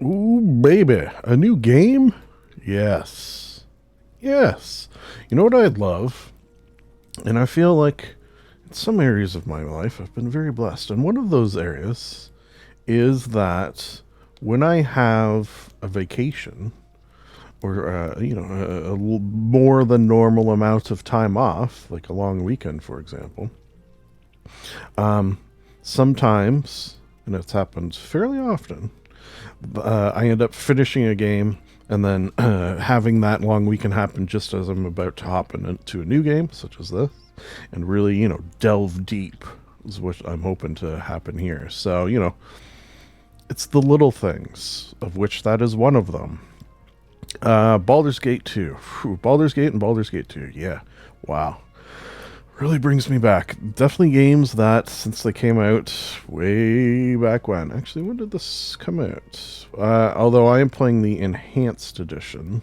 Ooh, baby. A new game? Yes. Yes. You know what I'd love? And I feel like in some areas of my life I've been very blessed. And one of those areas is that when I have a vacation or, more than normal amount of time off, like a long weekend, for example, um, sometimes, and it's happened fairly often, I end up finishing a game and then having that long weekend happen just as I'm about to hop into a new game, such as this, and really, delve deep is what I'm hoping to happen here. So, it's the little things, of which that is one of them. Baldur's Gate 2. Whew, Baldur's Gate and Baldur's Gate 2. Yeah. Wow. Really brings me back. Definitely games that, since they came out way back when. Actually, when did this come out? Although I am playing the Enhanced Edition,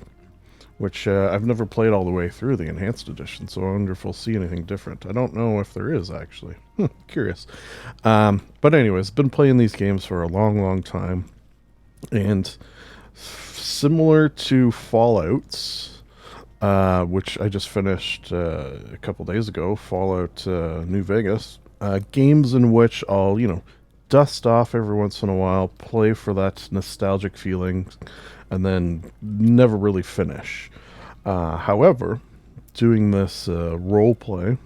which I've never played all the way through the Enhanced Edition, so I wonder if we'll see anything different. I don't know if there is, actually. Curious. But anyways, been playing these games for a long, long time. And similar to Fallout's, which I just finished a couple days ago, Fallout New Vegas. Games in which I'll, dust off every once in a while, play for that nostalgic feeling, and then never really finish. However, doing this role play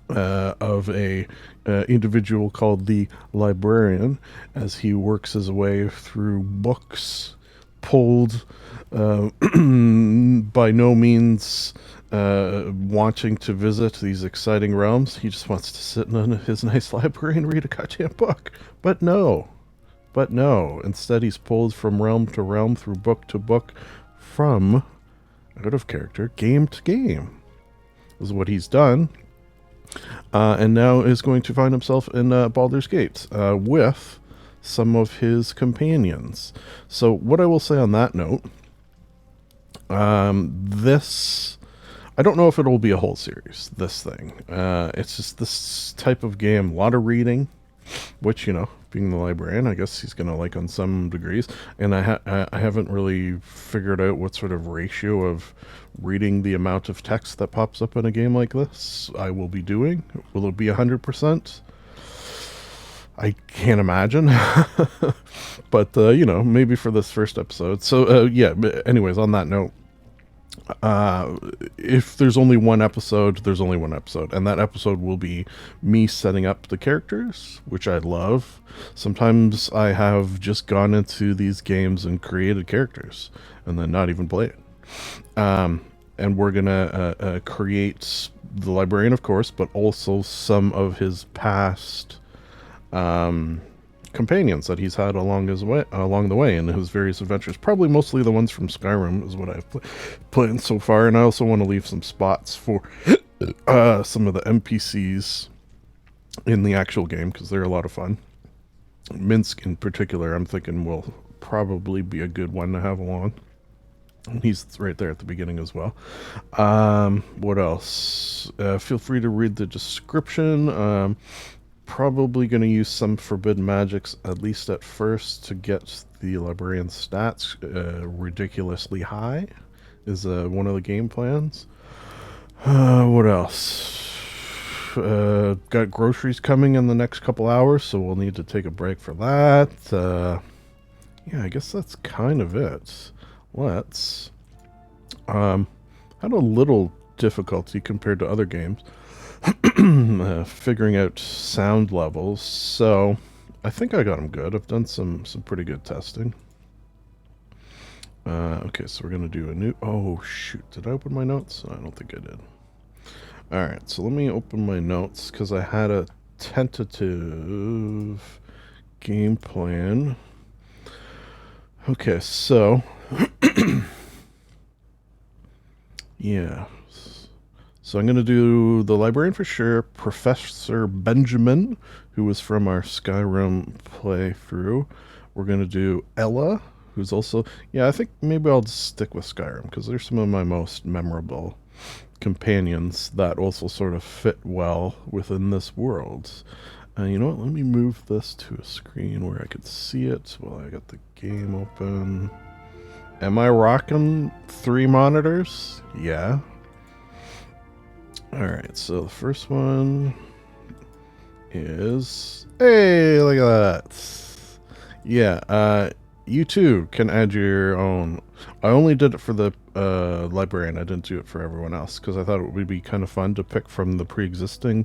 of a individual called the Librarian, as he works his way through books, pulled by no means wanting to visit these exciting realms. He just wants to sit in his nice library and read a goddamn book. But no. Instead, he's pulled from realm to realm, through book to book, from, out of character, game to game. This is what he's done. And now is going to find himself in Baldur's Gate with some of his companions. So what I will say on that note, this, I don't know if it'll be a whole series, this thing. It's just this type of game, a lot of reading, which, being the librarian, I guess he's going to like on some degrees. And I haven't really figured out what sort of ratio of reading the amount of text that pops up in a game like this I will be doing. Will it be 100%? I can't imagine. But, maybe for this first episode. So, yeah, but anyways, on that note, if there's only one episode, there's only one episode. And that episode will be me setting up the characters, which I love. Sometimes I have just gone into these games and created characters and then not even played. And we're going to create the librarian, of course, but also some of his past companions that he's had along the way in his various adventures. Probably mostly the ones from Skyrim is what I've played so far, and I also want to leave some spots for some of the NPCs in the actual game, because they're a lot of fun. Minsk in particular, I'm thinking will probably be a good one to have along. He's right there at the beginning as well. What else? Feel free to read the description. Probably going to use some forbidden magics, at least at first, to get the librarian stats ridiculously high, is one of the game plans. What else? Got groceries coming in the next couple hours, so we'll need to take a break for that. Yeah, I guess that's kind of it. Let's... had a little difficulty compared to other games figuring out sound levels, so I think I got them good. I've done some pretty good testing. Okay, so we're gonna do a new... Oh shoot, did I open my notes? I don't think I did. Alright, so let me open my notes, because I had a tentative game plan. Okay, so yeah, so I'm going to do the librarian for sure, Professor Benjamin, who was from our Skyrim playthrough. We're going to do Ella, who's also... Yeah, I think maybe I'll just stick with Skyrim, because they're some of my most memorable companions that also sort of fit well within this world. You know what? Let me move this to a screen where I could see it while I got the game open. Am I rocking 3 monitors? Yeah. Alright, so the first one is... Hey, look at that! Yeah, you too can add your own. I only did it for the Librarian. I didn't do it for everyone else, because I thought it would be kind of fun to pick from the pre-existing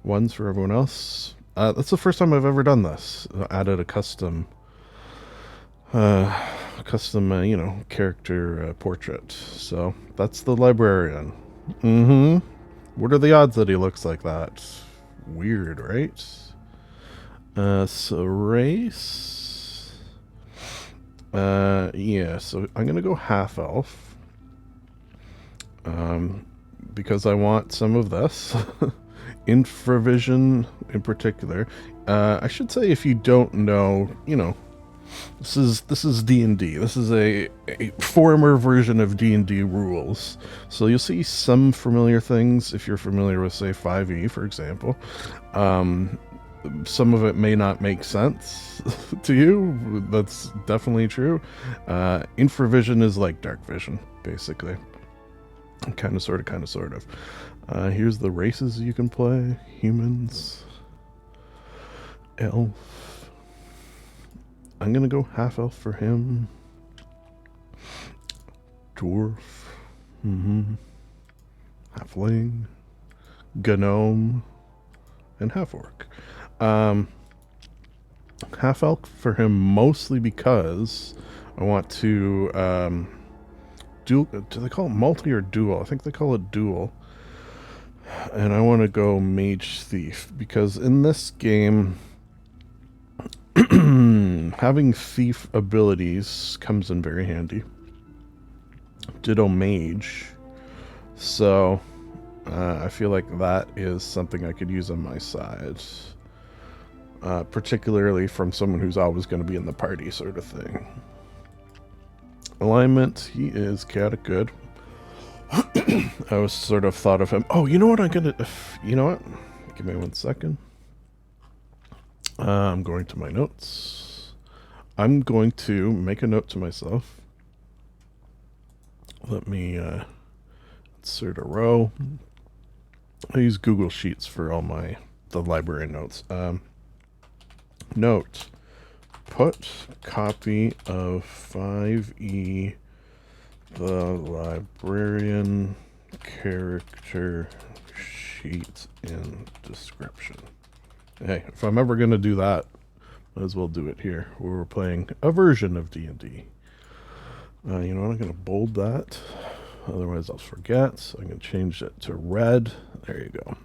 ones for everyone else. That's the first time I've ever done this. Added a custom, you know, character portrait. So that's the Librarian. Mm-hmm. What are the odds that he looks like that? Weird, right? So race. Yeah. So I'm gonna go half elf. Because I want some of this. Infravision in particular. I should say, if you don't know, you know, this is D&D. This is a former version of D&D rules. So you'll see some familiar things if you're familiar with, say, 5e, for example. Some of it may not make sense to you. That's definitely true. Infravision is like dark vision, basically. Kind of, sort of. Here's the races you can play. Humans. Elf. I'm gonna go half elf for him. Dwarf. Halfling. Gnome. And half orc. Half elf for him mostly because I want to dual. Do they call it multi or dual? I think they call it dual. And I want to go mage thief because in this game, having thief abilities comes in very handy. Ditto mage. So I feel like that is something I could use on my side. Particularly from someone who's always going to be in the party, sort of thing. Alignment, he is chaotic good. I was sort of thought of him. Oh, you know what? You know what? Give me 1 second. I'm going to my notes. I'm going to make a note to myself. Let me insert a row. I use Google Sheets for all the library notes. Note. Put copy of 5e the Librarian character sheet in description. Hey, if I'm ever going to do that, might as well do it here, where we're playing a version of D&D. You know what? I'm going to bold that. Otherwise, I'll forget. So I'm going to change it to red. There you go.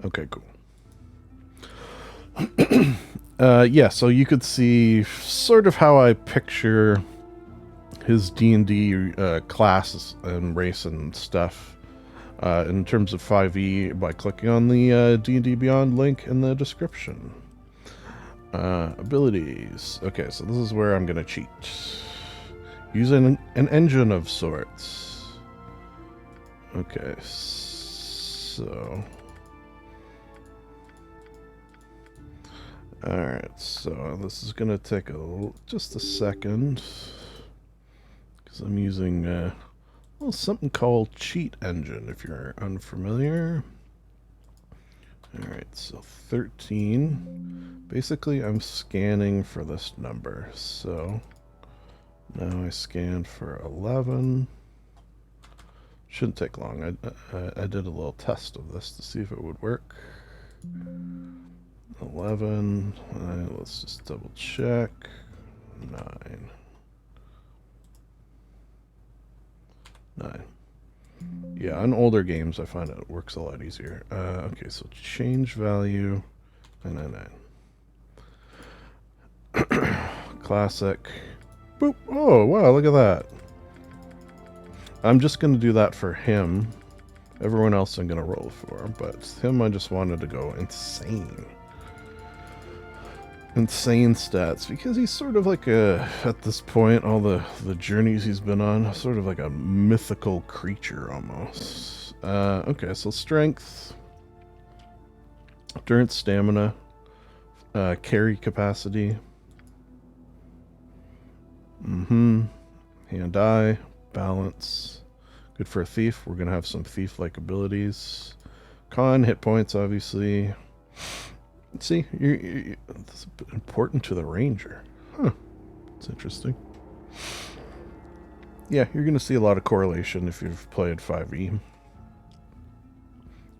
Okay, cool. Yeah, so you could see sort of how I picture his D&D class and race and stuff in terms of 5e by clicking on the D&D Beyond link in the description. Abilities. Okay, so this is where I'm going to cheat. Using an engine of sorts. Okay, so... Alright, so this is going to take just a second. Because I'm using something called Cheat Engine, if you're unfamiliar. Alright, so 13. Basically, I'm scanning for this number. So now I scanned for 11. Shouldn't take long. I did a little test of this to see if it would work. 11. Let's just double check. 9. 9. Yeah, on older games, I find it works a lot easier. Okay, so change value. 999. Classic. Boop. Oh, wow, look at that. I'm just going to do that for him. Everyone else I'm going to roll for, but him I just wanted to go insane. Insane stats, because he's sort of like at this point, all the journeys he's been on, sort of like a mythical creature almost. Okay, so strength. Endurance, stamina, carry capacity. Hand-eye, balance. Good for a thief. We're going to have some thief-like abilities. Con, hit points, obviously. See, that's important to the ranger. Huh. It's interesting. Yeah, you're going to see a lot of correlation if you've played 5e.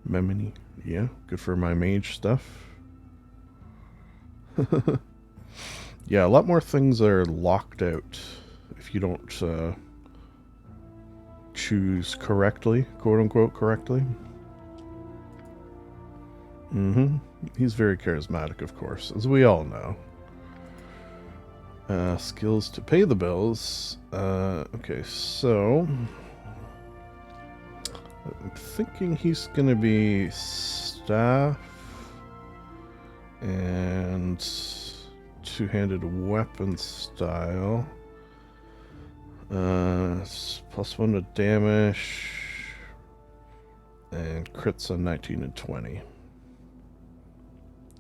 Memony. Yeah, good for my mage stuff. Yeah, a lot more things are locked out if you don't choose correctly, quote-unquote correctly. He's very charismatic, of course, as we all know. Skills to pay the bills. Okay, so I'm thinking he's going to be staff and two-handed weapon style. +1 to damage and crits on 19 and 20.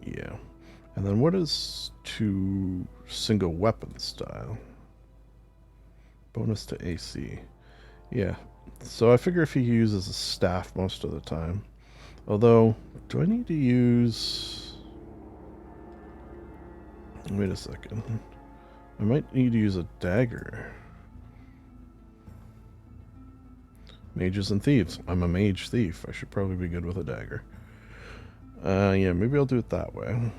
Yeah. And then what is to single weapon style? Bonus to AC. Yeah. So I figure if he uses a staff most of the time. Although, do I need to use... Wait a second. I might need to use a dagger. Mages and thieves. I'm a mage thief. I should probably be good with a dagger. Yeah, maybe I'll do it that way.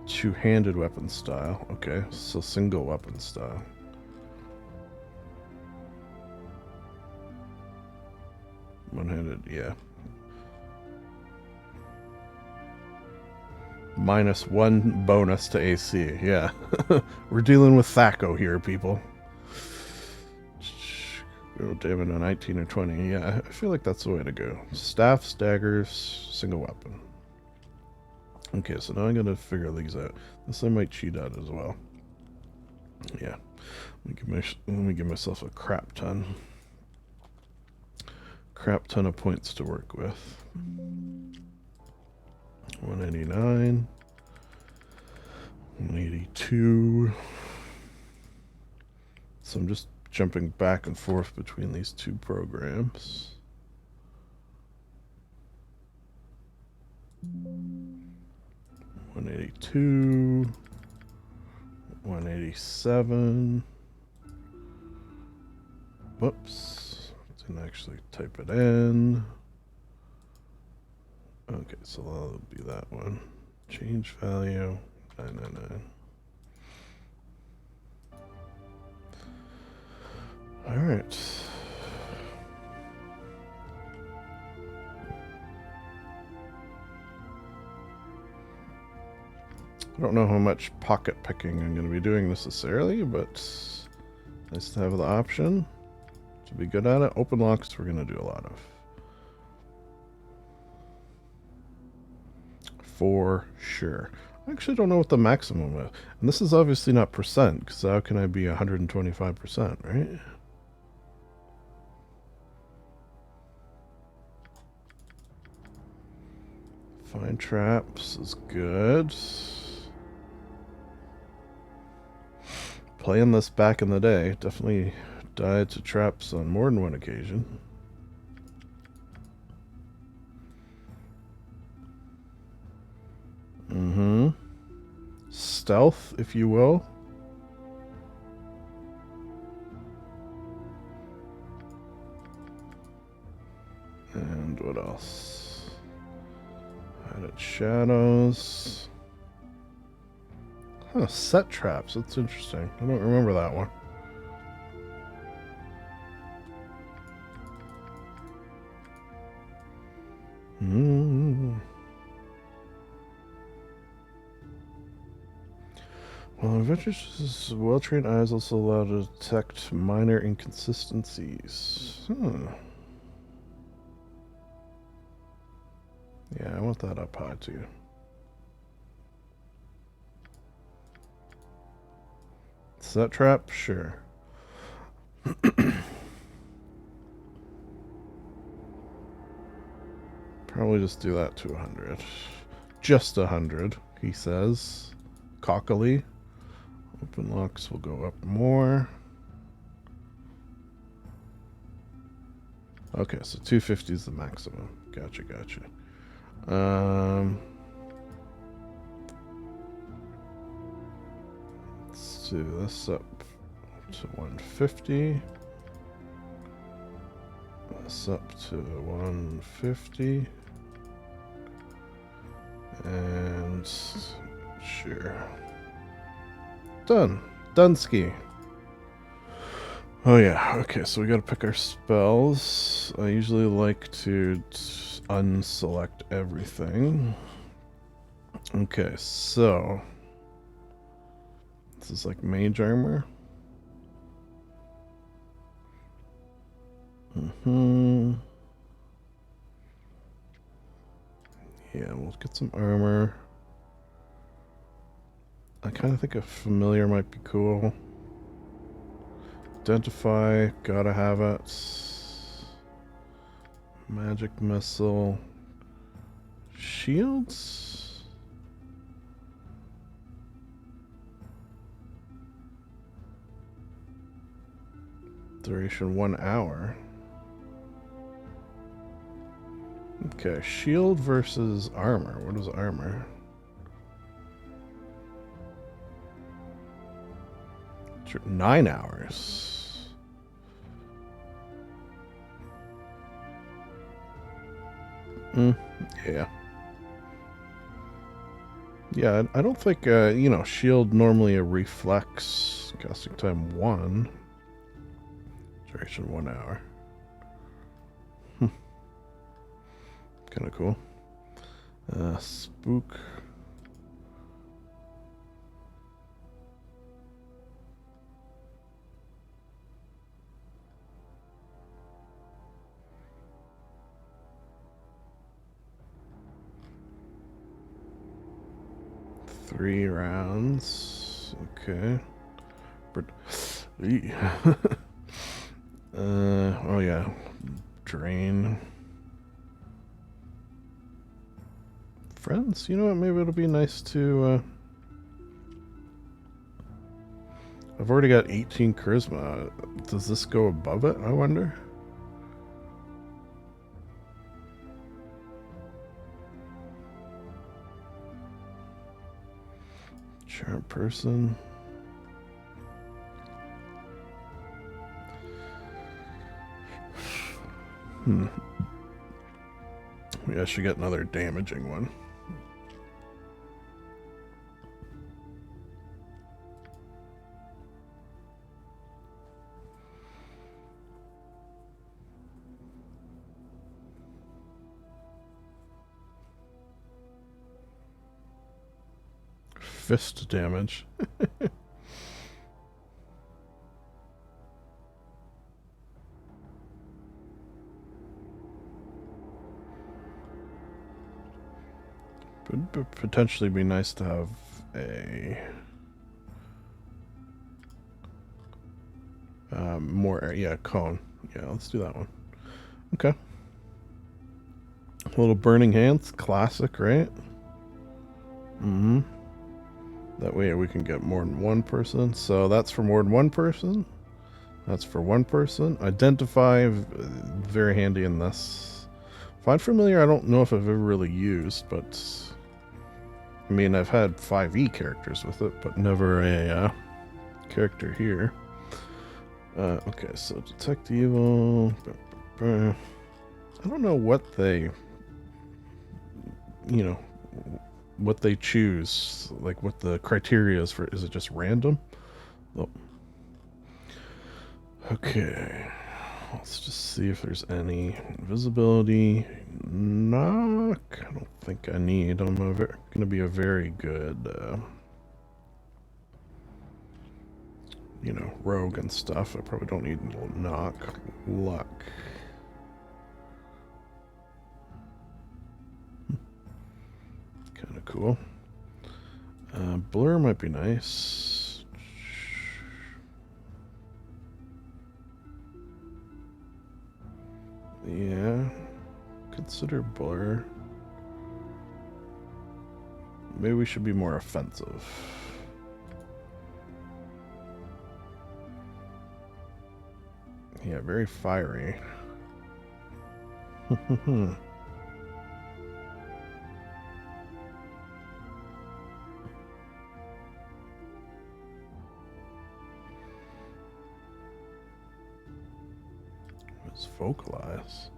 Two-handed weapon style. Okay, so single weapon style. One-handed, yeah. -1 bonus to AC, yeah. We're dealing with Thaco here, people. Oh, damn it, a 19 or 20. Yeah, I feel like that's the way to go. Staffs, daggers, single weapon. Okay, so now I'm going to figure these out. This I might cheat at as well. Yeah. Let me give myself a crap ton. Crap ton of points to work with. 189. 182. So I'm just jumping back and forth between these two programs. 182, 187. Whoops, didn't actually type it in. Okay, so that'll be that one. Change value 999. All right. I don't know how much pocket picking I'm going to be doing necessarily, but nice to have the option to be good at it. Open locks we're going to do a lot of. For sure. I actually don't know what the maximum is. And this is obviously not percent, because how can I be 125%, right? Find traps is good. Playing this back in the day, definitely died to traps on more than one occasion. Stealth, if you will. And what else? Added shadows. Huh, set traps. That's interesting. I don't remember that one. Well, Adventure's well-trained eyes also allow to detect minor inconsistencies. Yeah, I want that up high too. Set trap? Sure. Probably just do that to 100. Just 100, he says. Cockily. Open locks will go up more. Okay, so 250 is the maximum. Gotcha. Let's do this up to 150. This up to 150. And sure. Done. Dunsky. Oh yeah, okay, so we gotta pick our spells. I usually like to unselect everything. Okay, so this is like mage armor. Yeah, we'll get some armor. I kind of think a familiar might be cool. Identify, gotta have it. Magic missile. Shields? Duration 1 hour. Okay, shield versus armor. What is armor? Sure, 9 hours. Yeah. Yeah, I don't think, you know, shield normally a reflex. Casting time 1. Duration 1 hour. Kind of cool. Spook. Three rounds. Okay. Oh yeah. Drain. Friends, you know what? Maybe it'll be nice to. I've already got 18 charisma. Does this go above it, I wonder? Charm person. Maybe I should get another damaging one. Fist damage. Would potentially be nice to have a more, yeah, cone. Yeah, let's do that one. Okay. A little burning hands, classic, right? That way we can get more than one person. So that's for more than one person. That's for one person. Identify, very handy in this. Find familiar, I don't know if I've ever really used, but I mean, I've had 5e characters with it, but never a character here. Okay, so detect evil. I don't know what they, you know, what they choose, like what the criteria is for. Is it just random? Oh. Okay, let's just see if there's any invisibility. Knock. I don't think I need. I'm gonna be a very good, you know, rogue and stuff. I probably don't need knock. Luck. Kind of cool. Blur might be nice. Yeah. Consider blur. Maybe we should be more offensive. Yeah, very fiery. Let's vocalize.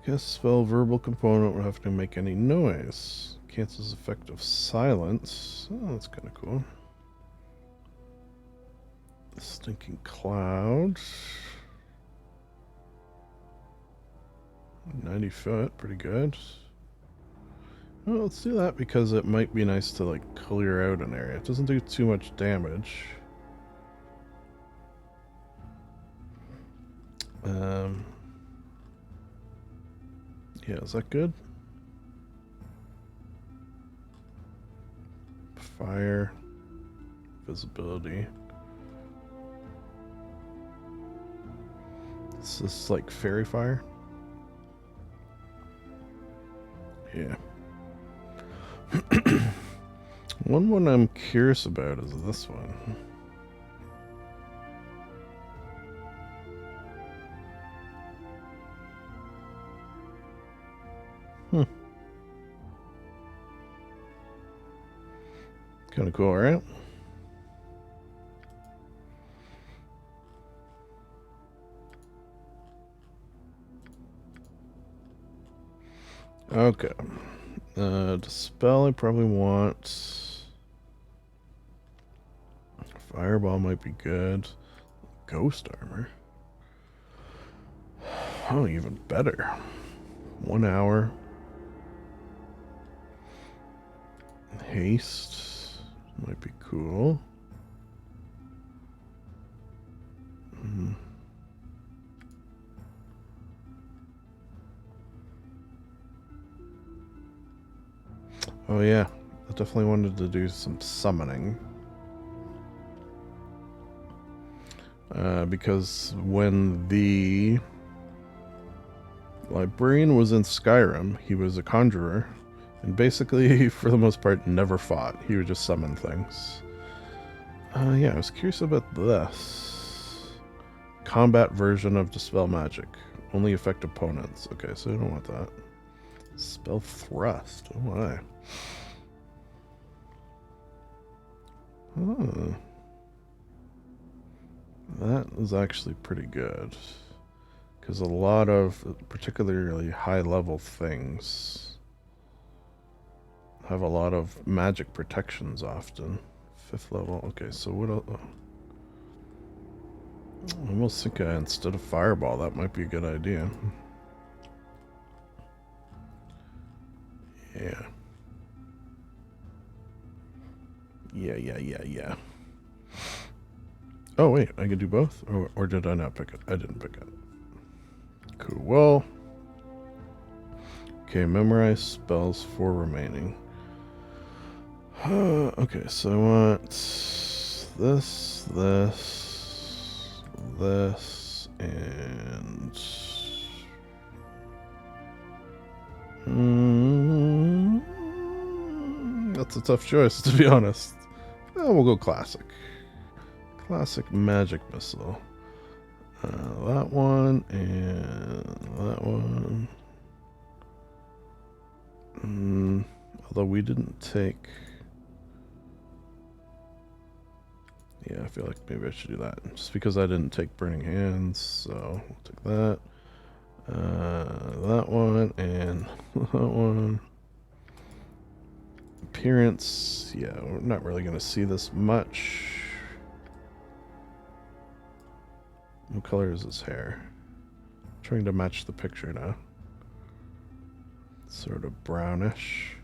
Guess spell verbal component would have to make any noise. Cancels effect of silence. Oh, that's kind of cool. Stinking cloud. 90 foot, pretty good. Well, let's do that because it might be nice to like clear out an area. It doesn't do too much damage. Yeah, is that good? Fire, visibility. Is this like fairy fire? Yeah. One I'm curious about is this one. Kind of cool, right? Okay. Dispel, I probably want... Fireball might be good. Ghost armor. Oh, even better. 1 hour. Haste. Might be cool. Oh yeah, I definitely wanted to do some summoning. Because when the Librarian was in Skyrim, he was a conjurer. And basically, for the most part, never fought. He would just summon things. Yeah, I was curious about this. Combat version of Dispel Magic. Only affect opponents. Okay, so I don't want that. Spell Thrust. Oh my. Oh. That is actually pretty good. Because a lot of particularly high-level things have a lot of magic protections often. 5th level. Okay, so what else? I almost think instead of Fireball, that might be a good idea. Yeah. Yeah. Oh, wait, I can do both? Or did I not pick it? I didn't pick it. Cool. Well. Okay, memorize spells 4 remaining. Okay, so I want this, and... that's a tough choice, to be honest. We'll go classic. Classic magic missile. That one, and that one. Although we didn't take... Yeah, I feel like maybe I should do that. Just because I didn't take Burning Hands, so we'll take that. That one, and that one. Appearance, yeah, we're not really going to see this much. What color is his hair? I'm trying to match the picture now. Sort of brownish.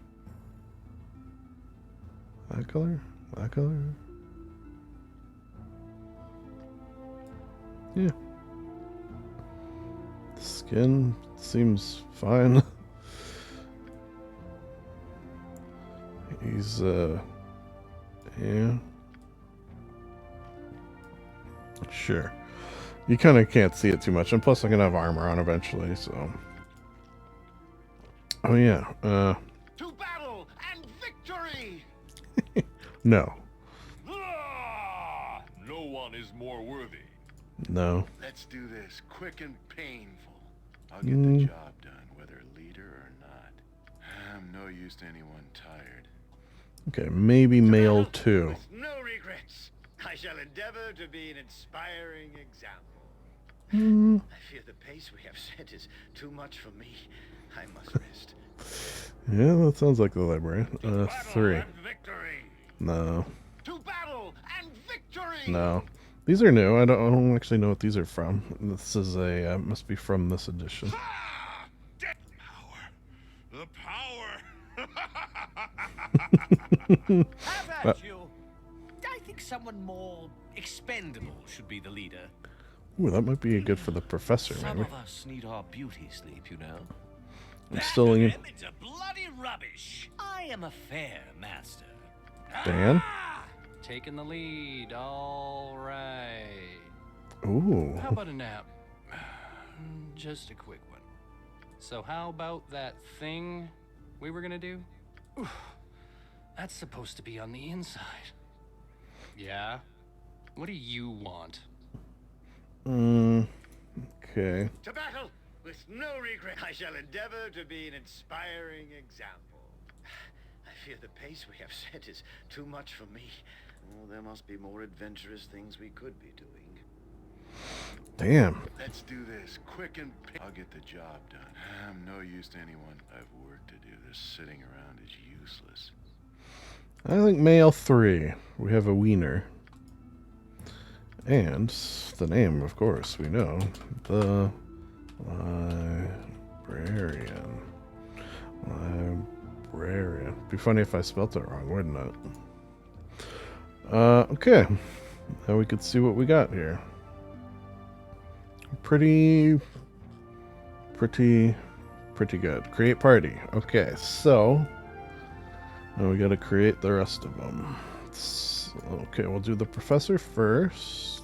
That color? That color? Yeah. The skin seems fine. He's, yeah. Sure. You kind of can't see it too much, and plus I'm going to have armor on eventually, so... Oh yeah. To battle and victory! No. No one is more worthy. No. Let's do this quick and painful. I'll get the job done, whether leader or not. I'm no use to anyone tired. Okay, maybe male 2. With no regrets. I shall endeavor to be an inspiring example. I fear the pace we have set is too much for me. I must rest. Yeah, that sounds like the librarian. 3. And victory. No. To battle and victory. No. These are new. I don't actually know what these are from. This is a must be from this edition. Ah! The power. Have at you. I think someone more expendable should be the leader. Ooh, that might be good for the professor, Some maybe. of us need our beauty sleep, you know. I'm still in. It's a bloody rubbish. I am a fair master. Dan? Taking the lead, all right. Ooh. How about a nap? Just a quick one. So how about that thing we were gonna do? Oof. That's supposed to be on the inside. Yeah? What do you want? Okay. To battle with no regret. I shall endeavor to be an inspiring example. I fear the pace we have set is too much for me. Oh, there must be more adventurous things we could be doing. Damn. Let's do this quick and I'll get the job done. I'm no use to anyone. I've work to do. This sitting around is useless. I think male 3. We have a wiener. And the name, of course, we know. The Librarian. Librarian. Be funny if I spelt it wrong, wouldn't it? Okay. Now we could see what we got here. Pretty good. Create party. Okay, so now we gotta create the rest of them. Okay, we'll do the professor first.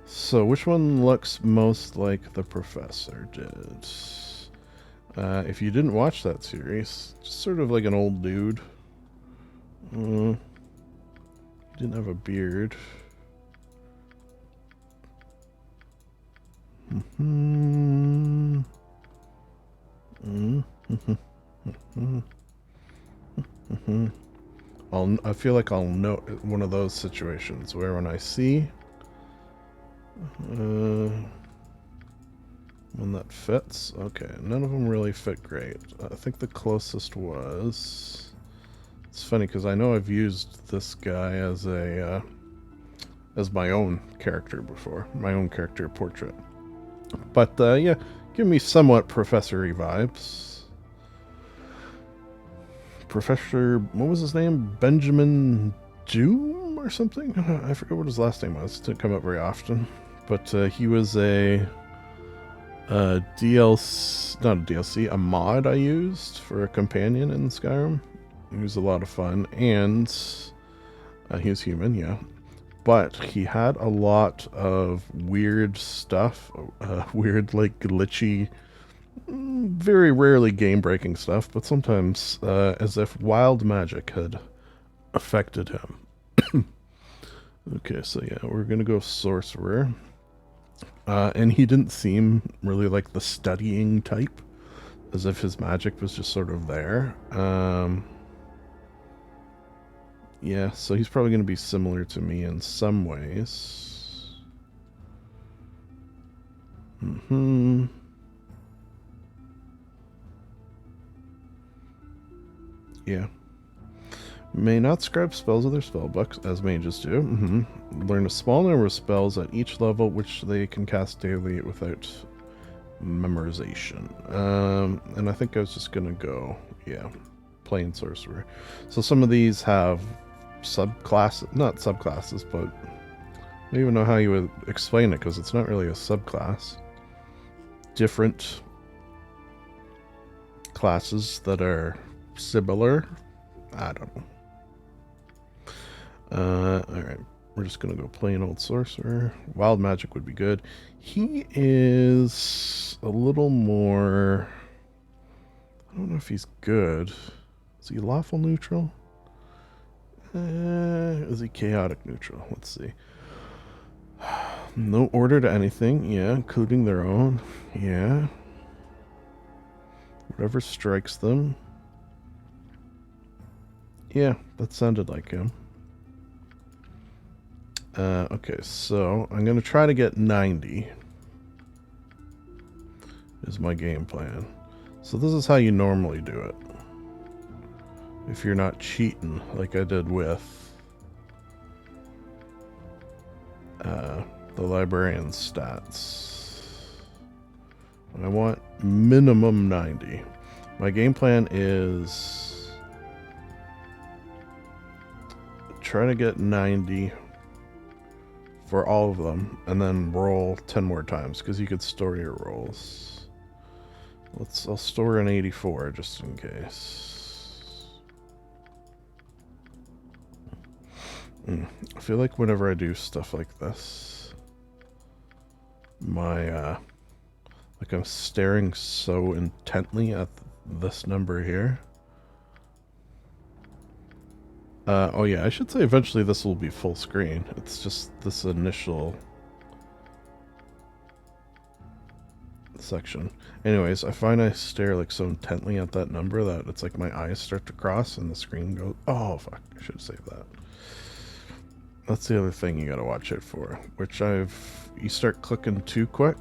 So which one looks most like the professor did? If you didn't watch that series, just sort of like an old dude. Didn't have a beard. I feel like I'll note one of those situations where when I see one that fits. Okay, none of them really fit great. I think the closest was. It's funny because I know I've used this guy as a as my own character before, my own character portrait. But yeah, give me somewhat professor-y vibes. Professor, what was his name? Benjamin Doom or something? I forget what his last name was. It didn't come up very often. But he was a DLC, not a DLC, a mod I used for a companion in Skyrim. He was a lot of fun, and he was human, yeah. But he had a lot of weird stuff, weird, like, glitchy, very rarely game-breaking stuff, but sometimes as if wild magic had affected him. Okay, so yeah, we're gonna go sorcerer. And he didn't seem really like the studying type, as if his magic was just sort of there. Yeah, so he's probably going to be similar to me in some ways. Yeah. May not scribe spells of their spellbooks, as mages do. Learn a small number of spells at each level, which they can cast daily without memorization. And I think I was just going to go, yeah, plain sorcerer. So some of these have subclasses, not subclasses, but I don't even know how you would explain it, because it's not really a subclass. Different classes that are similar. I don't know. Alright, we're just gonna go plain old sorcerer. Wild magic would be good. He is a little more I don't know if he's good. Is he lawful neutral? Is he chaotic neutral? Let's see. No order to anything. Yeah, including their own. Yeah. Whatever strikes them. Yeah, that sounded like him. Okay, so I'm going to try to get 90. Is my game plan. So this is how you normally do it. If you're not cheating like I did with the Librarian stats. I want minimum 90. My game plan is try to get 90 for all of them and then roll 10 more times because you could store your rolls. I'll store an 84 just in case. I feel like whenever I do stuff like this, my like I'm staring so intently at this number here. Oh yeah, I should say eventually this will be full screen. It's just this initial section. Anyways, I find I stare like so intently at that number that it's like my eyes start to cross and the screen goes, oh fuck, I should have saved that. That's the other thing you gotta watch it for, which you start clicking too quick.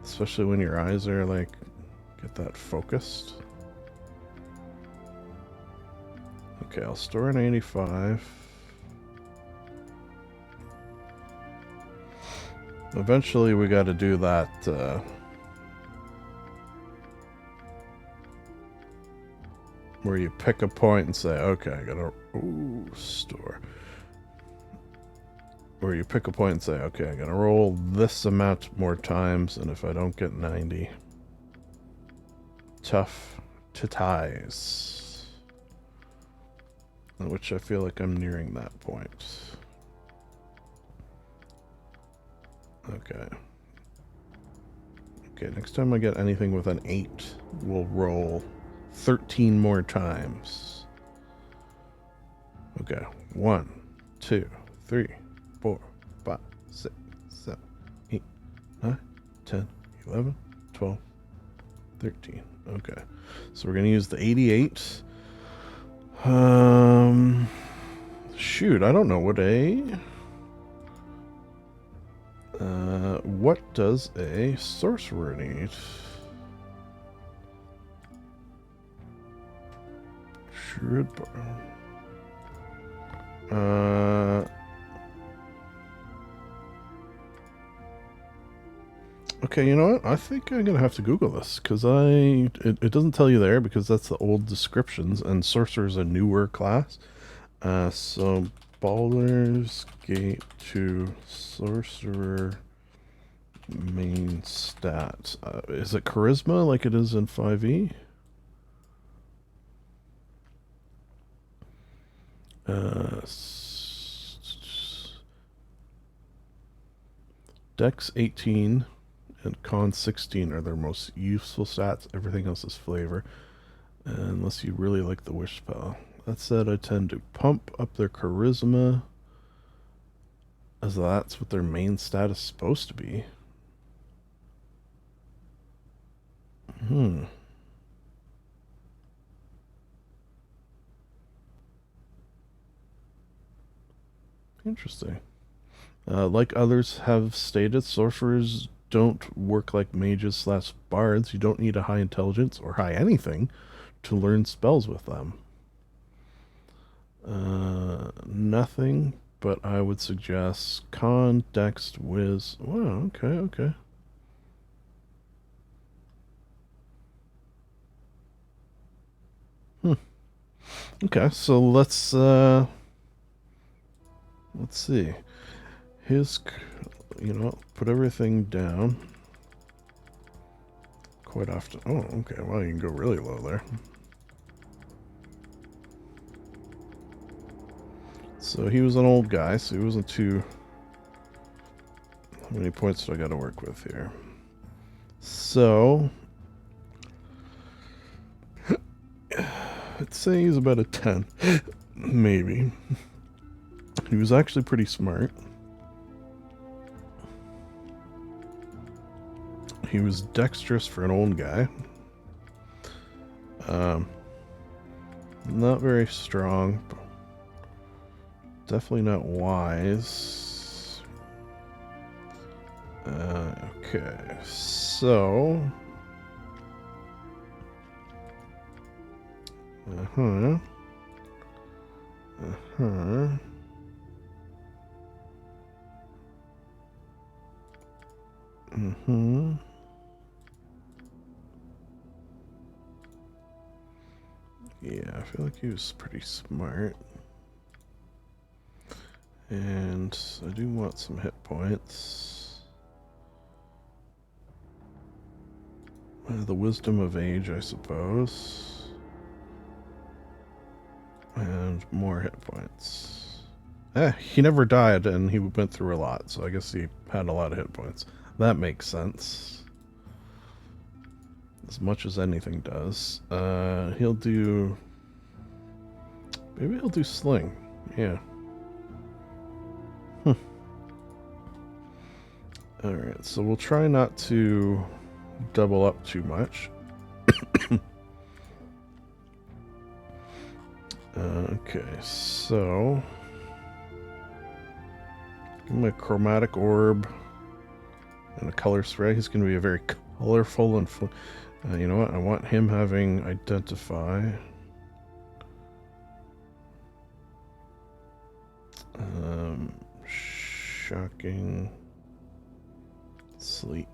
Especially when your eyes are like, get that focused. Okay, I'll store an 85. Eventually we gotta do that, where you pick a point and say, okay, I gotta, store. Where you pick a point and say, okay, I'm gonna roll this amount more times, and if I don't get 90, tough to ties. Which I feel like I'm nearing that point. Okay. Okay, next time I get anything with an 8, we'll roll 13 more times. Okay, 1, 2, 3, 4, 5, 6, 7, 8, 9, 10, 11, 12, 13. Okay, so we're going to use the 88. Shoot, I don't know what does a sorcerer need? Shrewd okay, you know what? I think I'm gonna have to Google this because it doesn't tell you there because that's the old descriptions, and sorcerer is a newer class. So Baldur's Gate 2 sorcerer main stat. Is it charisma like it is in 5e? Dex 18 and Con 16 are their most useful stats. Everything else is flavor. Unless you really like the wish spell. That said, I tend to pump up their charisma, as that's what their main stat is supposed to be. Interesting. Like others have stated, sorcerers don't work like mages / bards. You don't need a high intelligence or high anything to learn spells with them. Nothing, but I would suggest con, dex, whiz. Wow, okay. Okay, so let's see. Put everything down. Quite often. Oh, okay. Well, you can go really low there. So he was an old guy, so he wasn't too... How many points do I got to work with here? So, I'd say he's about a 10. Maybe. He was actually pretty smart. He was dexterous for an old guy. Not very strong. Definitely not wise. Okay, so... Uh-huh. Yeah, I feel like he was pretty smart. And I do want some hit points. The wisdom of age, I suppose. And more hit points. He never died and he went through a lot, so I guess he had a lot of hit points. That makes sense. As much as anything does. He'll do... Maybe he'll do sling. Yeah. Alright, so we'll try not to double up too much. Okay, so... Give him a chromatic orb and a color spray. He's going to be a very colorful and... you know what? I want him having identify. Shocking. Sleep.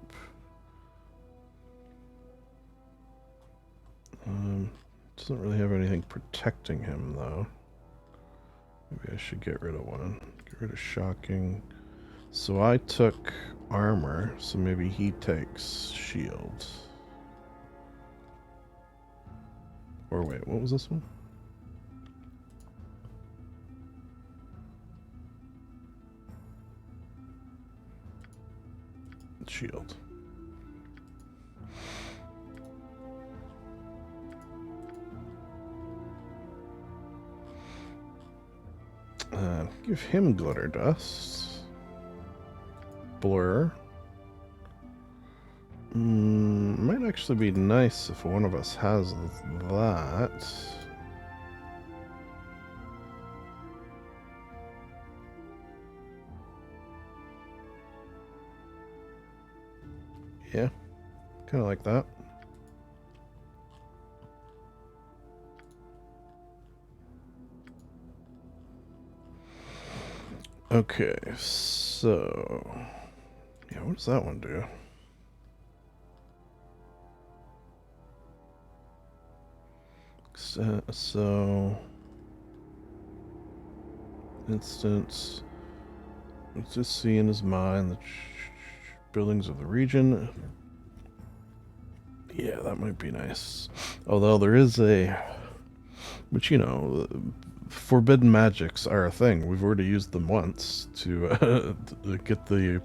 Doesn't really have anything protecting him, though. Maybe I should get rid of one. Get rid of shocking. So I took armor, so maybe he takes shield. Or wait, what was this one? Shield. Give him glitter dust. Blur. Might actually be nice if one of us has that. Yeah, kind of like that. Okay, so... Yeah, what does that one do? So... Instance... Let's just see in his mind the buildings of the region. Yeah, that might be nice. Although there is a... Which, you know... Forbidden magics are a thing. We've already used them once to get the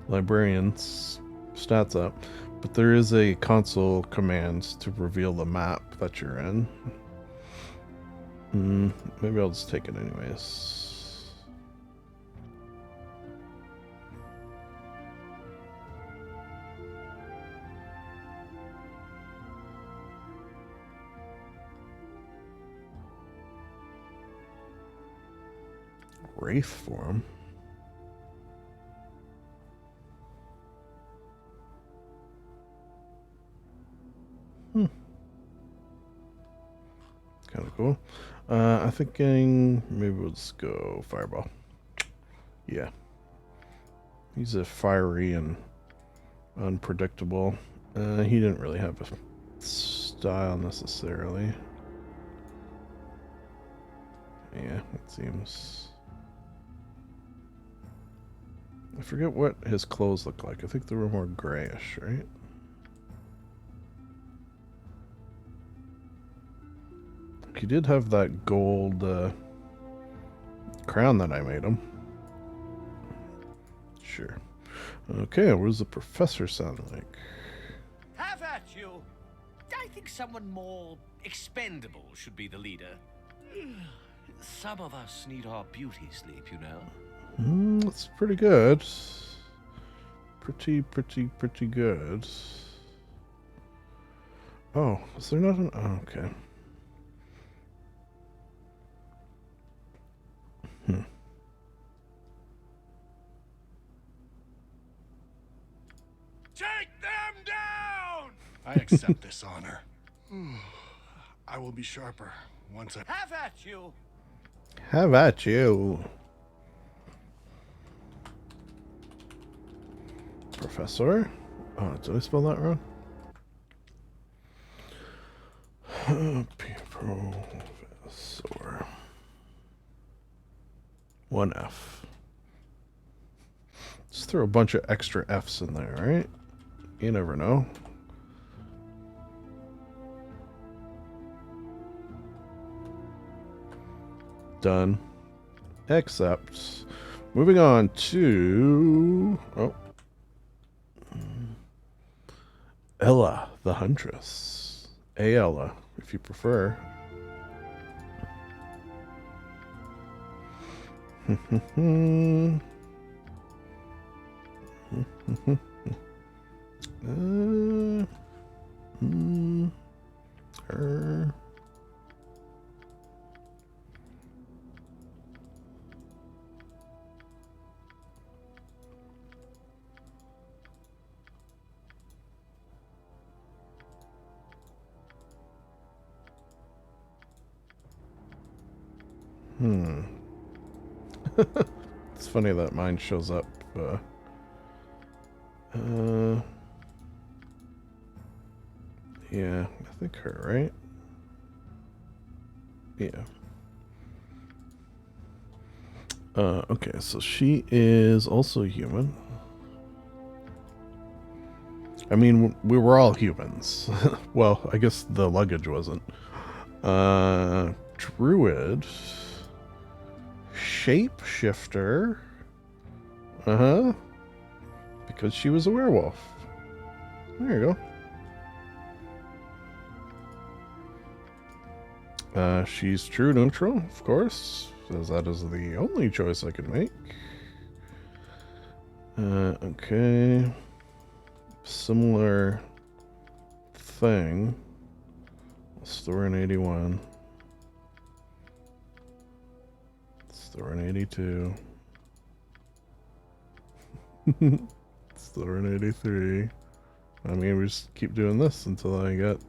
Librarian's stats up. But there is a console command to reveal the map that you're in. Maybe I'll just take it anyways. Wraith form. Kind of cool. I'm thinking maybe we'll just go Fireball. Yeah. He's a fiery and unpredictable. He didn't really have a style necessarily. Yeah, it seems... I forget what his clothes look like. I think they were more grayish, right? He did have that gold crown that I made him. Sure. Okay, what does the professor sound like? Have at you! I think someone more expendable should be the leader. Some of us need our beauty sleep, you know. That's pretty good. Pretty good. Oh, is there not an... Oh, okay. Take them down! I accept this honor. I will be sharper once I... Have at you! Have at you. Professor? Oh, did I spell that wrong? Professor. 1F. Just throw a bunch of extra F's in there, right? You never know. Done. Except, moving on to... Oh. Ella, the Huntress. Ella, if you prefer. Her. It's funny that mine shows up. Yeah, I think her, right? Yeah. Okay, so she is also human. I mean, we were all humans. Well, I guess the luggage wasn't. Druid. Shapeshifter. Uh-huh. Because she was a werewolf. There you go. She's true neutral, of course, as that is the only choice I could make. Okay. Similar thing. Store in 81. Store in 82. Store in 83. I mean, we just keep doing this until I get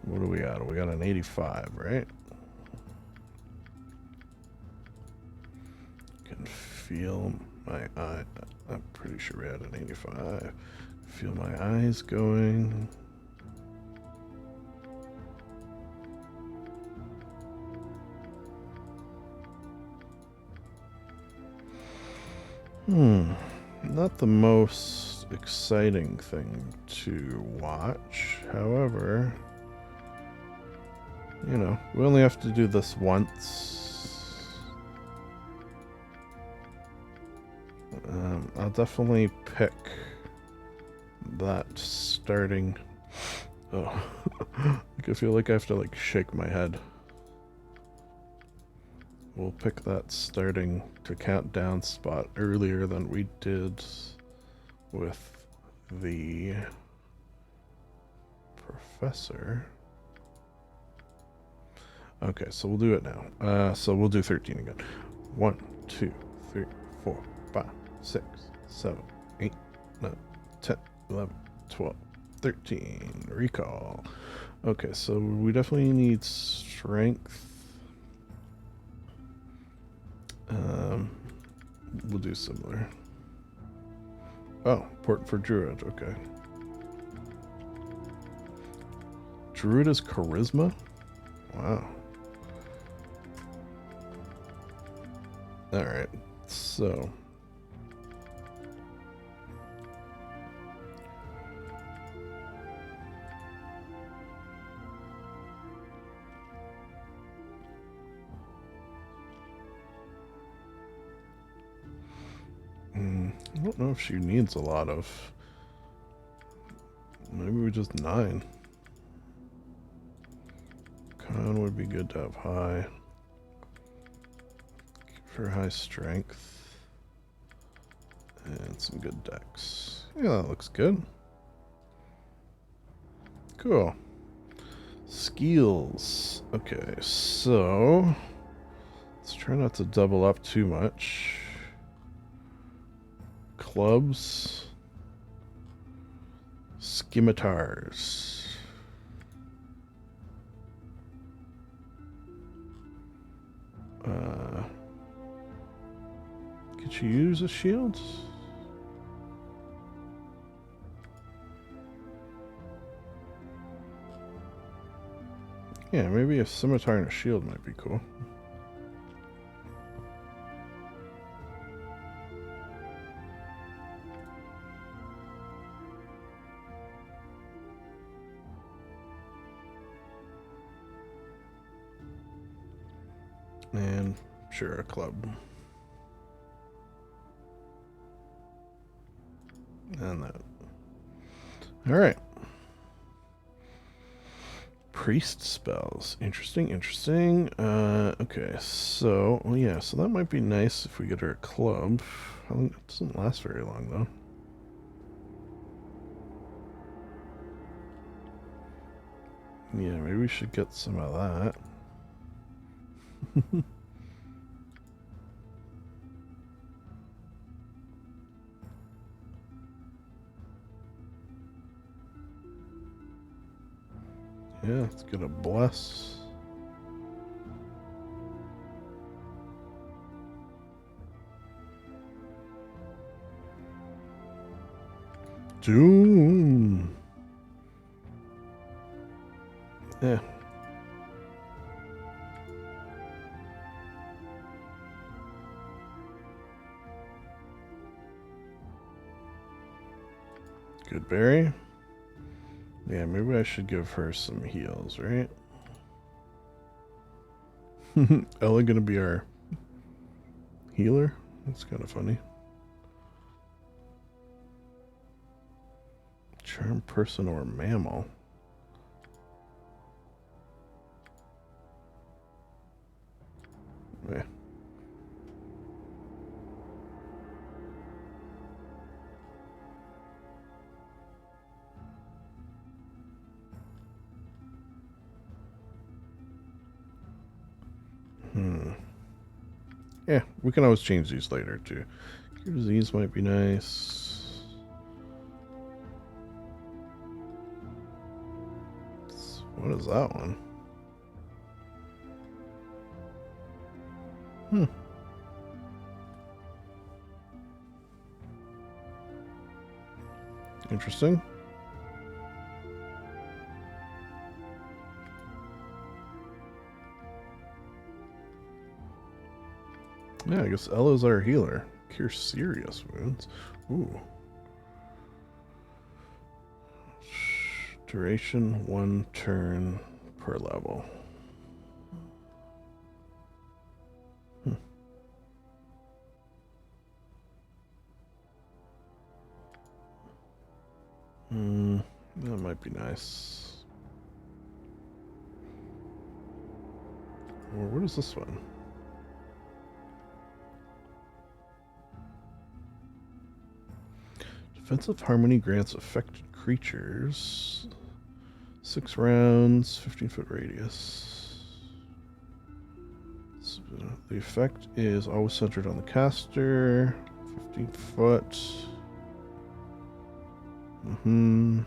what do we got? We got an 85, right? Can feel my eye. I'm pretty sure we had an 85. Feel my eyes going. Not the most exciting thing to watch. However, you know, we only have to do this once. I'll definitely pick that starting. Oh, I feel like I have to like shake my head. We'll pick that starting to count down spot earlier than we did with the professor. Okay, so we'll do it now. So we'll do 13 again. 1, 2, 3, 4, 5, 6, 7, 8, 9, 10, 11, 12, 13. Recall. Okay, so we definitely need strength. We'll do similar. Oh, port for Druid, okay. Druid is charisma? Wow. Alright, so. I don't know if she needs a lot of. Maybe we just 9. Con would be good to have high. For high strength. And some good dex. Yeah, that looks good. Cool. Skills. Okay, so let's try not to double up too much. Clubs. Scimitars. Could you use a shield? Yeah, maybe a scimitar and a shield might be cool. And sure, a club. And that. Alright. Priest spells. Interesting, interesting. Okay, so, well, yeah, so that might be nice if we get her a club. It doesn't last very long, though. Yeah, maybe we should get some of that. Yeah, let's get a bless. Doom. Yeah. Good berry. Yeah, maybe I should give her some heals, right? Ella gonna be our healer? That's kind of funny. Charm person or mammal. Yeah. Yeah, we can always change these later too. These might be nice. What is that one? Interesting. Yeah, I guess Ella's our healer. Cure serious wounds. Ooh. Duration 1 turn per level. That might be nice. Or what is this one? Defensive Harmony grants affected creatures 6 rounds, 15-foot radius. So the effect is always centered on the caster, 15 foot. Oh,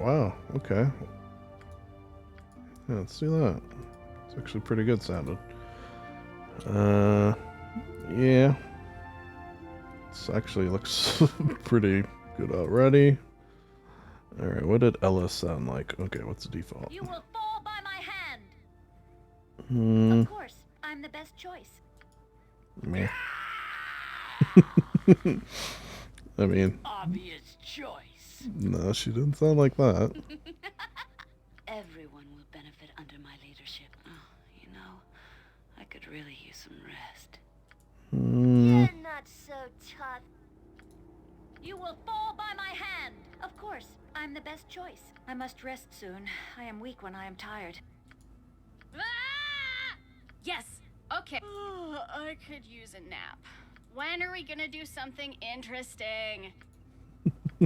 wow. Okay. Yeah, let's do that. It's actually pretty good sounding. Yeah. This actually looks pretty good already. Alright, what did Ella sound like? Okay, what's the default? You will fall by my hand. Of course, I'm the best choice. Meh. I mean, Obvious choice. no, she didn't sound like that. Everyone will benefit under my leadership. Oh, you know, I could really use some rest. not so tough. You will fall by my hand. Of course, I'm the best choice. I must rest soon. I am weak when I am tired. Ah! Yes. Okay. I could use a nap. When are we gonna do something interesting?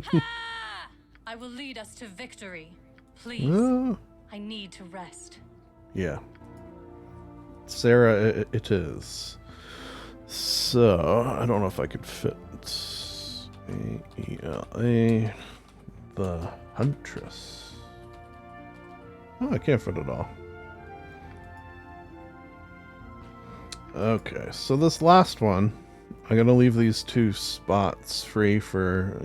Ha! I will lead us to victory. Please. I need to rest. Yeah. Sarah, it is. So, I don't know if I could fit A-E-L-A, the Huntress. Oh, I can't fit it all. Okay, so this last one, I'm going to leave these 2 spots free for,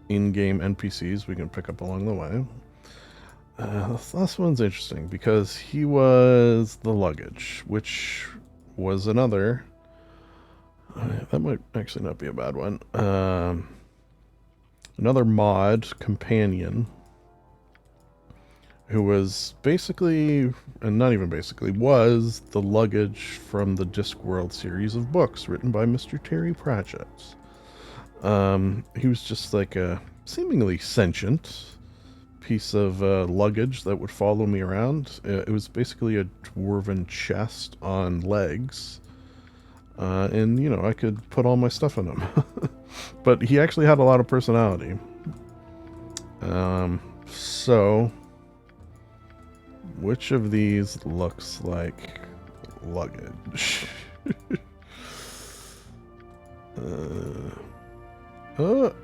in-game NPCs we can pick up along the way. This last one's interesting because he was the luggage, which was another... that might actually not be a bad one. Another mod companion who was basically, and not even basically, was the luggage from the Discworld series of books written by Mr. Terry Pratchett. He was just like a seemingly sentient piece of luggage that would follow me around. It was basically a dwarven chest on legs. And, I could put all my stuff in him. But he actually had a lot of personality. So, which of these looks like luggage?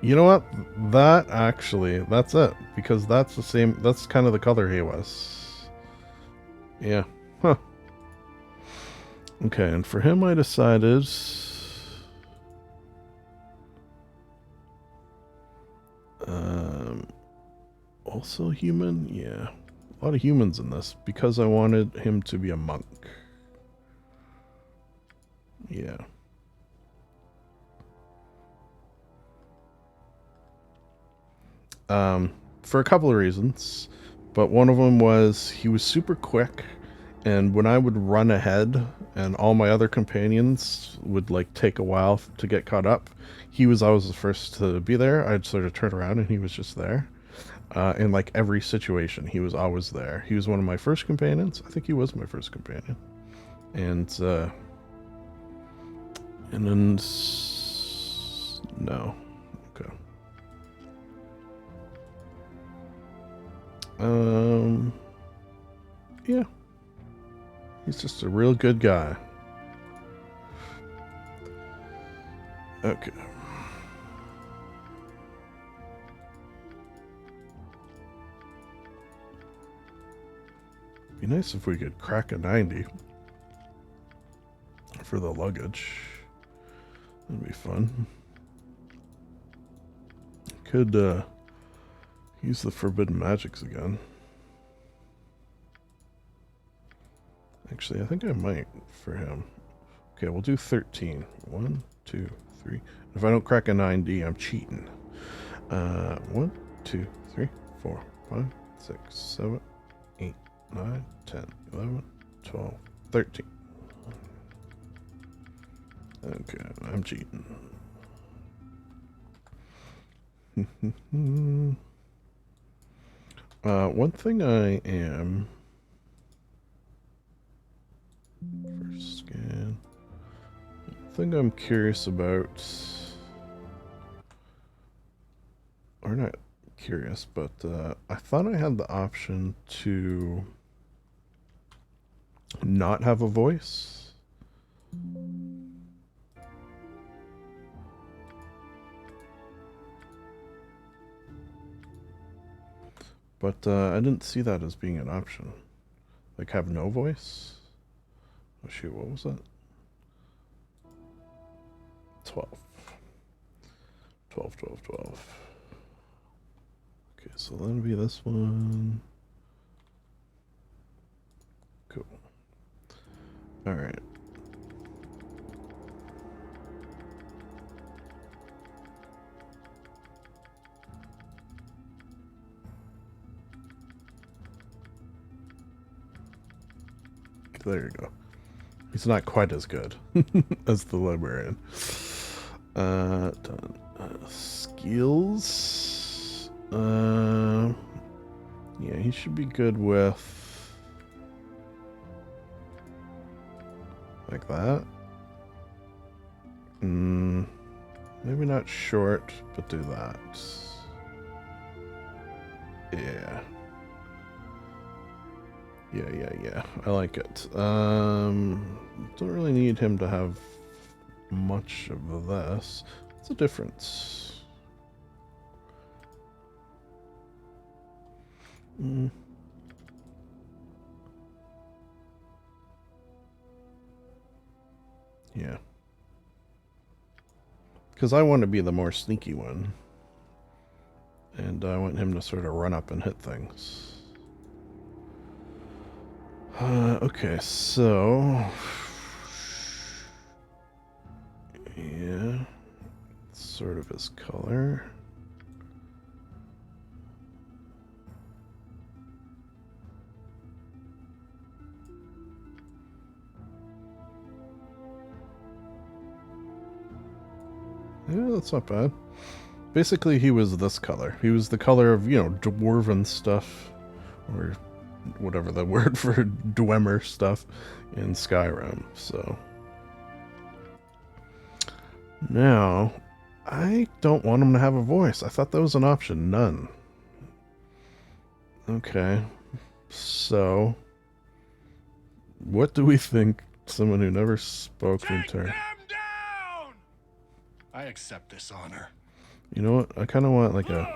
You know what? That's it. Because that's the same, that's kind of the color he was. Yeah. Huh. Okay, and for him I decided... also human? Yeah. A lot of humans in this, because I wanted him to be a monk. Yeah. For a couple of reasons, but one of them was he was super quick, and when I would run ahead and all my other companions would like take a while to get caught up, he was always the first to be there. I'd sort of turn around and he was just there. In like every situation, he was always there. He was one of my first companions. I think he was my first companion. And then no. Okay. Yeah. He's just a real good guy. Okay. Be nice if we could crack a 90 for the luggage. That'd be fun. Could use the forbidden magics again. Actually, I think I might for him. Okay, we'll do 13. 1, 2, 3. If I don't crack a 9D, I'm cheating. 1, 2, 3, 4, 5, 6, 7, 8, 9, 10, 11, 12, 13. Okay, I'm cheating. One thing I am... First scan. One thing I'm curious about... Or not curious, but I thought I had the option to not have a voice. But I didn't see that as being an option. Like, have no voice? Oh shoot, what was that? 12. 12, 12, 12. Okay, so that'll be this one. Cool. Alright. There you go. He's not quite as good as the Librarian. Done. Skills. Yeah, he should be good with like that. Maybe not short, but do that. Yeah. Yeah. I like it. Don't really need him to have much of this. What's the difference? Yeah. Because I want to be the more sneaky one. And I want him to sort of run up and hit things. Okay, so... yeah. Sort of his color. Yeah, that's not bad. Basically, he was this color. He was the color of, you know, dwarven stuff. Or whatever the word for dwemer stuff in Skyrim, so... Now, I don't want him to have a voice. I thought that was an option. None. Okay. So... what do we think someone who never spoke in turn... I accept this honor. You know what? I kind of want like a...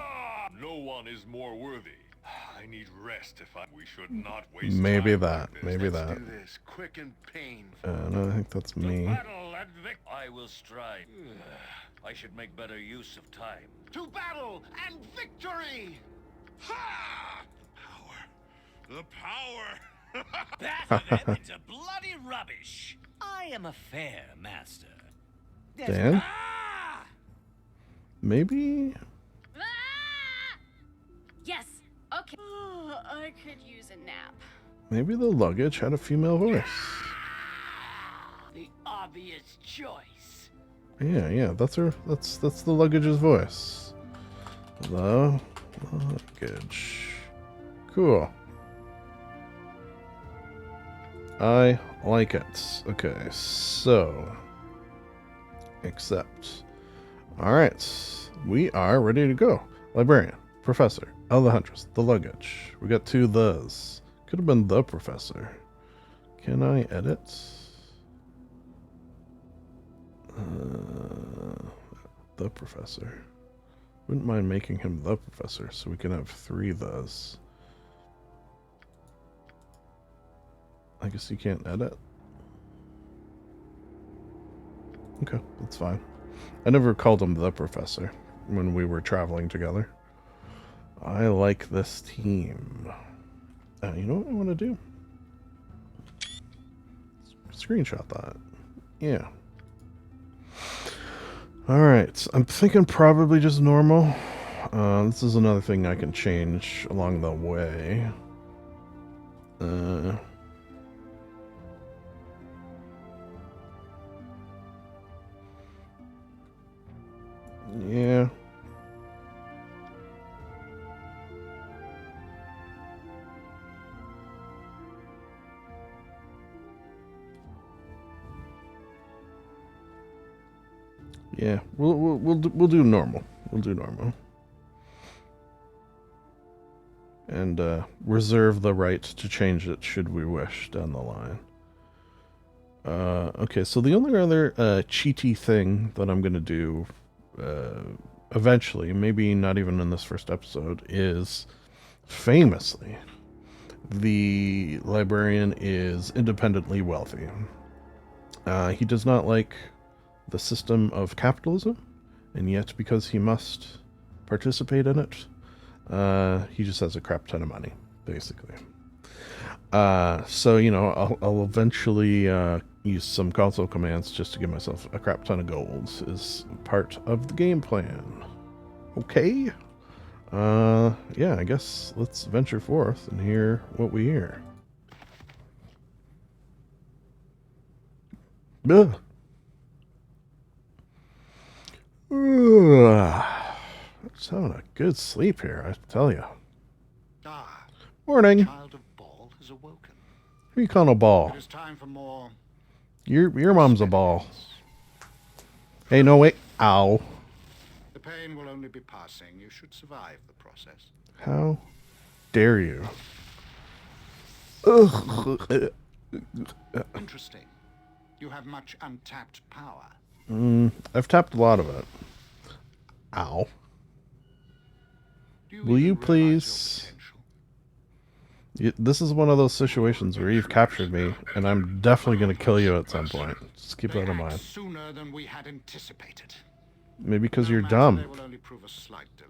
No one is more worthy. I need rest we should not waste maybe time that. like Maybe Let's that. do this quick and painful. No, I think that's me. Battle and I will strive. I should make better use of time. To battle and victory! Ha! Power. The power. Batter them into bloody rubbish. I am a fair master. Dan? Maybe? Yes. Okay. I could use a nap. Maybe the luggage had a female voice. The obvious choice. Yeah, that's her. That's the luggage's voice. The luggage. Cool. I like it. Okay, so accept. All right, we are ready to go. Librarian, Professor, the Huntress, the luggage. We got two thes. Could have been the Professor. Can I edit? The Professor. Wouldn't mind making him the Professor so we can have three thes. I guess you can't edit. Okay, that's fine. I never called him the Professor when we were traveling together. I like this team. You know what I want to do? Screenshot that. Yeah. Alright, I'm thinking probably just normal. This is another thing I can change along the way. Yeah. Yeah, we'll do normal. We'll do normal. And reserve the right to change it should we wish down the line. Okay, so the only other cheaty thing that I'm going to do eventually, maybe not even in this first episode, is famously the librarian is independently wealthy. He does not like the system of capitalism, and yet because he must participate in it, he just has a crap ton of money, basically. So, you know, I'll eventually use some console commands just to give myself a crap ton of gold is part of the game plan. Okay? Yeah, I guess let's venture forth and hear what we hear. Ugh. good sleep here, I tell you. Ah, Morning. child of Ball has awoken. Who you calling a ball? It is time for more. Your mom's a ball. Hey, no, wait. Ow. The pain will only be passing. You should survive the process. How dare you? Ugh. Interesting. You have much untapped power. I've tapped a lot of it. Ow. Will you please... This is one of those situations where you've captured me, and I'm definitely going to kill you at some point. Just keep that in mind. Sooner than we had anticipated. Maybe because No you're matter, dumb. They will only prove a slight delay.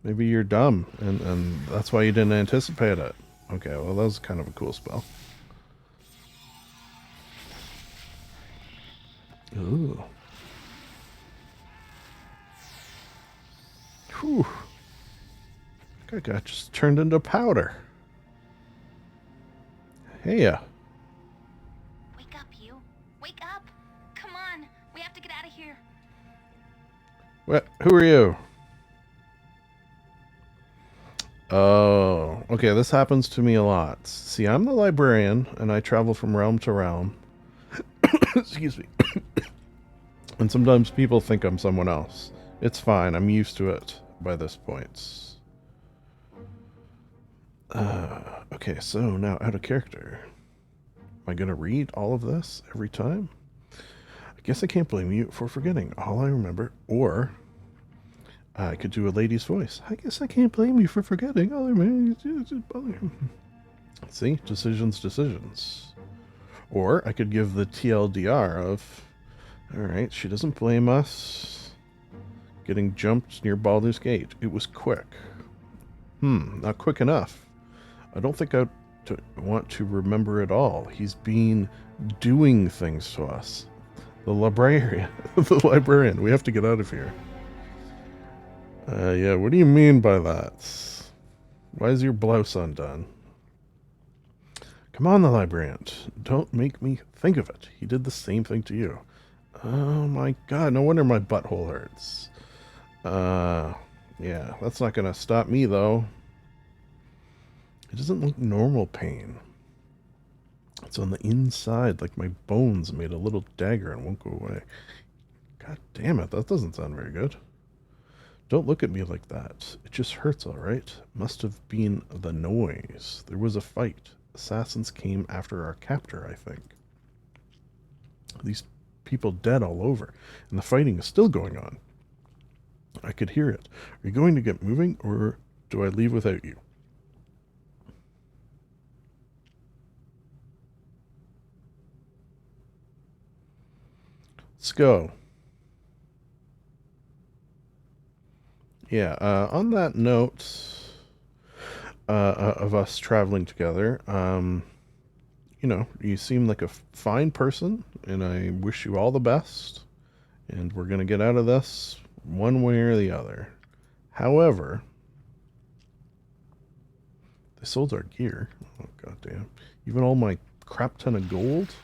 Maybe you're dumb, and that's why you didn't anticipate it. Okay, well, that was kind of a cool spell. Ooh. Whew. That guy just turned into powder. Hey, Wake up, you. Wake up. Come on. We have to get out of here. what? Who are you? Oh, okay, this happens to me a lot. See, I'm the librarian, and I travel from realm to realm. Excuse me. And sometimes people think I'm someone else. It's fine, I'm used to it by this point. Okay, so now out of character. Am I gonna read all of this every time? I guess I can't blame you for forgetting all I remember, or... I could do a lady's voice. I guess I can't blame you for forgetting. Oh, man. See? Decisions. Or I could give the TLDR of, alright, she doesn't blame us. Getting jumped near Baldur's Gate. It was quick. Not quick enough. I don't think I want to remember it all. He's been doing things to us. The librarian. The librarian. We have to get out of here. Yeah, what do you mean by that? Why is your blouse undone? Come on, the librarian. Don't make me think of it. He did the same thing to you. Oh my god, no wonder my butthole hurts. Yeah, that's not gonna stop me, though. It doesn't look normal pain. It's on the inside, like my bones made a little dagger and won't go away. God damn it, that doesn't sound very good. Don't look at me like that. It just hurts, all right? Must have been the noise. There was a fight. Assassins came after our captor, I think. These people dead all over, and the fighting is still going on. I could hear it. Are you going to get moving, or do I leave without you? Let's go. Yeah, on that note of us traveling together, you know, you seem like a fine person, and I wish you all the best, and we're going to get out of this one way or the other. However, they sold our gear. Oh, goddamn. Even all my crap ton of gold?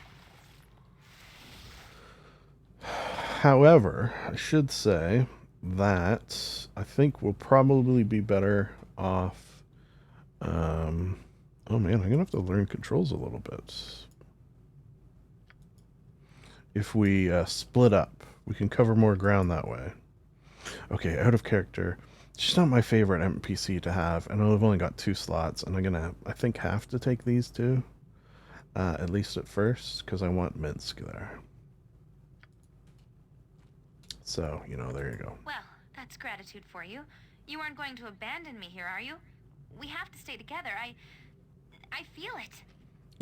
However, I should say that I think we'll probably be better off. Oh man, I'm gonna have to learn controls a little bit. If we split up, we can cover more ground that way. Okay, out of character. She's not my favorite NPC to have, and I've only got 2 slots, and I'm gonna, I think, have to take these 2, at least at first, because I want Minsk there. So, you know, there you go. Well, that's gratitude for you. You aren't going to abandon me here, are you? We have to stay together. I feel it.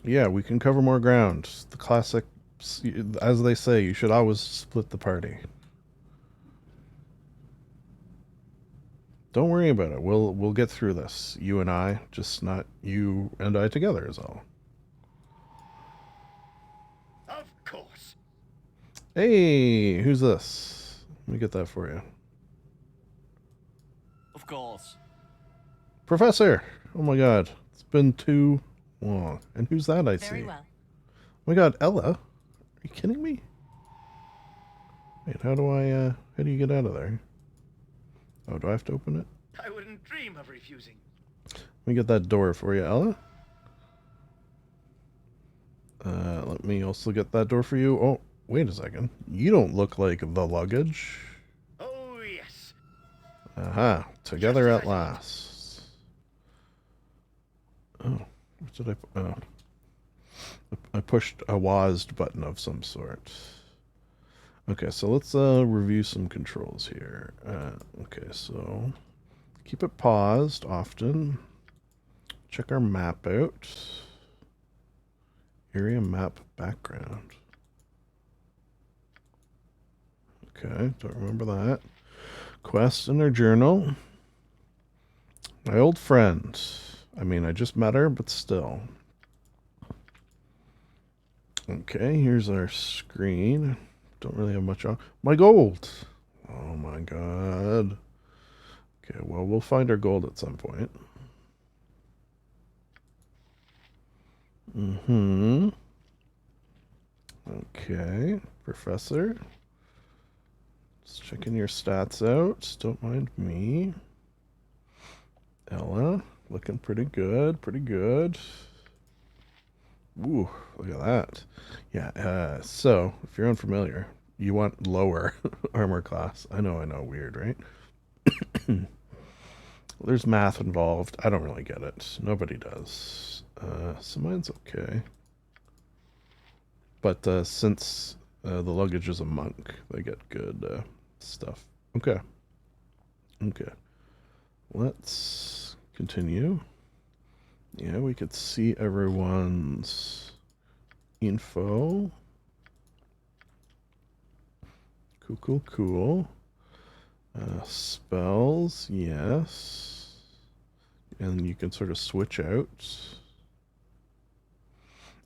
Yeah, we can cover more ground. The classic, as they say, you should always split the party. Don't worry about it. We'll get through this. You and I, just not you and I together is all. Of course. Hey, who's this? Let me get that for you. Of course. Professor! Oh my god. It's been too long. And who's that I see? Very well. Oh my god, Ella? Are you kidding me? Wait, how do you get out of there? Oh, do I have to open it? I wouldn't dream of refusing. Let me get that door for you, Ella. Let me also get that door for you. Oh, wait a second. You don't look like the luggage. Oh, yes. Aha, together at last. Oh, what did I... Oh. I pushed a WASD button of some sort. Okay, so let's review some controls here. Okay, so keep it paused often. Check our map out. Area map background. Okay, don't remember that. Quest in our journal. My old friend. I mean, I just met her, but still. Okay, here's our screen. Don't really have much on. My gold! Oh my god. Okay, well, we'll find our gold at some point. Mm-hmm. Okay, Professor. Just checking your stats out. Don't mind me. Ella, looking pretty good, pretty good. Ooh, look at that. Yeah, so, if you're unfamiliar, you want lower armor class. I know, weird, right? There's math involved. I don't really get it. Nobody does. So mine's okay. But since the luggage is a monk, they get good stuff. Okay. Okay. Let's continue. Yeah, we could see everyone's info. Cool. Spells, yes. And you can sort of switch out.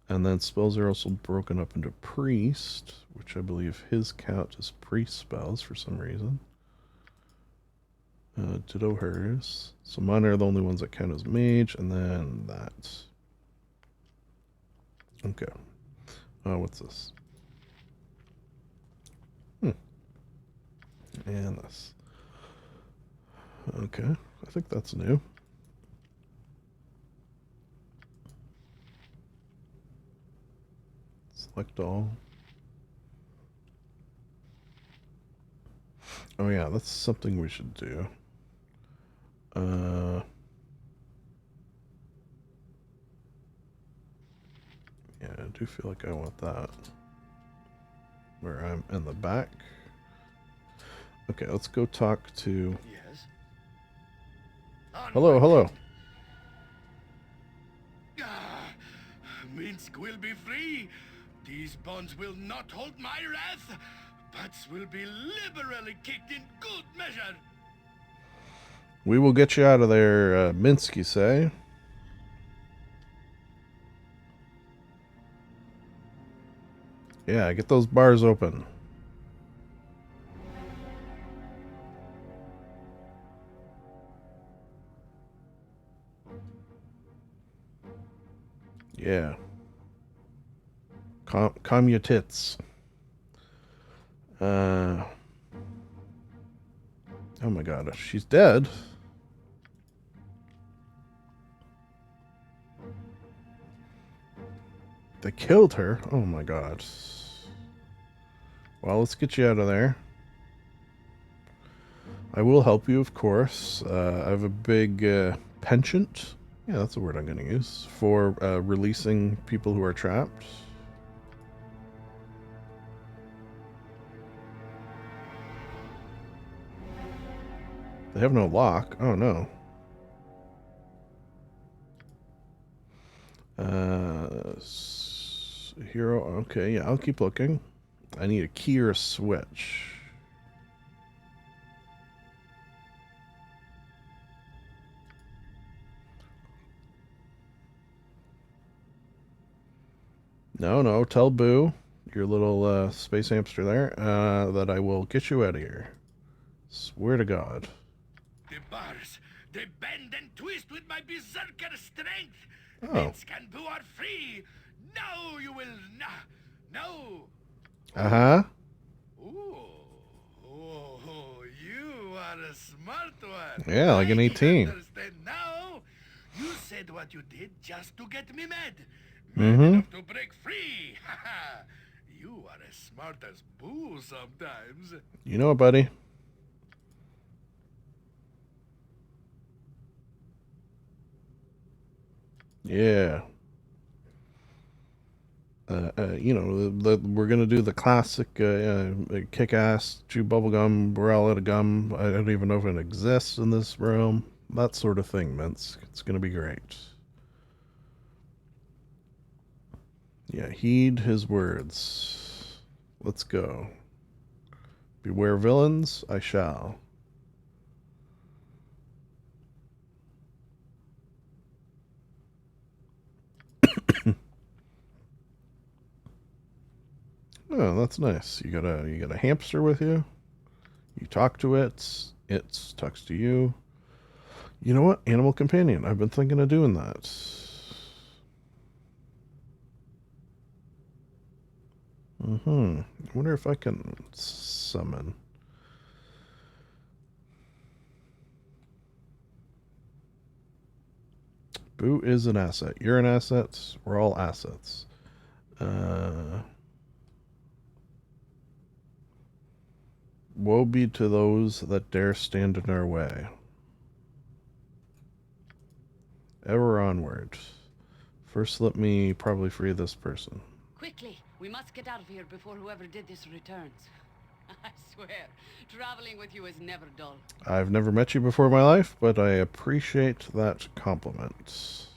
And then spells are also broken up into priest, which I believe his count as priest spells for some reason. Ditto hers. So mine are the only ones that count as mage, and then that. Okay. What's this? And this. Okay. I think that's new. Select all. Oh yeah, that's something we should do. Yeah, I do feel like I want that. Where I'm in the back. Okay, let's go talk to... Yes? Hello. Minsk will be free. These bonds will not hold my wrath. Butts will be liberally kicked in good measure. We will get you out of there, Minsk, you say? Yeah, get those bars open. Yeah. Calm your tits. Oh my god, she's dead. They killed her? Oh my god. Well, let's get you out of there. I will help you, of course. I have a big penchant. Yeah, that's the word I'm going to use. For releasing people who are trapped. They have no lock. Oh, no. Hero. Okay, yeah, I'll keep looking. I need a key or a switch. No, tell Boo, your little space hamster there, that I will get you out of here. Swear to God. The bars, they bend and twist with my berserker strength. Oh. Minsk and Boo are free. Now you will no. Uh-huh. Ooh. smart one. Yeah, like an 18. I understand now. You said what you did just to get me mad. Mm-hmm. Enough to break free. You are as smart as Boo sometimes. You know it, buddy. Yeah. You know, we're gonna do the classic kick-ass, chew bubblegum, we're all out of gum. I don't even know if it exists in this realm. That sort of thing, Minsk. It's gonna be great. Yeah, heed his words. Let's go. Beware villains, I shall. Oh, that's nice. You got a hamster with you. You talk to it. It talks to you. You know what? Animal companion. I've been thinking of doing that. I wonder if I can summon. Boo is an asset. You're an asset. We're all assets. Woe be to those that dare stand in our way. Ever onward. First, let me probably free this person. Quickly, we must get out of here before whoever did this returns. I swear, traveling with you is never dull. I've never met you before in my life, but I appreciate that compliment.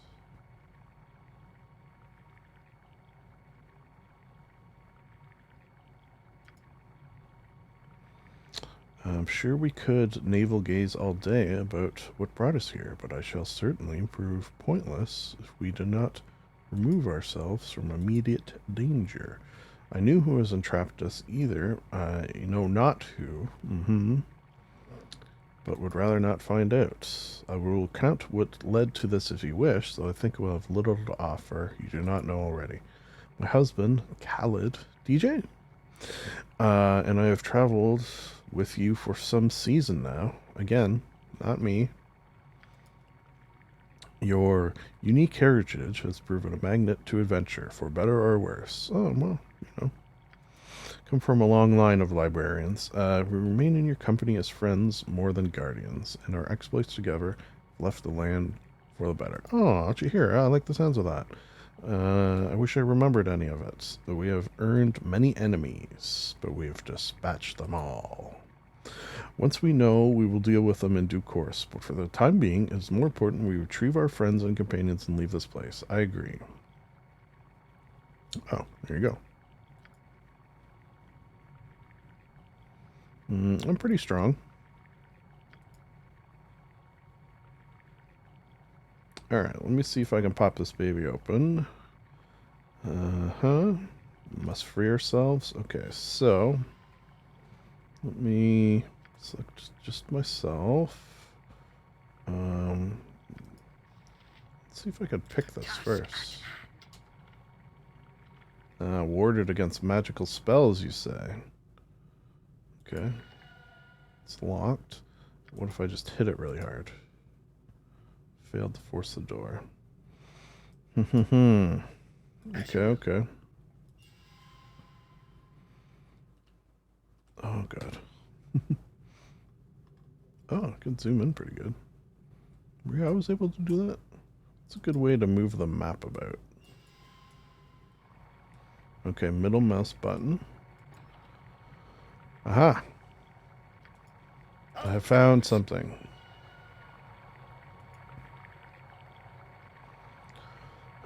I'm sure we could navel gaze all day about what brought us here, but I shall certainly prove pointless if we do not remove ourselves from immediate danger. I knew who has entrapped us either. I know not who. But would rather not find out. I will count what led to this if you wish, though I think we'll have little to offer you do not know already. My husband, Khalid, DJ? And I have traveled with you for some season now. Again, not me. Your unique heritage has proven a magnet to adventure, for better or worse. Oh, well, you know. Come from a long line of librarians. We remain in your company as friends more than guardians, and our exploits together left the land for the better. Oh, did you hear? I like the sounds of that. I wish I remembered any of it. Though we have earned many enemies, but we have dispatched them all. Once we know, we will deal with them in due course, but for the time being, it is more important we retrieve our friends and companions and leave this place. I agree. Oh, there you go. I'm pretty strong. Alright, let me see if I can pop this baby open. Must free ourselves. Okay, so let me select just myself. Let's see if I could pick this first. Warded against magical spells, you say? Okay. It's locked. What if I just hit it really hard? Failed to force the door. Okay. Oh, God. Oh, I can zoom in pretty good. Yeah, I was able to do that. It's a good way to move the map about. Okay, middle mouse button. Aha! I have found something.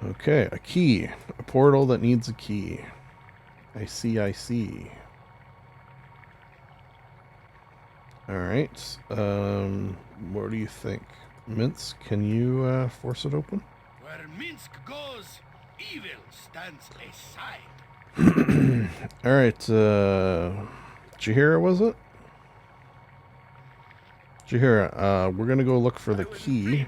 Okay, a key. A portal that needs a key. I see. Alright. What do you think? Minsk, can you force it open? Where Minsk goes, evil stands aside. Alright, Jahira, was it? Jahira, we're gonna go look for the key.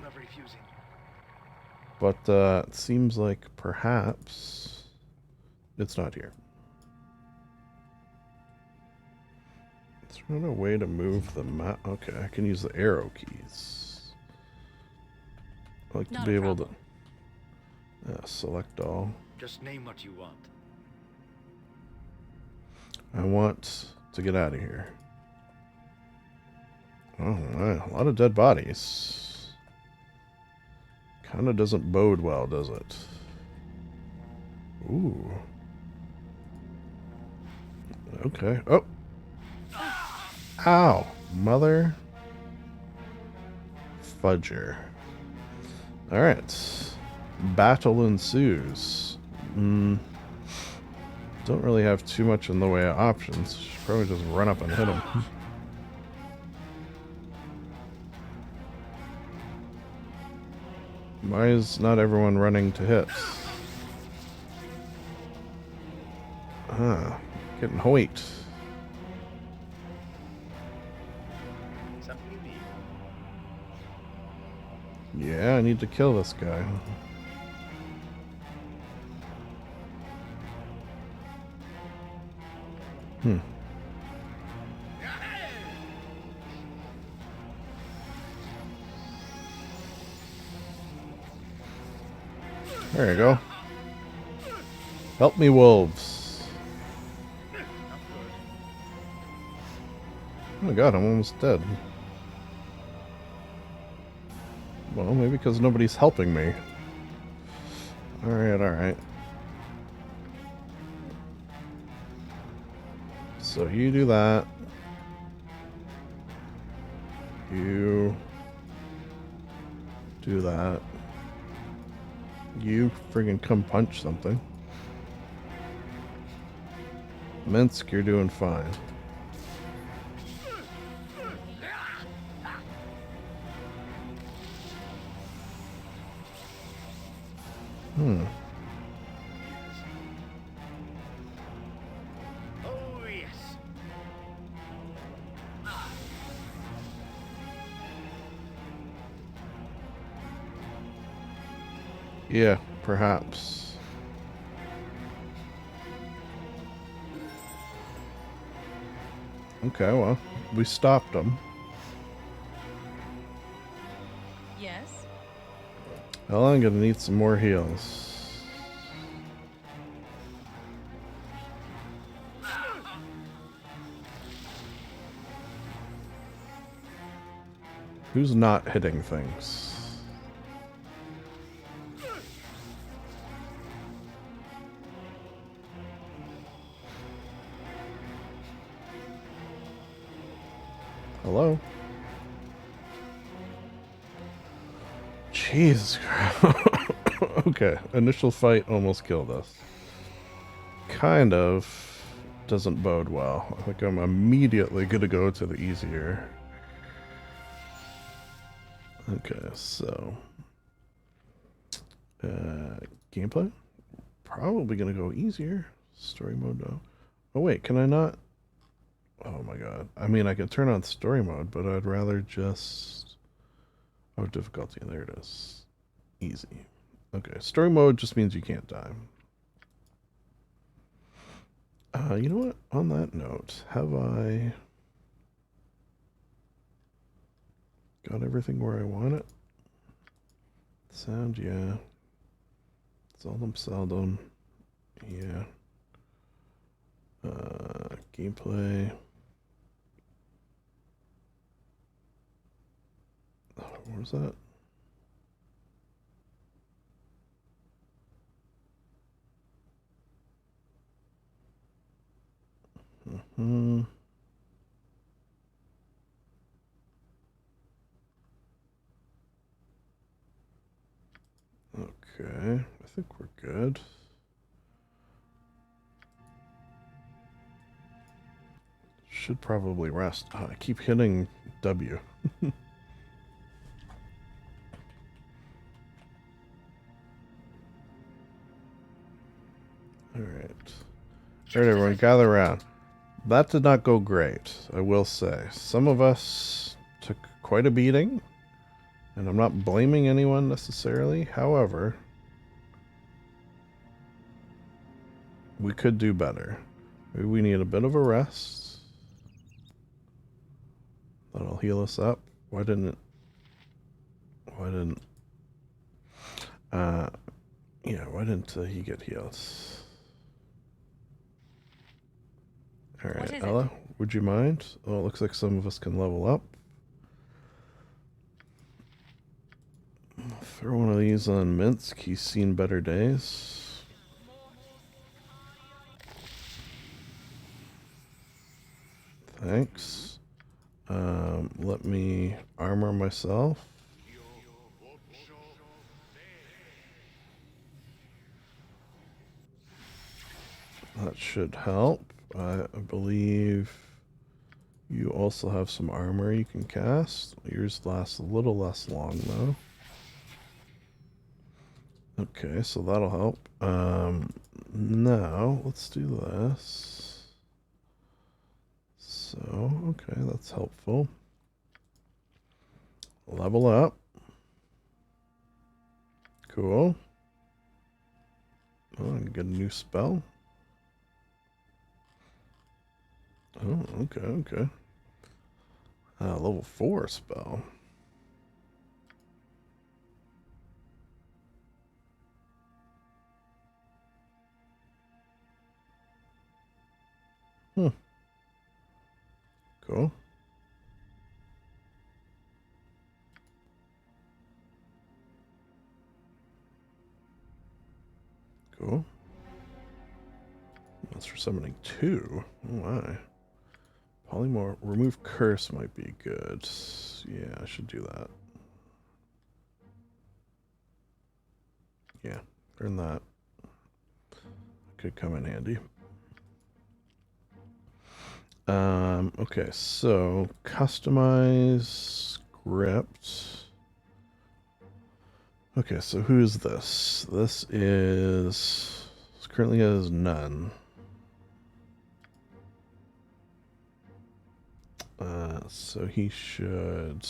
But it seems like perhaps it's not here. Is there not a way to move the map? Okay, I can use the arrow keys. I like to be able to select all. Just name what you want. I want to get out of here. Oh, a lot of dead bodies. Kind of doesn't bode well, does it? Ooh. Okay. Oh. Ow. Mother. Fudger. Alright. Battle ensues. Don't really have too much in the way of options. Should probably just run up and hit him. Why is not everyone running to hit? Ah, getting hoit. Something you need. Yeah, I need to kill this guy. There you go. Help me, wolves. Oh my god, I'm almost dead. Well, maybe because nobody's helping me. Alright, alright. So you do that. You do that. You friggin' come punch something. Minsk, you're doing fine. Oh, yes. Yeah, perhaps. Okay, well, we stopped them. Yes? Well, I'm gonna need some more heals. Who's not hitting things? Hello? Jesus Christ. Okay, initial fight almost killed us. Kind of doesn't bode well. I think I'm immediately gonna go to the easier. Okay, so gameplay? Probably gonna go easier. Story mode though. Oh wait, can I not? Oh my god. I mean, I could turn on story mode, but I'd rather just... Oh, difficulty. There it is. Easy. Okay, story mode just means you can't die. You know what? On that note, have I got everything where I want it? Sound, yeah. Seldom. Yeah. Gameplay. What was that? Okay, I think we're good. Should probably rest. Oh, I keep hitting W. Alright. Alright, everyone, gather around. That did not go great, I will say. Some of us took quite a beating, and I'm not blaming anyone necessarily. However, we could do better. Maybe we need a bit of a rest. That'll heal us up. Why didn't he get healed? Alright, Ella, would you mind? Oh, it looks like some of us can level up. Throw one of these on Minsk. He's seen better days. Thanks. Let me armor myself. That should help. I believe you also have some armor you can cast. Yours lasts a little less long though. Okay, so that'll help. Now let's do this. So, okay, that's helpful. Level up. Cool. Oh, and get a new spell. Oh, okay. Level 4 spell. Cool. Cool. That's for summoning 2. Oh my. Polymorph. Remove curse might be good. Yeah, I should do that. Yeah, earn that. Could come in handy. Okay, so customize script. Okay, so who is this? This currently has none. So he should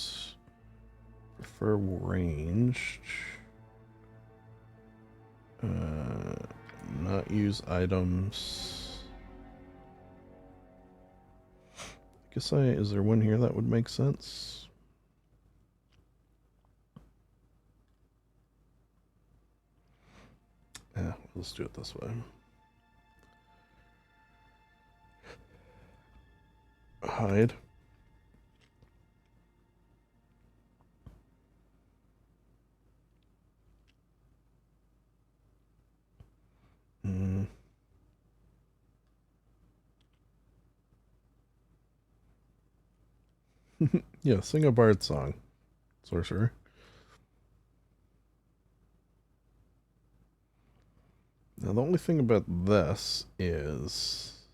prefer ranged. Not use items. Is there one here that would make sense? Yeah, let's do it this way. Hide. Yeah, sing a bard song, sorcerer. Now the only thing about this is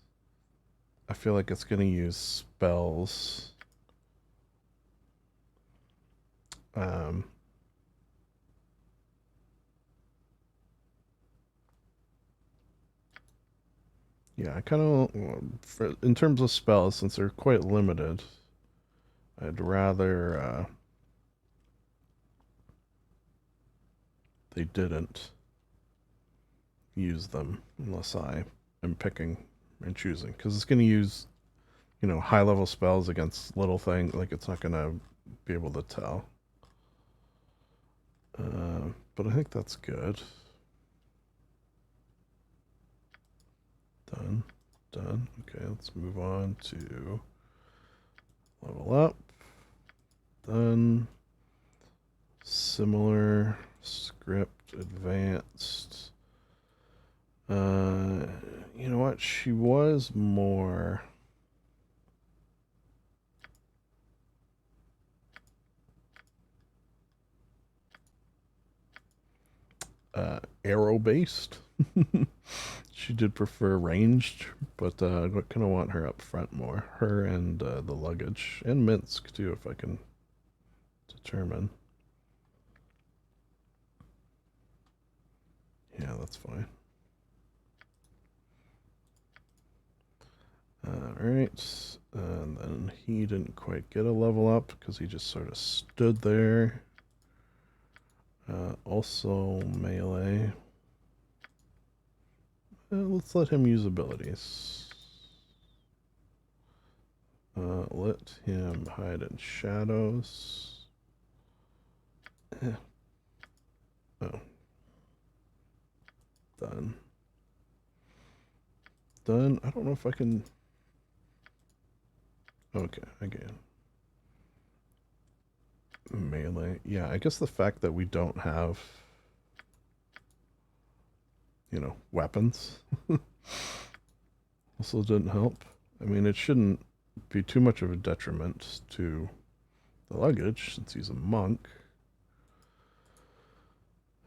I feel like it's going to use spells. Yeah, I kind of, in terms of spells, since they're quite limited, I'd rather they didn't use them unless I am picking and choosing, because it's going to use, high level spells against little things. Like, it's not going to be able to tell. But I think that's good. Done. Okay, let's move on to level up. Done. Similar. Script. Advanced. You know what? She was more... arrow-based. She did prefer ranged, but I kind of want her up front more. Her and the luggage. And Minsk, too, if I can determine. Yeah, that's fine. Alright. And then he didn't quite get a level up because he just sort of stood there. Also melee. Let's let him use abilities. Let him hide in shadows. Oh. Done. Done. I don't know if I can... Okay, again. Melee. Yeah, I guess the fact that we don't have, you know, weapons also didn't help. I mean, it shouldn't be too much of a detriment to the luggage since he's a monk.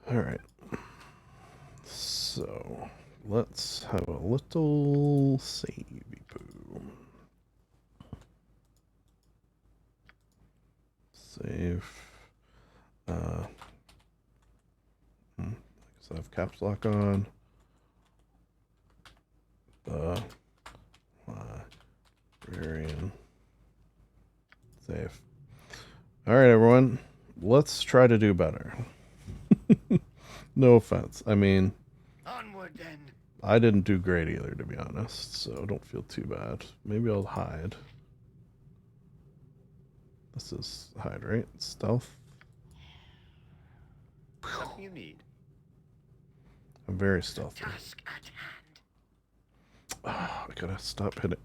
Alright. So, let's have a little savey-poo. Save. I guess I have caps lock on. Librarian. Save. Alright, everyone. Let's try to do better. No offense. I mean, Onward then. I didn't do great either, to be honest, so don't feel too bad. Maybe I'll hide. This is hide, right? Stealth. Something you need. I'm very stealthy. Task at hand. Oh, I gotta stop hitting.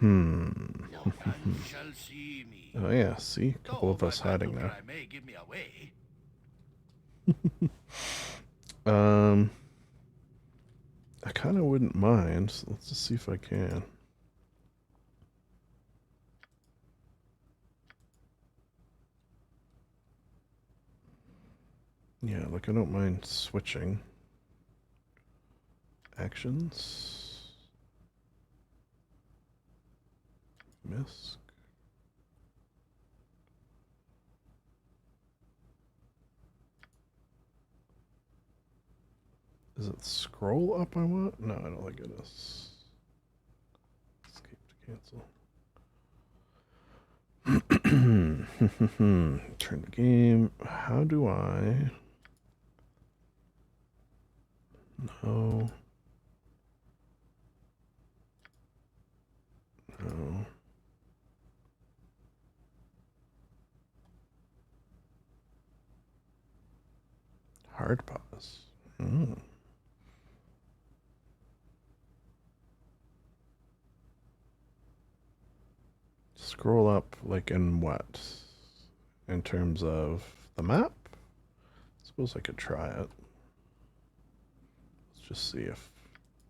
No one shall see me. Oh yeah, see? A couple of Though us my hiding battle there. cry may give me away. I kind of wouldn't mind. So let's just see if I can. Yeah, like I don't mind switching. Actions. Misk. Is it scroll up I want? No, I don't think it is. Escape to cancel. Turn the game. How do I... No. No. Hard pause. Scroll up like in what? In terms of the map? I suppose I could try it. Let's just see if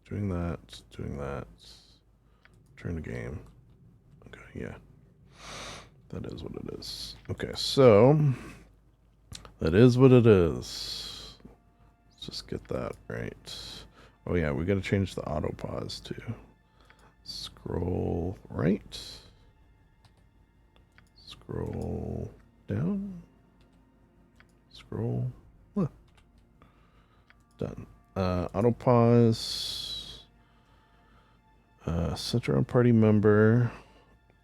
doing that, turn the game. Okay, yeah. That is what it is. Okay, so that is what it is. Let's just get that right. Oh yeah, we gotta change the auto pause too. Scroll right. Scroll down. Scroll left. Done. Auto pause. Center on party member.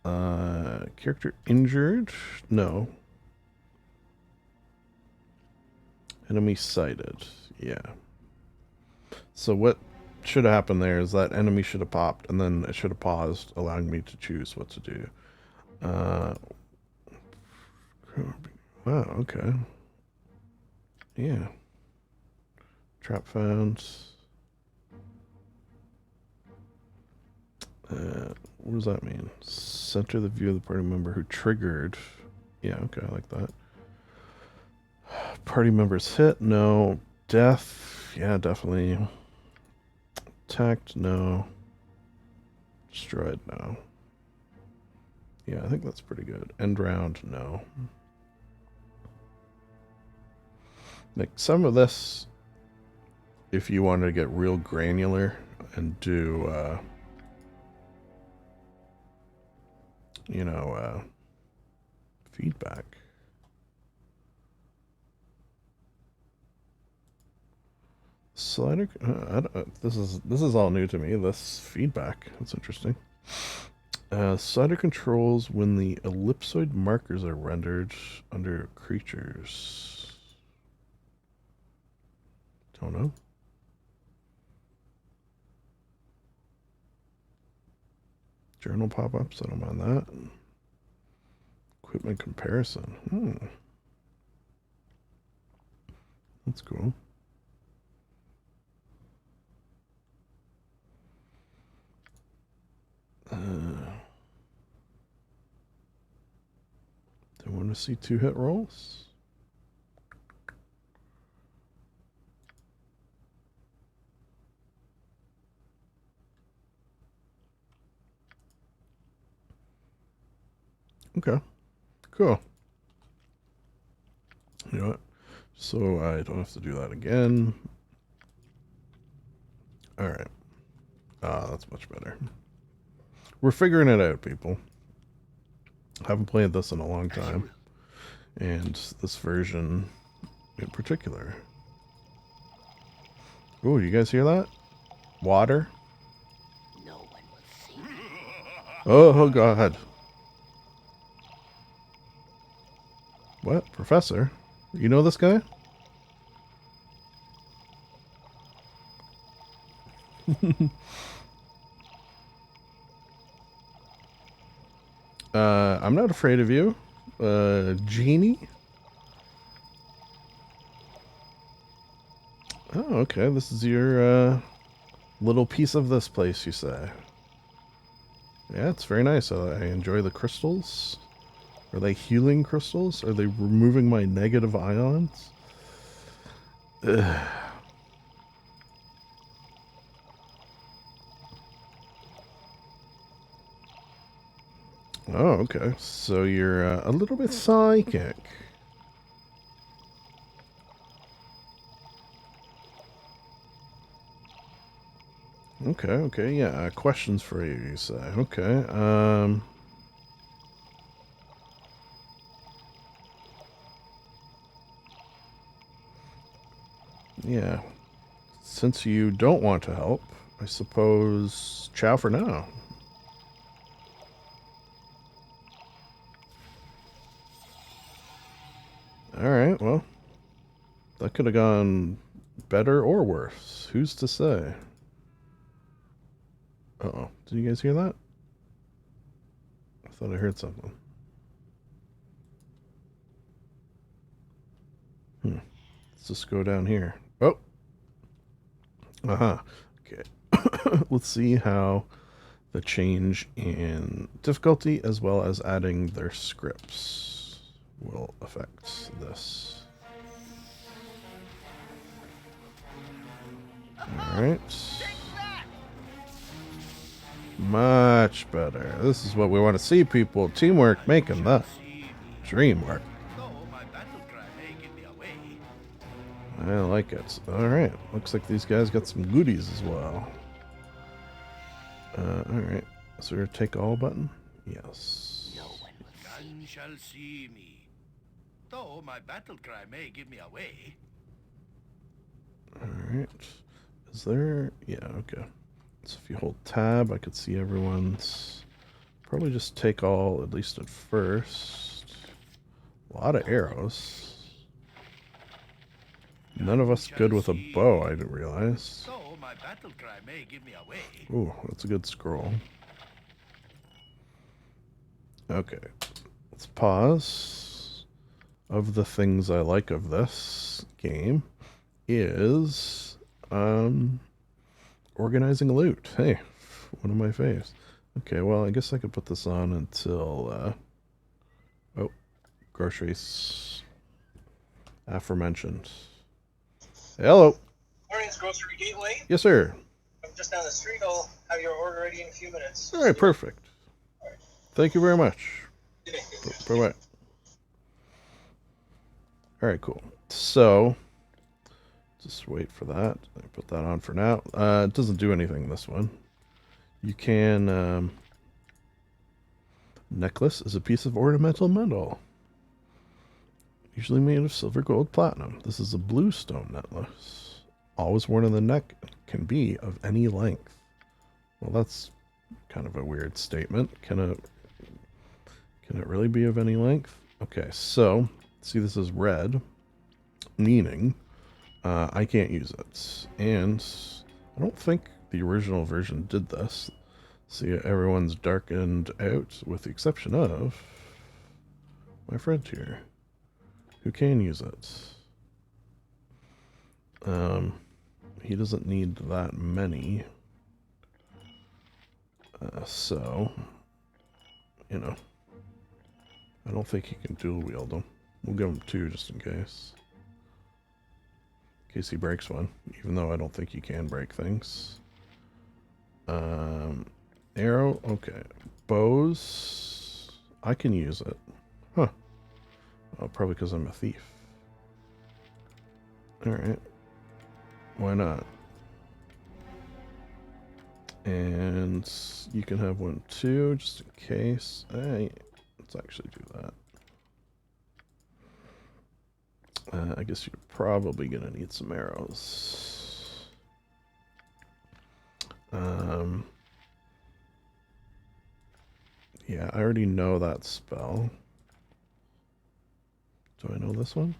Character injured? No. Enemy sighted. Yeah. So what should have happened there is that enemy should have popped and then it should have paused, allowing me to choose what to do. Wow, okay. Yeah. Trap found. What does that mean? Center the view of the party member who triggered. Yeah, okay, I like that. Party members hit? No. Death? Yeah, definitely. Attacked? No. Destroyed? No. Yeah, I think that's pretty good. End round? No. Like, some of this, if you wanted to get real granular and do, you know, feedback. Slider, this is all new to me. This feedback, that's interesting. Slider controls when the ellipsoid markers are rendered under creatures. Don't know. Journal pop-ups, I don't mind that. Equipment comparison. That's cool. Do I want to see 2-hit rolls? Okay, cool. You know what? So I don't have to do that again. All right. That's much better. We're figuring it out, people. Haven't played this in a long time. And this version in particular. Oh, you guys hear that? Water? No one will see. Oh, God. What? Professor? You know this guy? I'm not afraid of you. Genie? Oh, okay. This is your little piece of this place, you say. Yeah, it's very nice. I enjoy the crystals. Are they healing crystals? Are they removing my negative ions? Ugh. Oh, okay. So you're a little bit psychic. Okay, yeah. Questions for you say. Okay, yeah. Since you don't want to help, I suppose ciao for now. Alright, well, that could have gone better or worse. Who's to say? Uh-oh. Did you guys hear that? I thought I heard something. Let's just go down here. Oh! Okay. Let's see how the change in difficulty as well as adding their scripts will affect this. Alright. Much better. This is what we want to see, people. Teamwork making the dream work. I like it. Alright. Looks like these guys got some goodies as well. Alright. So we're take all button? Yes. None shall see me. Though my battle cry may give me away. Alright. Is there... Yeah, okay. So if you hold tab, I could see everyone's... Probably just take all, at least at first. A lot of arrows. None of us good with a bow, I didn't realize. Though my battle cry may give me away. Ooh, that's a good scroll. Okay. Let's pause. Of the things I like of this game is organizing loot. Hey, one of my faves. Okay, well, I guess I could put this on until oh, groceries aforementioned. Hello. Morning's Grocery Gateway. Yes, sir. I'm just down the street. I'll have your order ready in a few minutes. All right, perfect. All right. Thank you very much. Bye-bye. All right, cool. So, just wait for that. I put that on for now. It doesn't do anything, this one. You can... necklace is a piece of ornamental metal. Usually made of silver, gold, platinum. This is a blue stone necklace. Always worn on the neck. Can be of any length. Well, that's kind of a weird statement. Can it really be of any length? Okay, so, see this is red, meaning I can't use it. And I don't think the original version did this. See, everyone's darkened out with the exception of my friend here, who can use it. He doesn't need that many. So, you know, I don't think he can dual wield them. We'll give him 2 just in case. In case he breaks one, even though I don't think he can break things. Arrow, okay. Bows, I can use it. Huh. Oh, probably because I'm a thief. Alright. Why not? And you can have one too, just in case. Hey, let's actually do that. I guess you're probably gonna need some arrows. Yeah, I already know that spell. Do I know this one?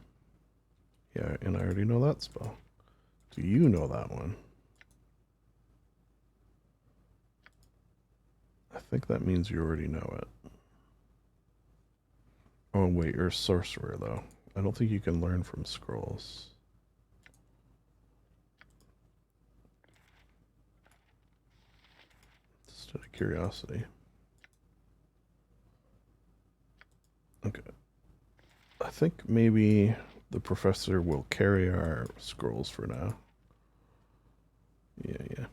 Yeah, and I already know that spell. Do you know that one? I think that means you already know it. Oh wait, you're a sorcerer though. I don't think you can learn from scrolls. Just out of curiosity. Okay. I think maybe the professor will carry our scrolls for now. Yeah.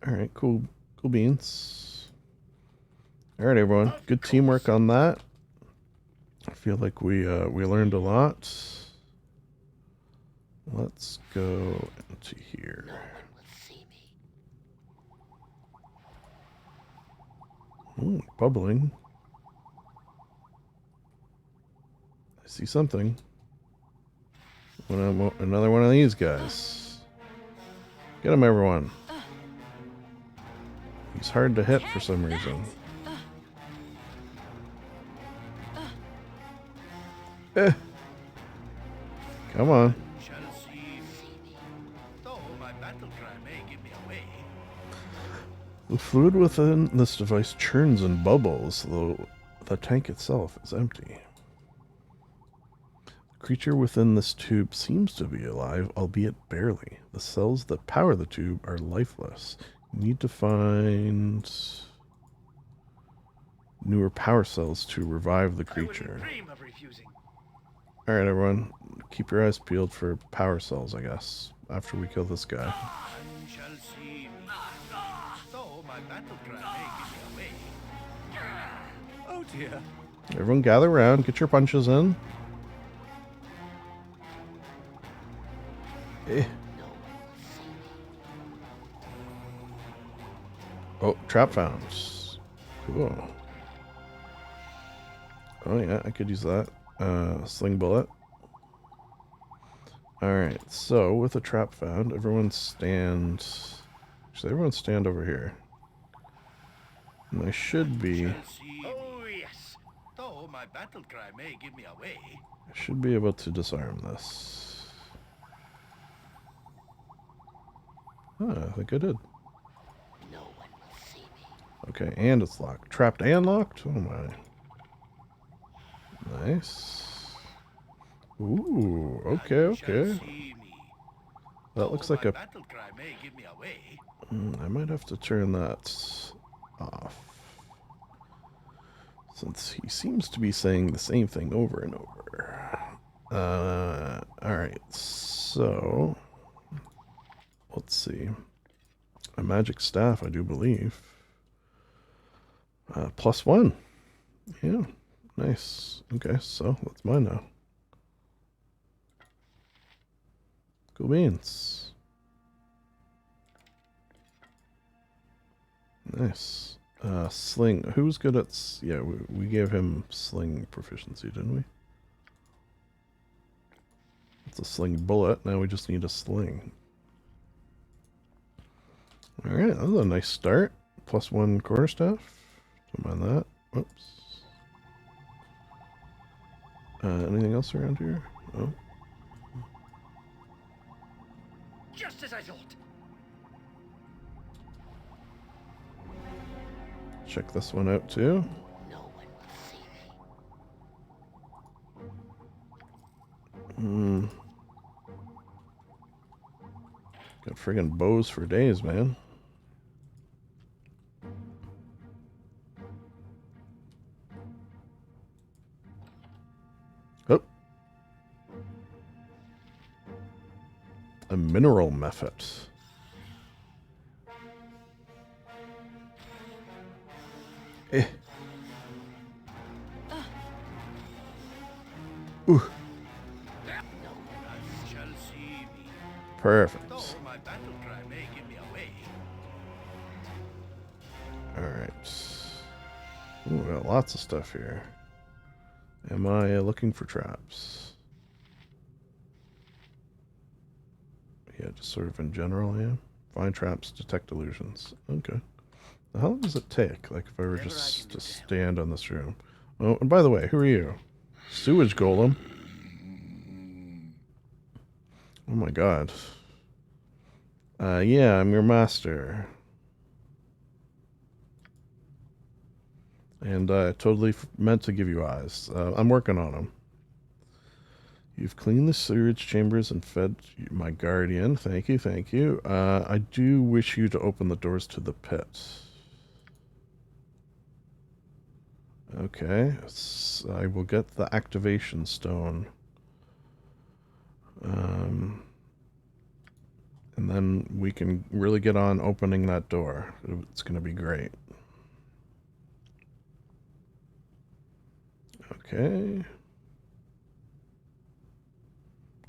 Alright, cool beans. Alright everyone, good teamwork on that. I feel like we learned a lot. Let's go into here. Ooh, bubbling. I see something. Another one of these guys. Get him, everyone. He's hard to hit for some reason. Come on. The fluid within this device churns and bubbles, though the tank itself is empty. The creature within this tube seems to be alive, albeit barely. The cells that power the tube are lifeless. You need to find newer power cells to revive the creature. Alright everyone, keep your eyes peeled for power cells, I guess, after we kill this guy. Oh dear. Everyone gather around, get your punches in. Oh, trap found. Cool. Oh yeah, I could use that. Sling bullet. Alright, so with a trap found, everyone stand... Actually, everyone stand over here. And I should be... Oh yes, though my battle cry may give me away. I should be able to disarm this. Oh, I think I did. No one will see me. Okay, and it's locked. Trapped and locked? Oh my. Nice. Ooh, okay. That looks like a... I might have to turn that off. Since he seems to be saying the same thing over and over. Alright, so... Let's see. A magic staff, I do believe. +1. Yeah, nice. Okay, so that's mine now. Cool beans. Nice. Sling. Who's good at... Yeah, we gave him sling proficiency, didn't we? It's a sling bullet. Now we just need a sling. Alright, that was a nice start. +1 quarterstaff. Don't mind that. Whoops. Anything else around here? Oh. Just as I thought. Check this one out too. Got friggin' bows for days, man. Oh. A mineral method. Eh. Ooh. Perfect. Alright. Ooh, we got lots of stuff here. Am I looking for traps? Yeah, just sort of in general, yeah. Find traps, detect illusions. Okay. How long does it take? Like if I were just to stand on this room. Oh, and by the way, who are you? Sewage golem. Oh my god. Yeah, I'm your master. And I totally meant to give you eyes. I'm working on them. You've cleaned the sewage chambers and fed my guardian. Thank you, thank you. I do wish you to open the doors to the pit. Okay. I will get the activation stone. And then we can really get on opening that door. It's going to be great. Okay.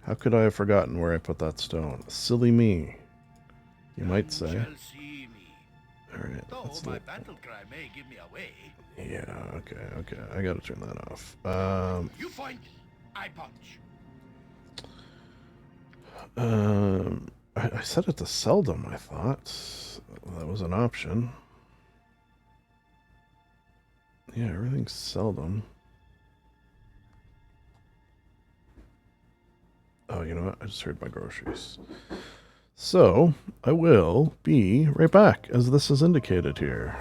How could I have forgotten where I put that stone? Silly me, you might say. Alright, let's look. Yeah, okay. I gotta turn that off. You point, I punch. I set it to seldom, I thought. That was an option. Yeah, everything's seldom. Oh, you know what? I just heard my groceries. So, I will be right back, as this is indicated here.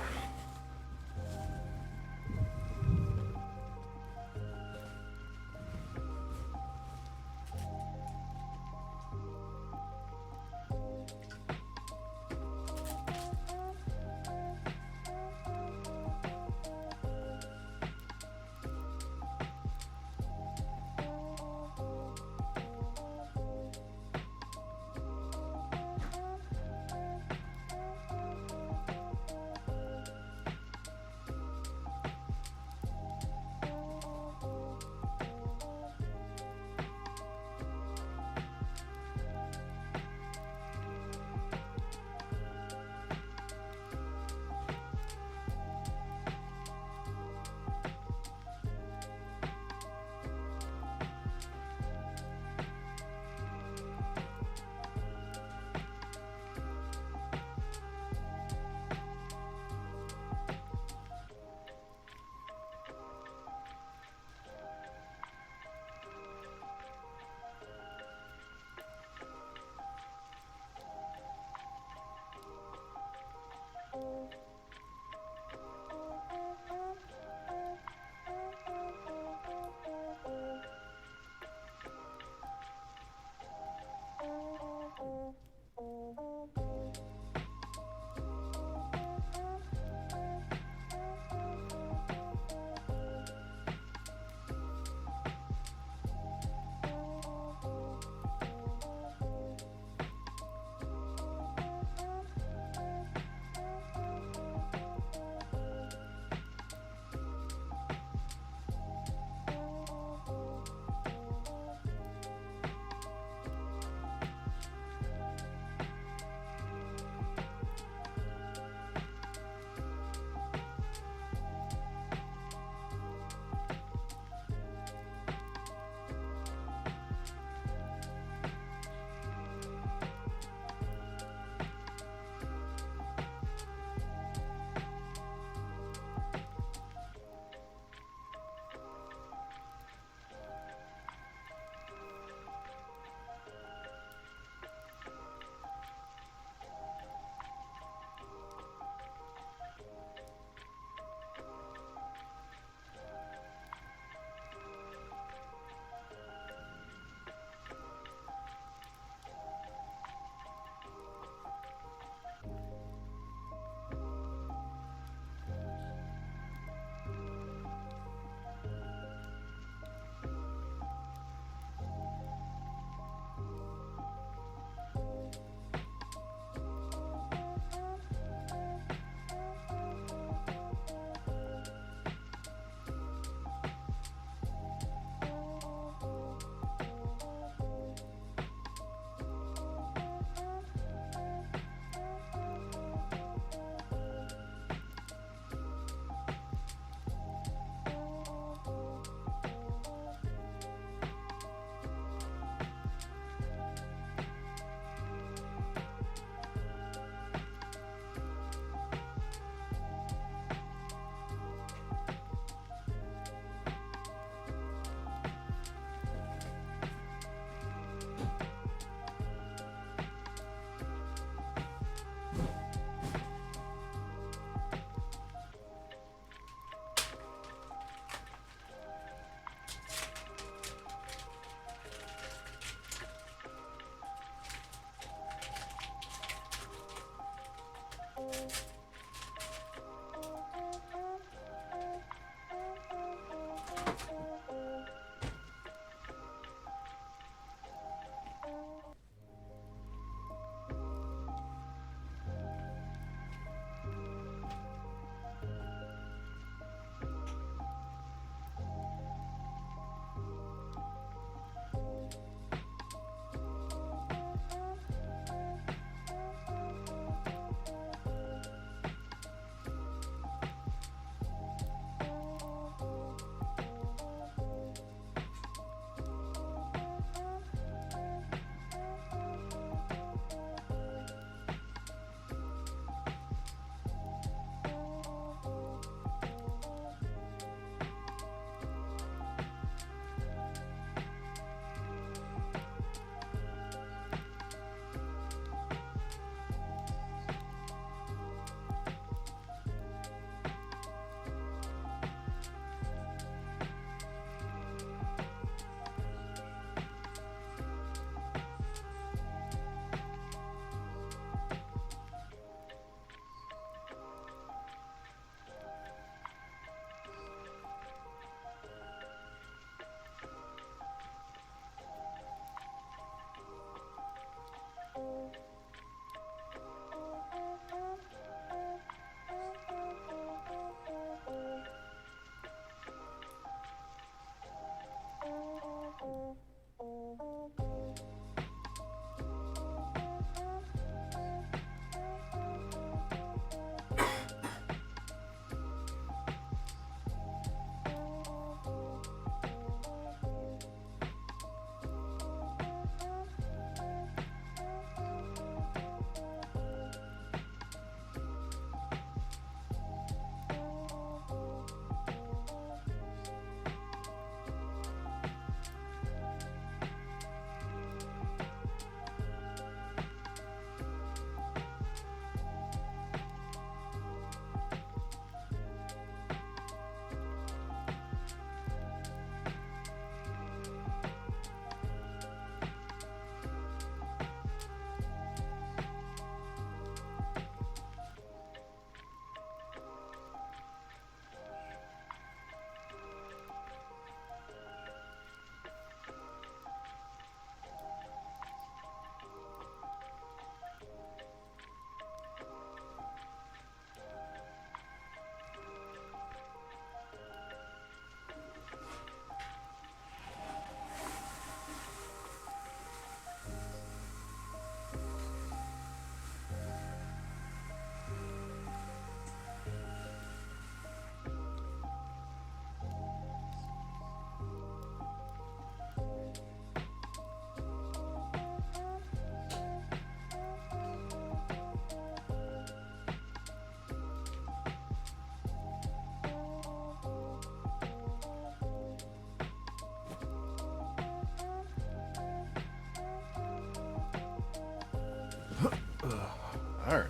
Alright.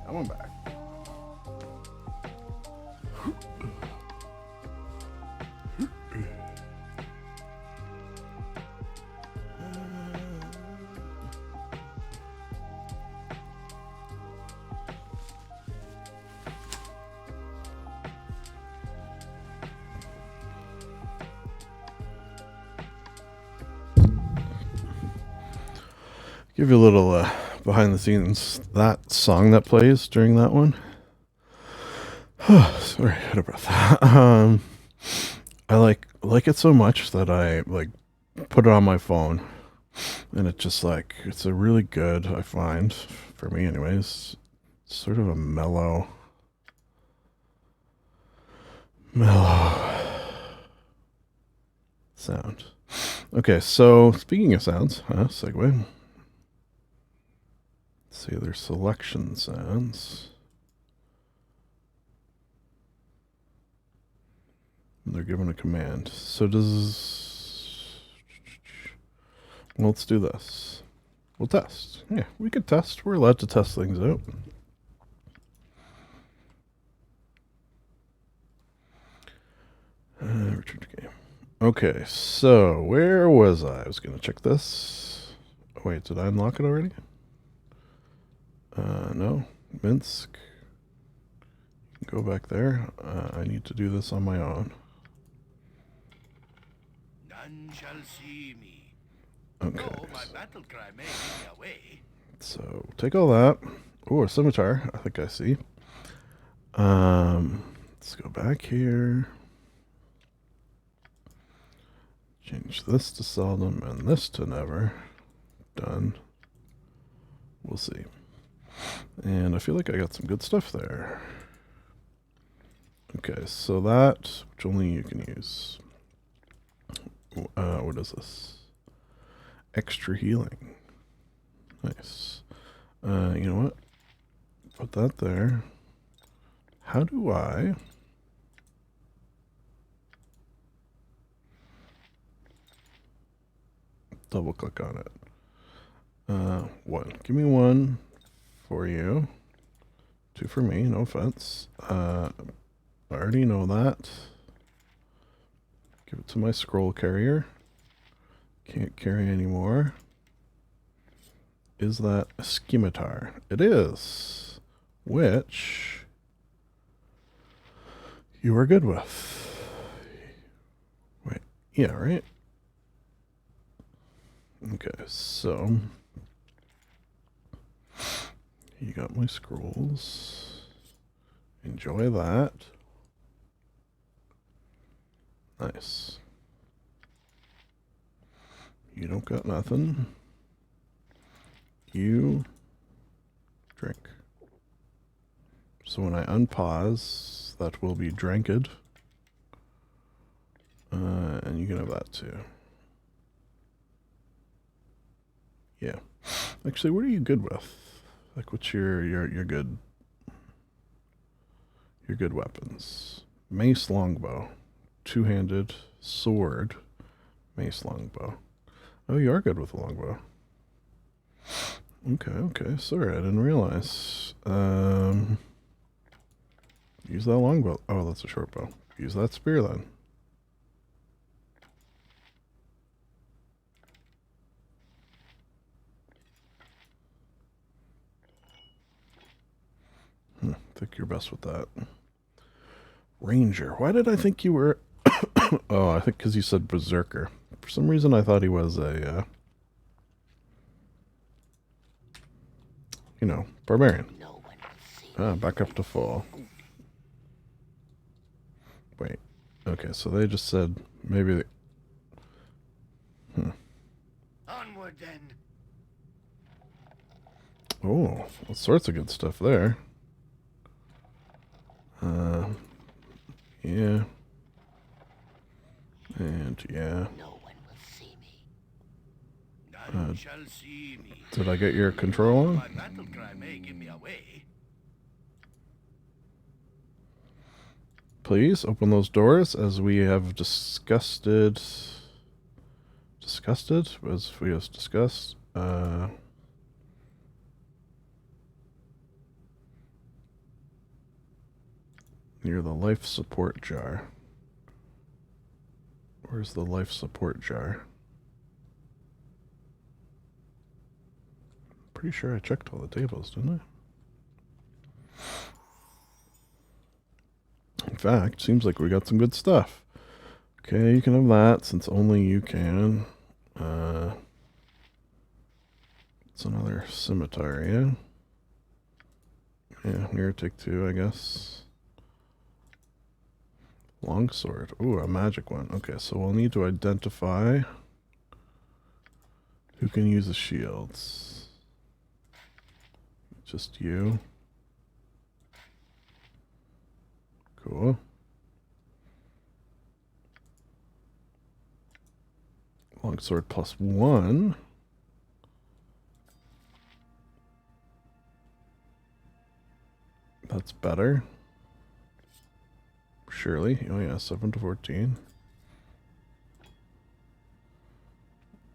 Coming back. Give you a little behind the scenes. That song that plays during that one. Sorry, out of breath. I like it so much that I like put it on my phone, and it just like it's a really good. I find for me, anyways, sort of a mellow sound. Okay, so speaking of sounds, segue. See, there's selection sounds. They're given a command. So well, let's do this. We'll test. Yeah, we could test. We're allowed to test things out. Return to game. Okay, so where was I? I was going to check this. Oh, wait, did I unlock it already? No. Minsk. Go back there. I need to do this on my own. None shall see me. Okay. No, my battle cry may lead me away. So take all that. Oh, a scimitar. I think I see. Let's go back here. Change this to seldom and this to never. Done. We'll see. And I feel like I got some good stuff there. Okay, so that, which only you can use. What is this? Extra healing. Nice. You know what? Put that there. How do I... double click on it. One. Give me one for you. Two for me, no offense. I already know that. Give it to my scroll carrier. Can't carry anymore. Is that a scimitar? It is. Which you are good with. Wait, yeah, right? Okay, so you got my scrolls. Enjoy that. Nice. You don't got nothing. You drink. So when I unpause, that will be dranked. And you can have that too. Yeah. Actually, what are you good with? Like, what's your good weapons? Mace, longbow, two-handed sword, mace, longbow. Oh, you are good with a longbow. Okay. Sorry, I didn't realize. Use that longbow. Oh, that's a short bow. Use that spear then. I think you're best with that. Ranger. Why did I think you were... Oh, I think because you said berserker. For some reason, I thought he was a... barbarian. Back up to full. Wait. Okay, so they just said maybe... Onward then. Oh, all sorts of good stuff there. Yeah. And yeah. No one will see me. None shall see me. Did I get your control on? My battle cry may give me away. Please open those doors as we have discussed. near the life support jar. Where's the life support jar? Pretty sure I checked all the tables, didn't I? In fact, seems like we got some good stuff. Okay, you can have that since only you can. It's another scimitar, yeah? Yeah, here, take 2, I guess. Longsword. Ooh, a magic one. Okay, so we'll need to identify who can use the shields. Just you. Cool. Longsword +1. That's better. Surely. Oh yeah, 7 to 14.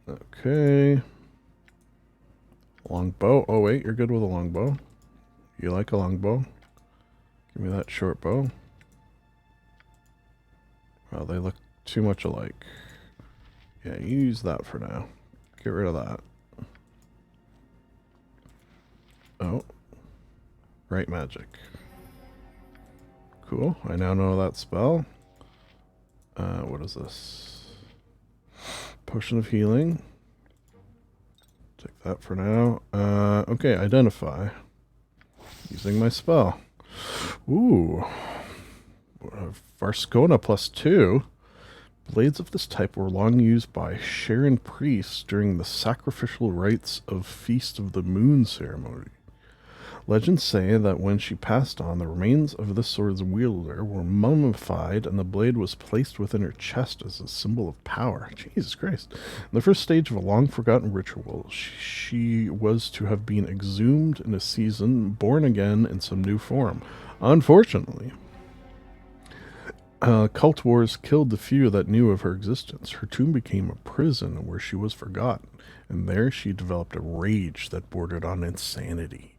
Okay. Longbow. Oh wait, you're good with a longbow. You like a longbow? Give me that short bow. Well, they look too much alike. Yeah, you use that for now. Get rid of that. Oh. Right magic. Cool. I now know that spell. What is this? Potion of healing. Take that for now. Okay, identify. Using my spell. Ooh. Varscona +2. Blades of this type were long used by Sharon priests during the sacrificial rites of Feast of the Moon ceremony. Legends say that when she passed on, the remains of the sword's wielder were mummified and the blade was placed within her chest as a symbol of power. Jesus Christ. In the first stage of a long-forgotten ritual, she was to have been exhumed in a season, born again in some new form. Unfortunately, cult wars killed the few that knew of her existence. Her tomb became a prison where she was forgotten, and there she developed a rage that bordered on insanity.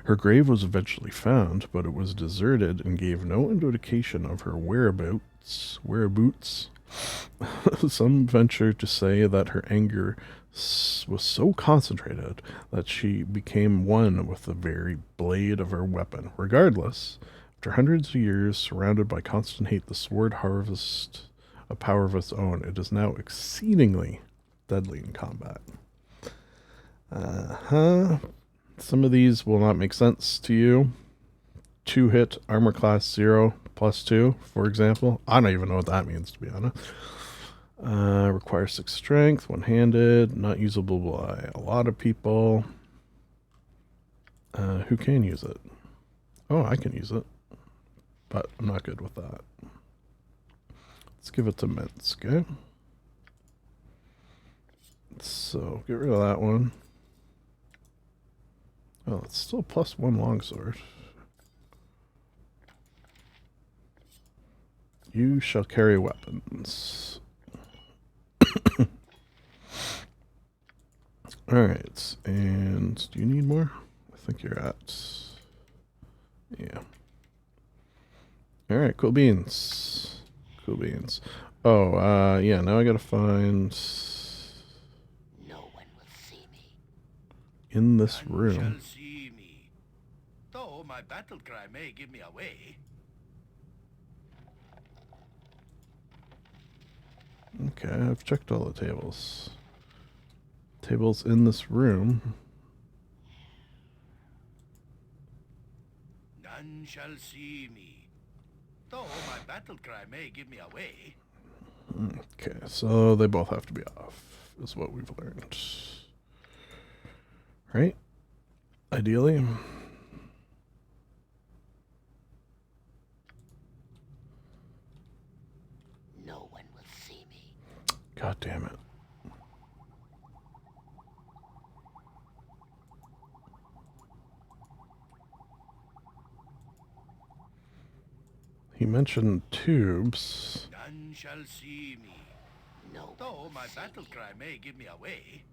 Her grave was eventually found, but it was deserted and gave no indication of her whereabouts. Some venture to say that her anger was so concentrated that she became one with the very blade of her weapon. Regardless, after hundreds of years surrounded by constant hate, the sword harvests a power of its own. It is now exceedingly deadly in combat. Some of these will not make sense to you. 2-hit, armor class 0, +2, for example. I don't even know what that means, to be honest. Requires 6 strength, one-handed, not usable by a lot of people. Who can use it? Oh, I can use it. But I'm not good with that. Let's give it to Minsk, okay? So, get rid of that one. Oh, it's still +1 longsword. You shall carry weapons. Alright, and do you need more? I think you're at... Yeah. Alright, cool beans. Cool beans. Oh, yeah, now I gotta find... No one will see me. In this room. None shall see me. Though my battle cry may give me away. Okay, I've checked all the tables. Tables in this room. None shall see me. Though my battle cry may give me away. Okay, so they both have to be off, is what we've learned. Right? Ideally. No one will see me. God damn it. He mentioned tubes. None shall see me. No. Though my battle cry may give me away.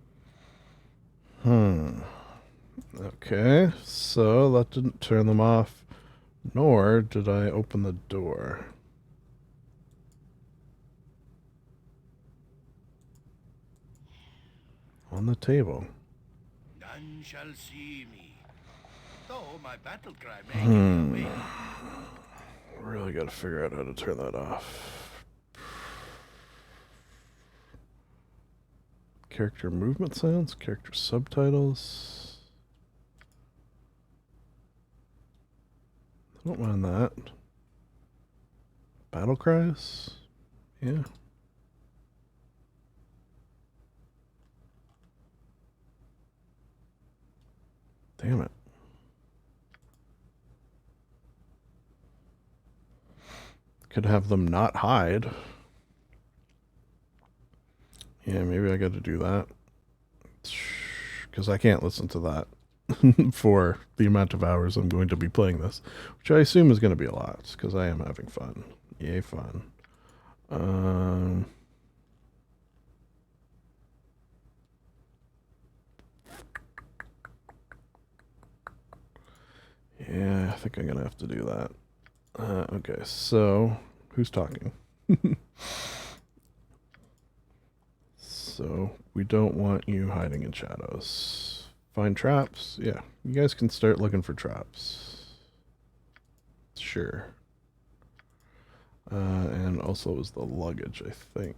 Okay, so that didn't turn them off. Nor did I open the door. On the table. None shall see me. Though my battle cry may give me away. Really gotta figure out how to turn that off. Character movement sounds, character subtitles. I don't mind that. Battle cries? Yeah. Damn it. Could have them not hide. Yeah, maybe I got to do that. Because I can't listen to that for the amount of hours I'm going to be playing this. Which I assume is going to be a lot. Because I am having fun. Yay, fun. Yeah, I think I'm going to have to do that. Okay, so who's talking? So we don't want you hiding in shadows. Find traps? Yeah, you guys can start looking for traps. Sure. And also it was the luggage, I think.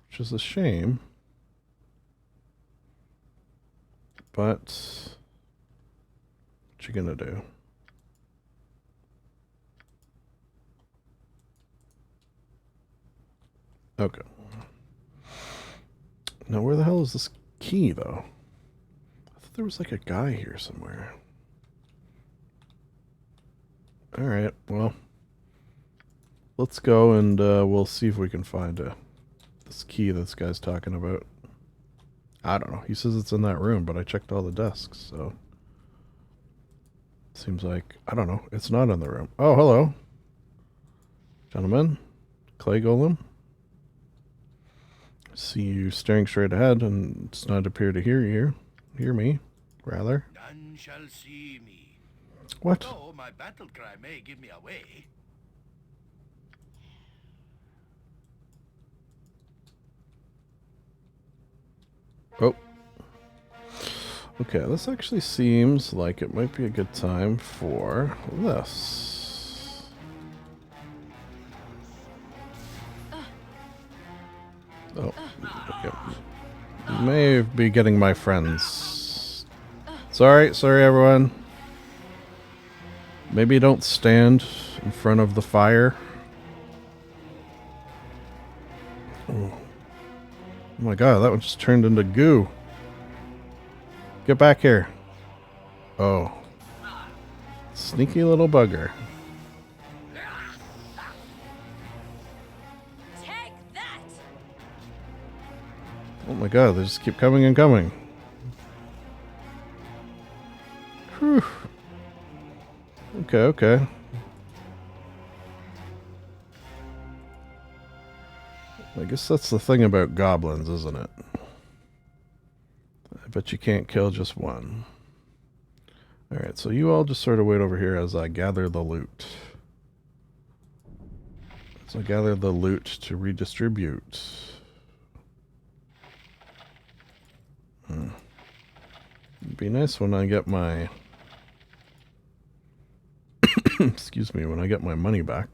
Which is a shame. But what you gonna do? Okay. Now, where the hell is this key, though? I thought there was like a guy here somewhere. Alright, well. Let's go and we'll see if we can find this key this guy's talking about. I don't know. He says it's in that room, but I checked all the desks, so. Seems like, I don't know. It's not in the room. Oh, hello. Gentlemen. Clay Golem. See you staring straight ahead and does not appear to hear me, rather. None shall see me. What? Though my battle cry may give me away. Oh. Okay, this actually seems like it might be a good time for this. Oh, okay. May be getting my friends. Sorry everyone. Maybe don't stand in front of the fire. Oh my god, that one just turned into goo. Get back here. Oh. Sneaky little bugger. Oh my god, they just keep coming and coming. Whew. Okay. I guess that's the thing about goblins, isn't it? I bet you can't kill just one. Alright, so you all just sort of wait over here as I gather the loot. As I gather the loot to redistribute. It'd be nice when I get my excuse me, when I get my money back.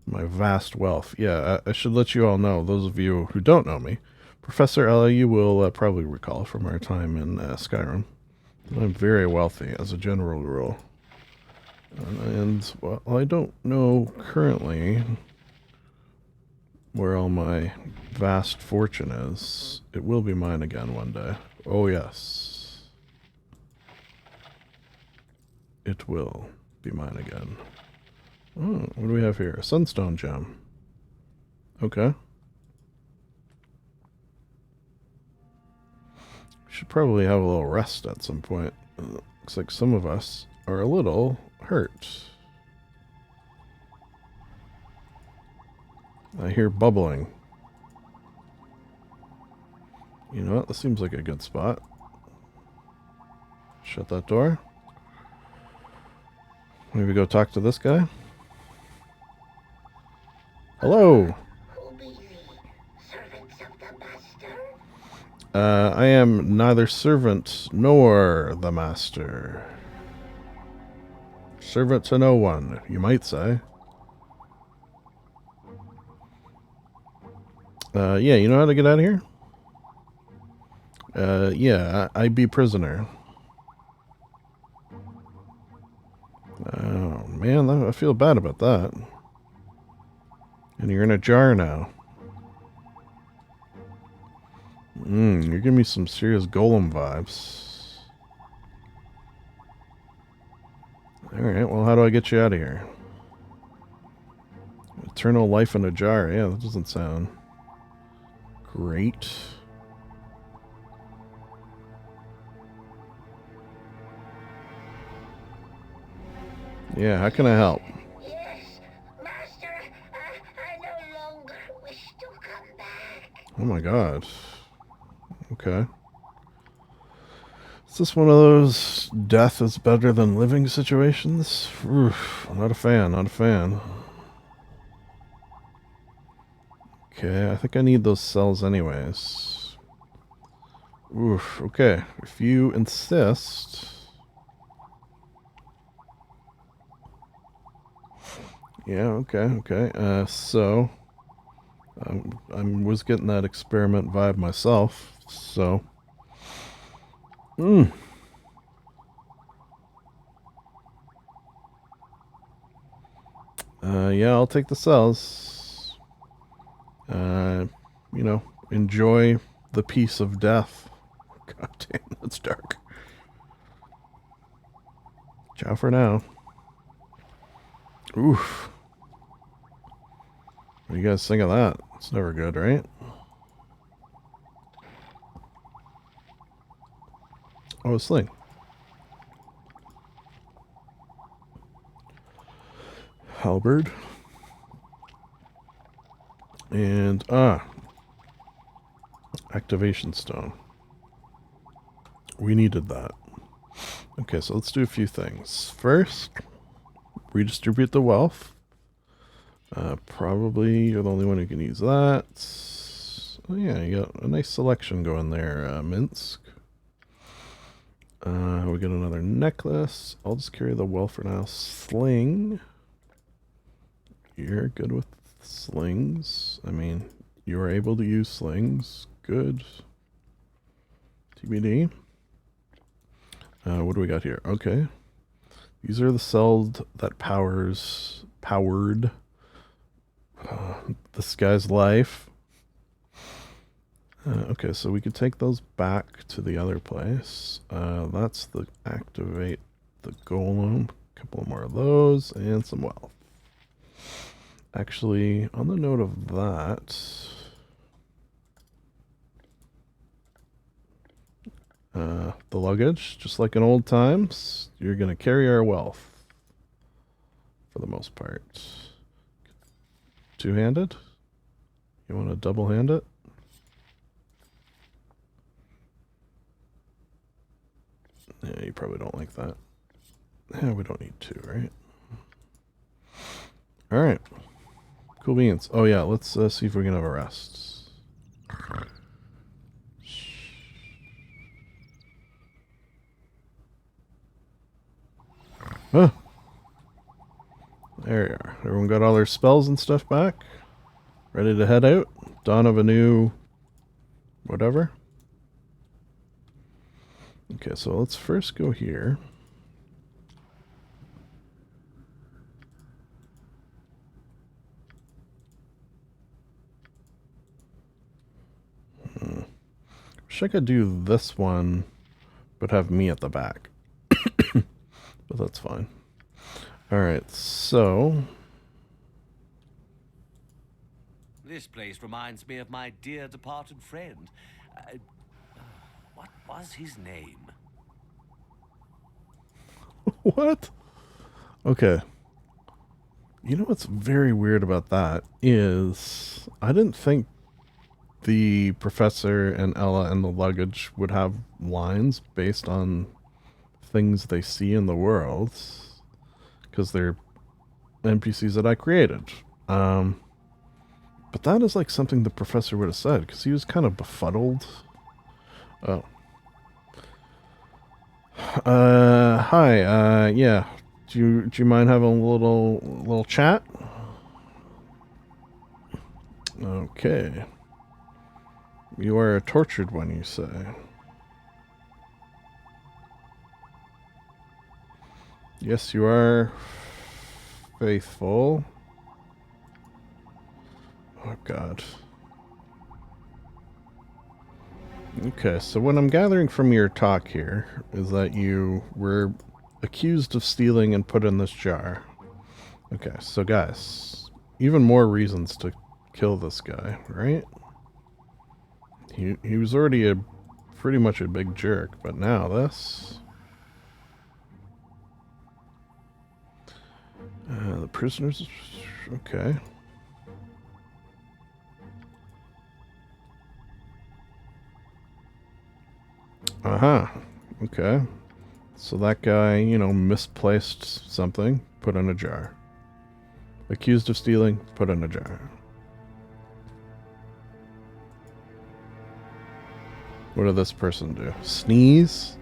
My vast wealth. Yeah, I should let you all know, those of you who don't know me, Professor Ella, you will probably recall from our time in Skyrim, I'm very wealthy as a general rule. And well, I don't know currently where all my vast fortune is. It will be mine again one day. Oh yes. It will be mine again. Oh, what do we have here? A sunstone gem. Okay. Should probably have a little rest at some point. Looks like some of us are a little hurt. I hear bubbling. You know what? This seems like a good spot. Shut that door. Maybe go talk to this guy. Hello. I am neither servant nor the master. Servant to no one, you might say. Yeah, you know how to get out of here? Yeah, I be prisoner. Oh, man, I feel bad about that. And you're in a jar now. You're giving me some serious golem vibes. Alright, well, how do I get you out of here? Eternal life in a jar. Yeah, that doesn't sound great. Yeah, how can I help? Yes, Master, I no longer wish to come back. Oh my god. Okay. Is this one of those death is better than living situations? Oof, not a fan, not a fan. Okay, I think I need those cells anyways. Oof, okay. If you insist. Yeah, okay. So I was getting that experiment vibe myself, so yeah, I'll take the cells. You know, enjoy the peace of death. God damn, that's dark. Ciao for now. Oof. What do you guys think of that? It's never good, right? Oh, a sling. Halberd. And, activation stone. We needed that. Okay, so let's do a few things. First, redistribute the wealth. Probably you're the only one who can use that. Oh yeah, you got a nice selection going there, Minsk. We got another necklace. I'll just carry the wealth for now. Sling. You're good with slings. I mean, you are able to use slings. Good. TBD. What do we got here? Okay. These are the cells that powered this guy's life. Okay, so we could take those back to the other place. That's the activate the golem. A couple more of those and some wealth. Actually, on the note of that, the luggage, just like in old times, you're going to carry our wealth for the most part. Two-handed? You want to double-hand it? Yeah, you probably don't like that. Yeah, we don't need two, right? Alright. Cool beans. Oh yeah, let's see if we can have a rest. Huh. There you are. Everyone got all their spells and stuff back? Ready to head out? Dawn of a new... whatever? Okay, so let's first go here. Wish I could do this one, but have me at the back. But that's fine. Alright, so... This place reminds me of my dear departed friend. What was his name? What? Okay. You know what's very weird about that is I didn't think the professor and Ella and the luggage would have lines based on things they see in the world, because they're NPCs that I created. But that is like something the professor would have said, because he was kind of befuddled. Oh. Hi, yeah. Do you mind having a little chat? Okay. You are a tortured one, you say. Yes, you are faithful. Oh, God. Okay, so what I'm gathering from your talk here is that you were accused of stealing and put in this jar. Okay, so guys, even more reasons to kill this guy, right? He was already pretty much a big jerk, but now this... the prisoners... Okay. Okay. So that guy, you know, misplaced something, put in a jar. Accused of stealing, put in a jar. What did this person do? Sneeze?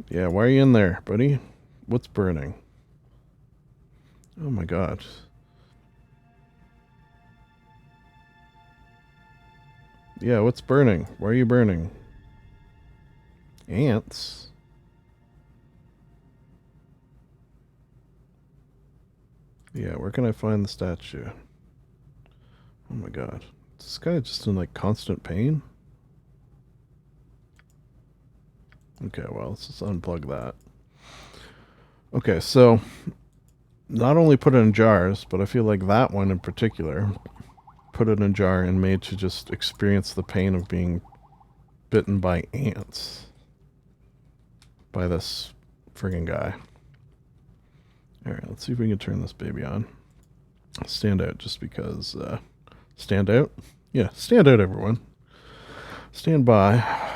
Yeah, why are you in there, buddy? What's burning? Oh my God. Yeah, what's burning? Why are you burning? Ants? Yeah, where can I find the statue? Oh my God. Is this guy just in like constant pain? Okay, well, let's just unplug that. Okay, so not only put it in jars, but I feel like that one in particular, put it in a jar and made to just experience the pain of being bitten by ants. By this friggin' guy. Alright, let's see if we can turn this baby on. Stand out just because, stand out? Yeah, stand out, everyone. Stand by.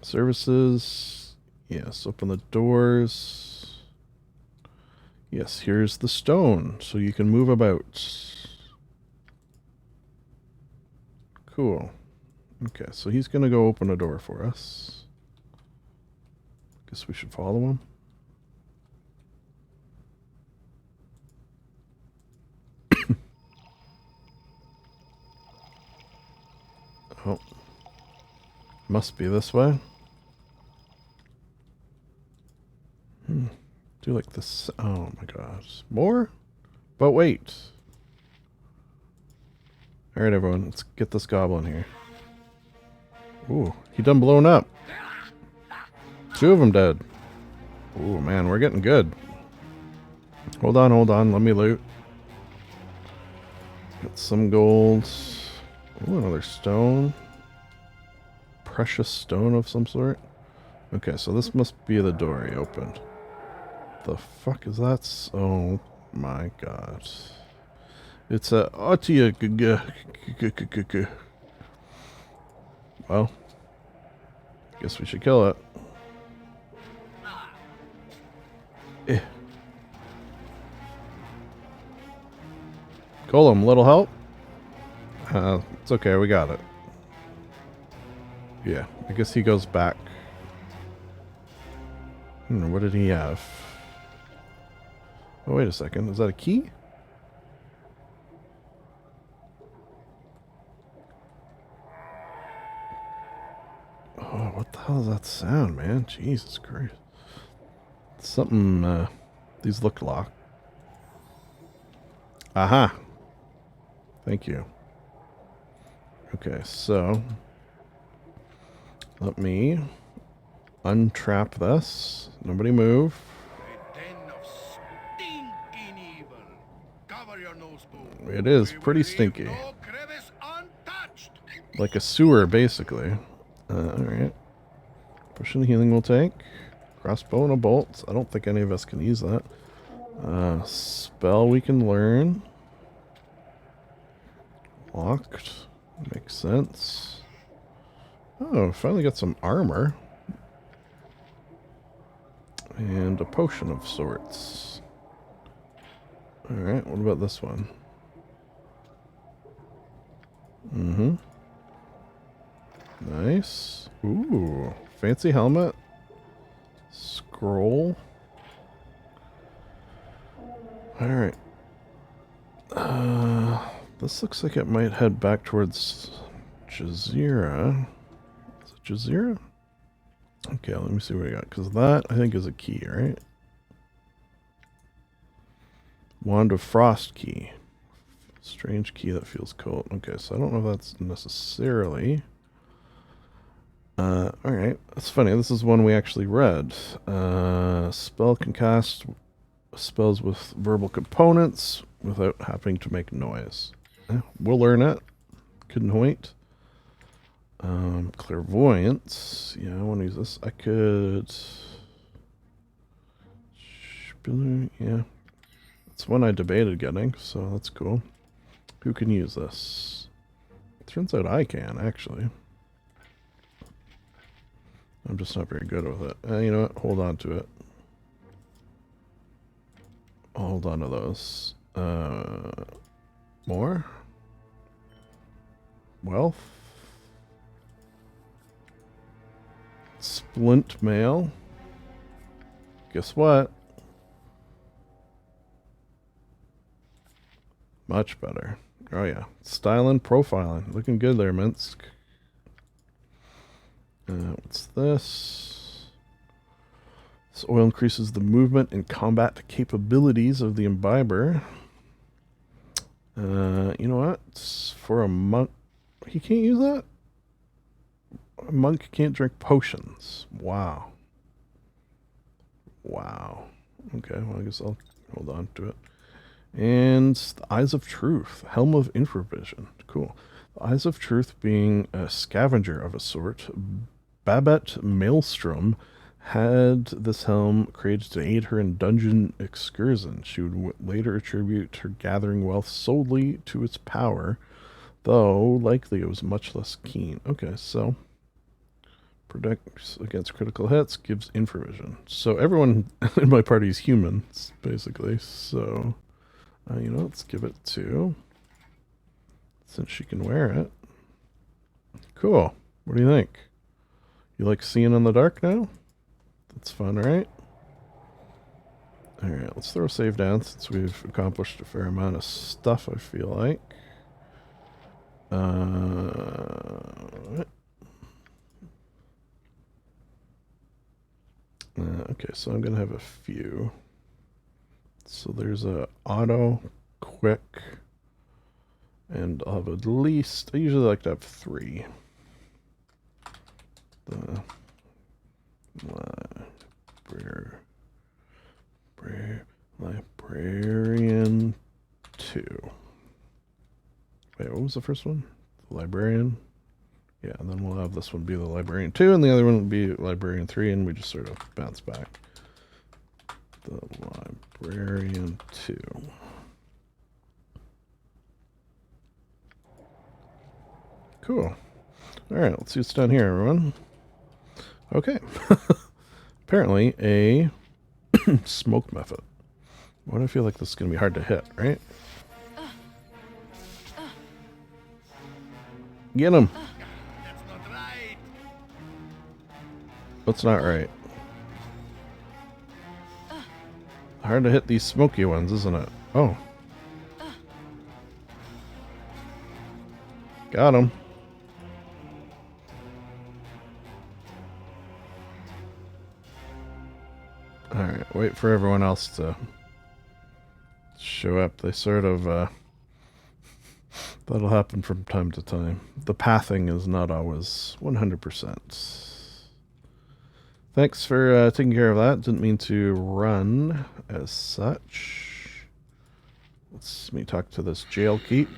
Services. Yes, open the doors. Yes, here's the stone, so you can move about. Cool. Okay, so he's going to go open a door for us. Guess we should follow him. Oh. Must be this way. Do like this. Oh my gosh. More? But wait. Alright, everyone. Let's get this goblin here. Ooh, he done blown up. 2 of them dead. Ooh, man, we're getting good. Hold on. Let me loot. Got some gold. Ooh, another stone. Precious stone of some sort. Okay, so this must be the door he opened. The fuck is that? Oh my God. It's a Otia. Well, guess we should kill it. Golem, little help? It's okay, we got it. Yeah, I guess he goes back. What did he have? Oh, wait a second. Is that a key? Oh, what the hell is that sound, man? Jesus Christ. Something, these look locked. Aha! Thank you. Okay, so let me untrap this. Nobody move. It is pretty stinky. Like a sewer, basically. Alright. Pushing the healing will take. Crossbow and a bolt. I don't think any of us can use that. Spell we can learn. Locked. Makes sense. Oh, finally got some armor. And a potion of sorts. Alright, what about this one? Mm-hmm. Nice. Ooh, fancy helmet. Scroll. Alright. This looks like it might head back towards Jazeera. Is it Jazeera? Okay, let me see what we got. Because that, I think, is a key, right? Wand of Frost key. Strange key that feels cold. Okay, so I don't know if that's necessarily... alright. That's funny. This is one we actually read. Spell can cast spells with verbal components without having to make noise. We'll learn it. Couldn't wait. Clairvoyance. Yeah, I want to use this. I could... Yeah. It's one I debated getting, so that's cool. Who can use this? Turns out I can, actually. I'm just not very good with it. You know what? Hold on to it. I'll hold on to those. More? Wealth? Splint mail? Guess what? Much better. Oh yeah. Styling, profiling. Looking good there, Minsk. What's this? This oil increases the movement and combat capabilities of the imbiber. You know what? It's for a monk. He can't use that? A monk can't drink potions. Wow. Wow. Okay, well, I guess I'll hold on to it. And the Eyes of Truth. Helm of Infravision. Cool. The Eyes of Truth being a scavenger of a sort. Babette Maelstrom had this helm created to aid her in dungeon excursions. She would later attribute her gathering wealth solely to its power, though likely it was much less keen. Okay, so protects against critical hits, gives infravision. So everyone in my party is humans, basically. So, you know, let's give it to, since she can wear it. Cool. What do you think? You like seeing in the dark now? That's fun, right? Alright, let's throw a save down since we've accomplished a fair amount of stuff, I feel like. Okay, so I'm going to have a few. So there's a auto, quick, and I'll have at least, I usually like to have 3. The Librarian 2. Wait, what was the first one? The Librarian? Yeah, and then we'll have this one be the Librarian 2, and the other one will be Librarian 3, and we just sort of bounce back. The Librarian 2. Cool. Alright, let's see what's down here, everyone. Okay. Apparently a smoke method. Why do I feel like this is going to be hard to hit, right? Get him! That's not right. What's not right? Hard to hit these smoky ones, isn't it? Oh. Got him. Alright, wait for everyone else to show up. They sort of, that'll happen from time to time. The pathing is not always 100%. Thanks for taking care of that. Didn't mean to run as such. Let me talk to this jail keep.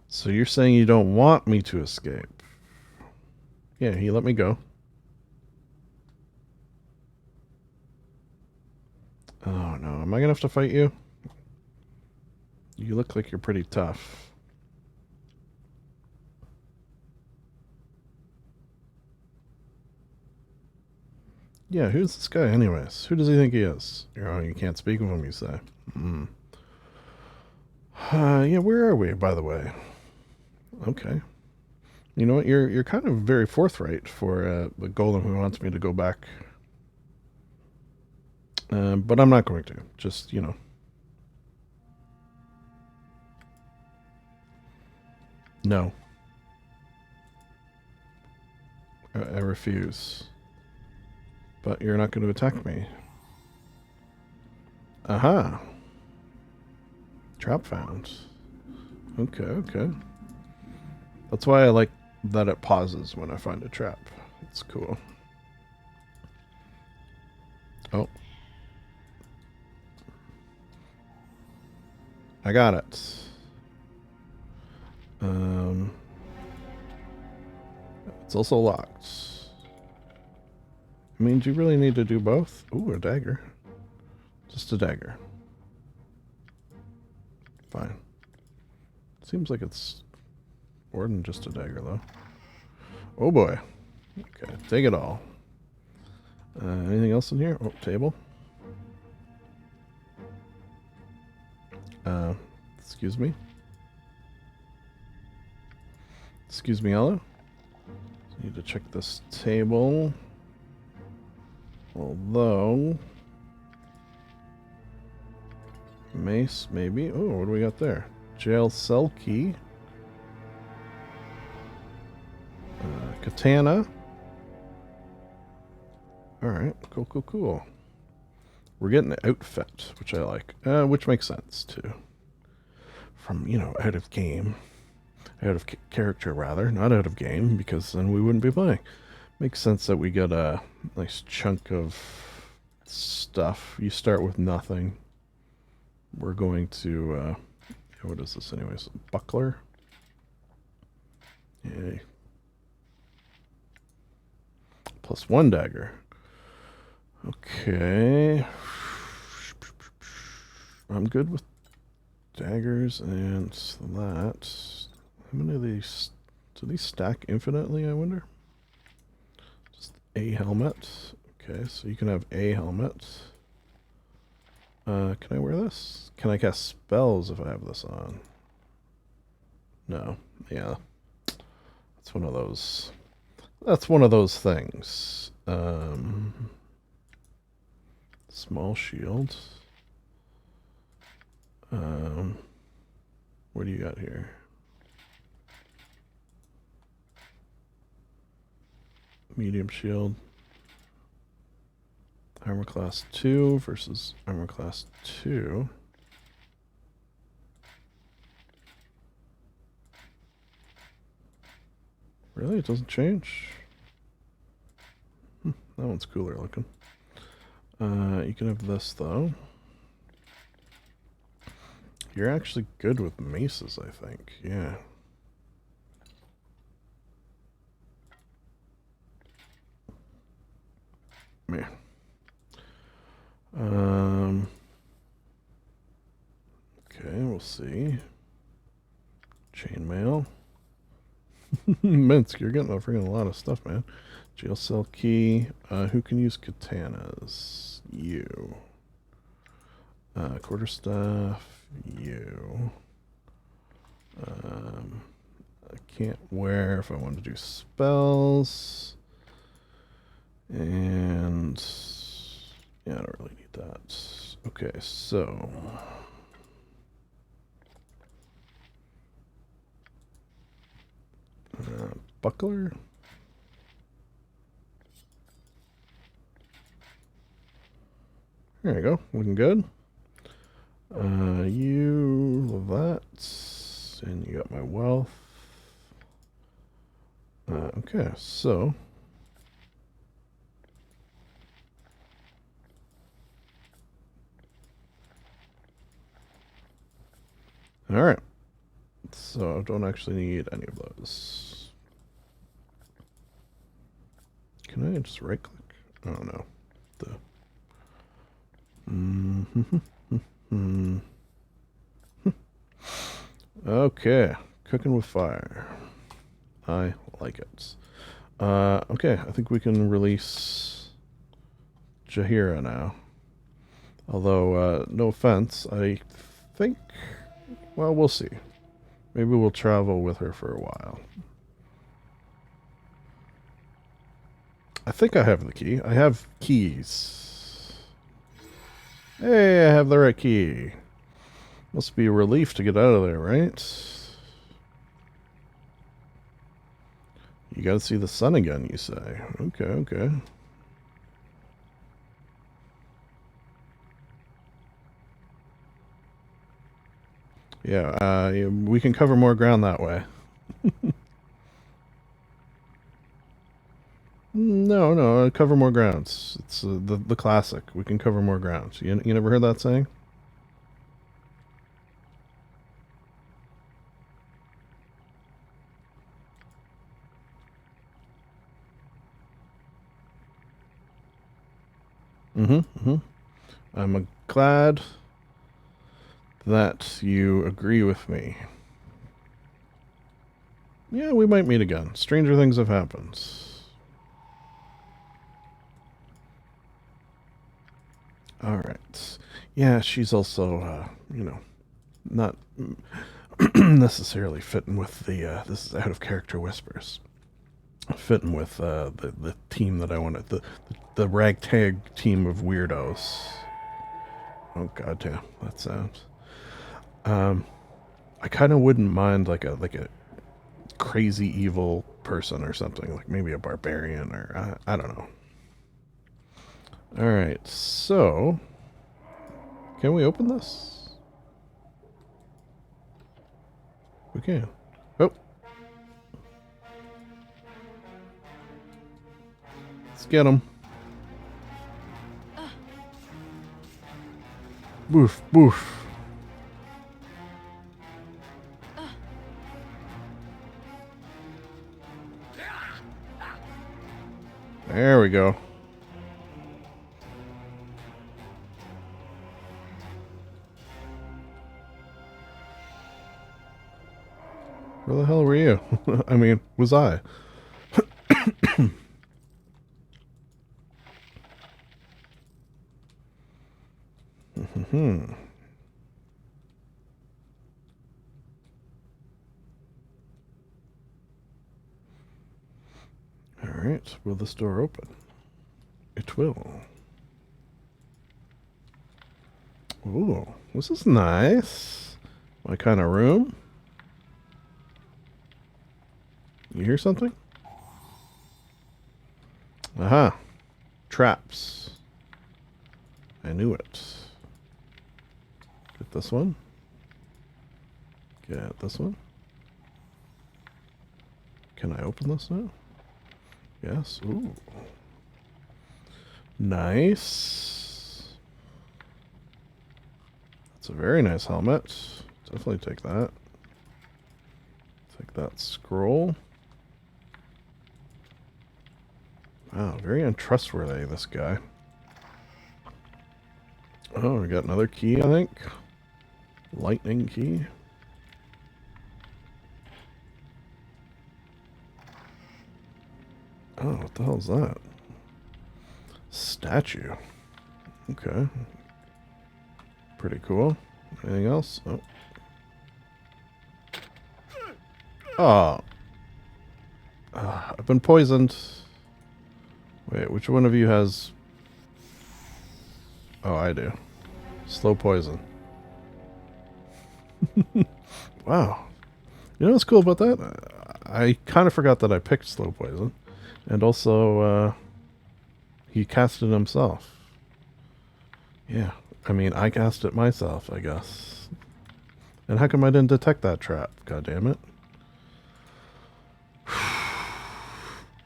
So you're saying you don't want me to escape? Yeah, he let me go. Oh no, am I gonna have to fight you? You look like you're pretty tough. Yeah, who's this guy anyways? Who does he think he is? You can't speak of him, you say. Yeah, where are we, by the way? Okay. You know what? You're kind of very forthright for a golem who wants me to go back. But I'm not going to. Just, you know. No. I refuse. But you're not going to attack me. Aha. Trap found. Okay, okay. That's why I like that it pauses when I find a trap. It's cool. Oh. I got it. It's also locked. I mean, do you really need to do both? Ooh, a dagger. Just a dagger. Fine. Seems like it's more than just a dagger, though. Oh boy. Okay, take it all. Anything else in here? Oh, table. Excuse me. Excuse me, hello. Need to check this table. Although... mace, maybe. Oh, what do we got there? Jail cell key. Katana. Alright, cool, cool, cool. We're getting the outfit, which I like. Which makes sense, too. From, you know, out of game. Out of character, rather. Not out of game, because then we wouldn't be playing. Makes sense that we get a nice chunk of stuff. You start with nothing. We're going to... what is this, anyways? Buckler? Yay. Plus 1 dagger. Okay. I'm good with daggers and that. How many of these... do these stack infinitely, I wonder? Just a helmet. Okay, so you can have a helmet. Can I wear this? Can I cast spells if I have this on? No. Yeah. That's one of those... that's one of those things. Small shield. What do you got here? Medium shield. Armor class 2 versus armor class 2. Really? It doesn't change? That one's cooler looking. You can have this, though. You're actually good with maces, I think. Yeah. Man. Okay, we'll see. Chainmail. Minsk, you're getting a freaking lot of stuff, man. Jail cell key. Who can use katanas? You. Quarterstaff. You. I can't wear if I want to do spells. And yeah, I don't really need that. Okay, so buckler. There you go, looking good. You that, and you got my wealth. Okay, so all right. So I don't actually need any of those. Can I just right click? Oh no. Okay, cooking with fire. I like it. Okay, I think we can release Jaheira now. Although, no offense, I think... Well, we'll see. Maybe we'll travel with her for a while. I think I have the key. I have keys. Hey, I have the right key. Must be a relief to get out of there, right? You gotta see the sun again, you say. Okay, okay. Yeah, we can cover more ground that way. No, cover more grounds. It's the classic. We can cover more grounds. You never heard that saying? I'm glad that you agree with me. Yeah, we might meet again. Stranger things have happened. Alright. Yeah, she's also, not necessarily fitting with the, this is out of character whispers. Fitting with the team that I wanted, the ragtag team of weirdos. Oh goddamn, that sounds. I kind of wouldn't mind like a crazy evil person or something, like maybe a barbarian or I don't know. All right, so can we open this? We can. Oh. Let's get him. Boof, boof. There we go. Where the hell were you? I mean, was I? Alright, will this door open? It will. Ooh, this is nice. My kind of room. You hear something? Aha. Traps. I knew it. Get this one. Get this one. Can I open this now? Yes. Ooh. Nice. That's a very nice helmet. Definitely take that. Take that scroll. Wow, very untrustworthy, this guy. Oh, we got another key, I think. Lightning key. Oh, what the hell is that? Statue. Okay. Pretty cool. Anything else? Oh. Oh. I've been poisoned. Wait, which one of you has... Oh, I do. Slow poison. Wow. You know what's cool about that? I kind of forgot that I picked slow poison. And also, he cast it himself. Yeah. I mean, I cast it myself, I guess. And how come I didn't detect that trap? God damn it.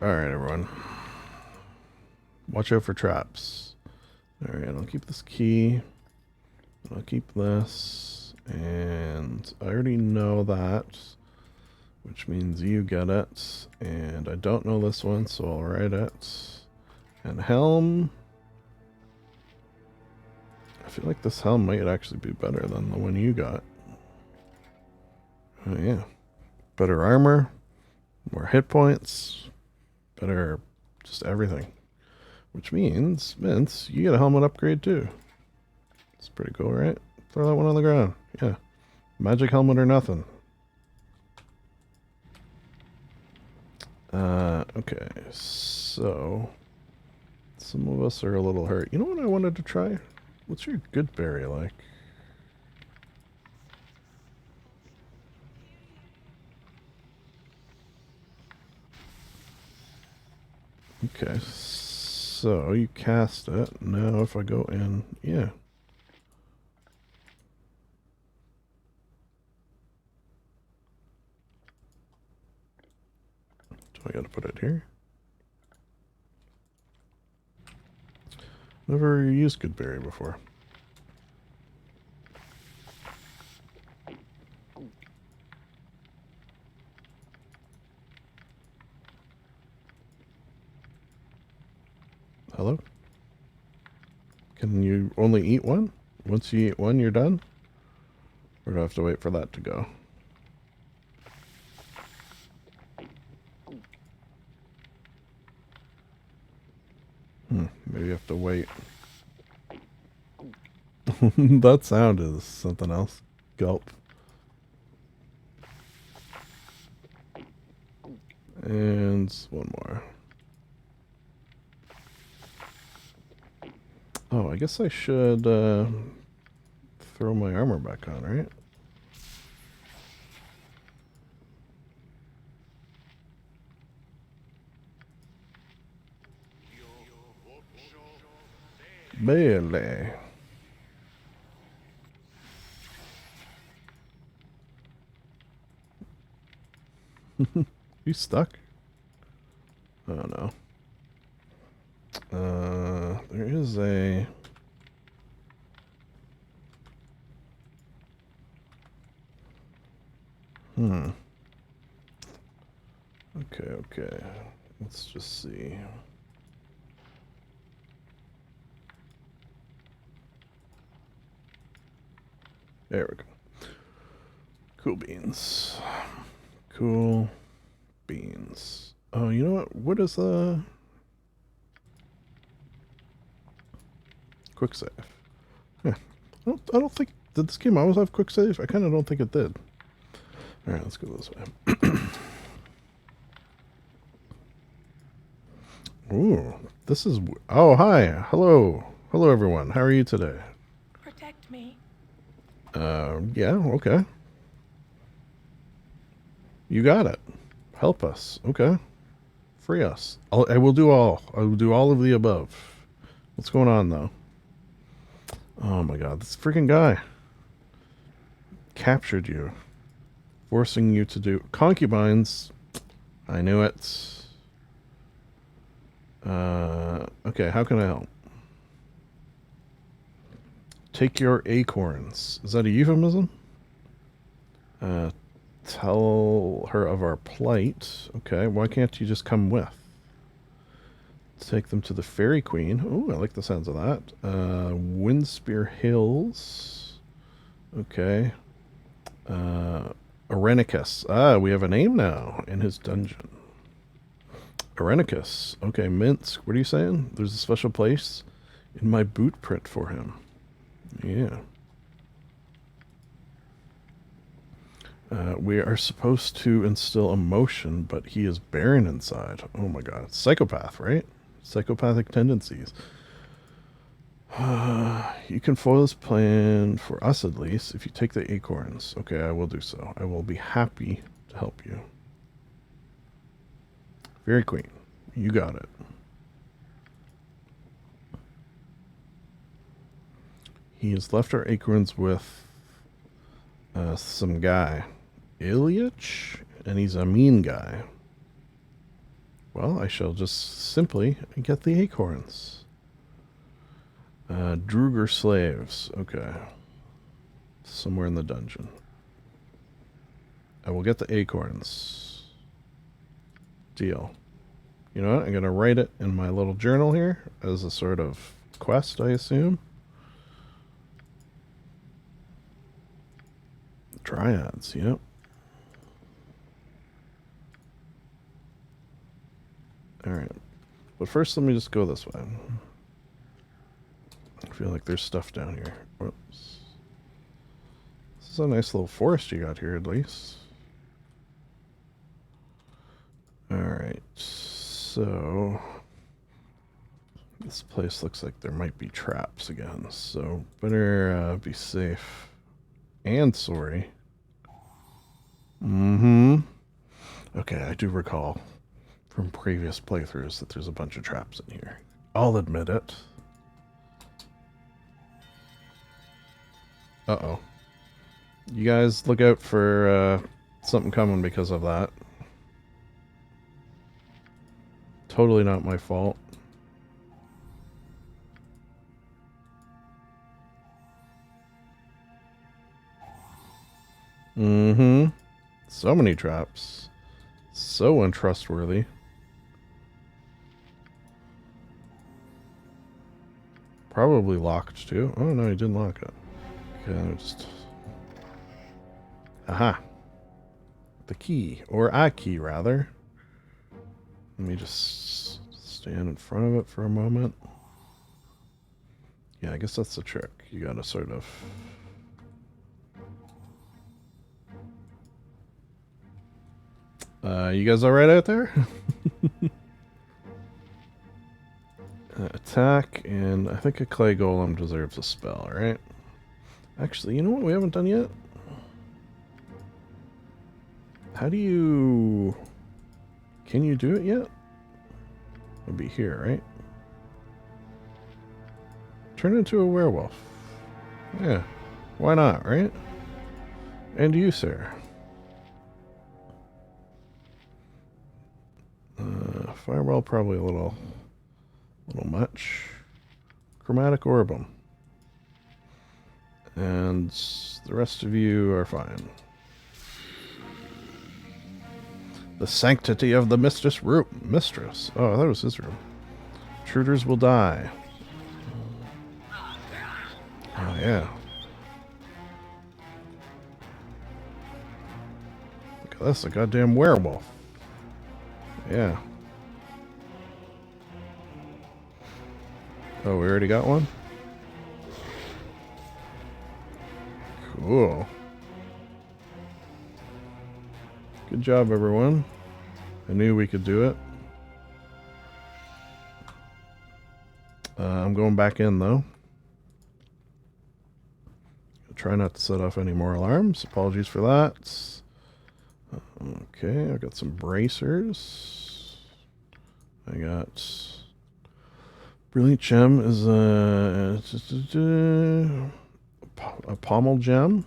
Alright, everyone. Watch out for traps. Alright, I'll keep this key. I'll keep this. And I already know that. Which means you get it. And I don't know this one, so I'll write it. And helm. I feel like this helm might actually be better than the one you got. Oh, yeah. Better armor, more hit points, better just everything. Which means, Vince, you get a helmet upgrade too. It's pretty cool, right? Throw that one on the ground. Yeah. Magic helmet or nothing. Okay, so some of us are a little hurt. You know what I wanted to try? What's your good berry like? Okay, so you cast it. Now if I go in, yeah. Do I gotta put it here? Never used Goodberry before. Hello? Can you only eat one? Once you eat one, you're done? Or do I have to wait for that to go? Maybe you have to wait. That sound is something else. Gulp. And one more. Oh, I guess I should throw my armor back on, right? Barely. You stuck? Oh no. There is a... Okay. Let's just see. There we go. Cool beans. Cool beans. Oh, you know what? What is quick save? Yeah. I don't think, did this game always have quick save? I kind of don't think it did. All right, let's go this way. Ooh, this is... Oh, hi. Hello. Hello, everyone. How are you today? Protect me. Yeah, okay. You got it. Help us. Okay. Free us. I will do all. I will do all of the above. What's going on, though? Oh, my God. This freaking guy captured you. Forcing you to do... Concubines. I knew it. Okay, how can I help? Take your acorns. Is that a euphemism? Tell her of our plight. Okay, why can't you just come with? Take them to the Fairy Queen. Oh, I like the sounds of that. Windspear Hills. Okay. Arenicus. Ah, we have a name now in his dungeon. Arenicus. Okay, Minsk. What are you saying? There's a special place in my boot print for him. Yeah. We are supposed to instill emotion, but he is barren inside. Oh my God. Psychopath, right? Psychopathic tendencies. You can foil this plan, for us at least, if you take the acorns. Okay, I will do so. I will be happy to help you. Fairy Queen, you got it. He has left our acorns with some guy, Ilyich, and he's a mean guy. Well, I shall just simply get the acorns. Druger slaves. Okay. Somewhere in the dungeon. I will get the acorns. Deal. You know what? I'm going to write it in my little journal here as a sort of quest, I assume. Dryads, yep. Alright. But first, let me just go this way. I feel like there's stuff down here. Whoops. This is a nice little forest you got here, at least. Alright, so... this place looks like there might be traps again, so better be safe. And sorry. Okay, I do recall from previous playthroughs that there's a bunch of traps in here. I'll admit it. Uh-oh. You guys look out for something coming because of that. Totally not my fault. So many traps. So untrustworthy. Probably locked too. Oh no, he didn't lock it. Okay, just... aha. The key. Or a key, rather. Let me just stand in front of it for a moment. Yeah, I guess that's the trick. You gotta sort of... you guys alright out there? Attack, and I think a clay golem deserves a spell, right? Actually, you know what we haven't done yet? How do you... can you do it yet? It'll be here, right? Turn into a werewolf. Yeah, why not, right? And you, sir. Fireball probably a little much. Chromatic Orbum. And the rest of you are fine. The sanctity of the mistress room. Mistress. Oh, that was his room. Intruders will die. Oh, yeah. Look at this, a goddamn werewolf. Yeah. Oh, we already got one? Cool. Good job, everyone. I knew we could do it. I'm going back in, though. Try not to set off any more alarms. Apologies for that. Okay, I got some bracers. I got... Brilliant Gem is a pommel gem.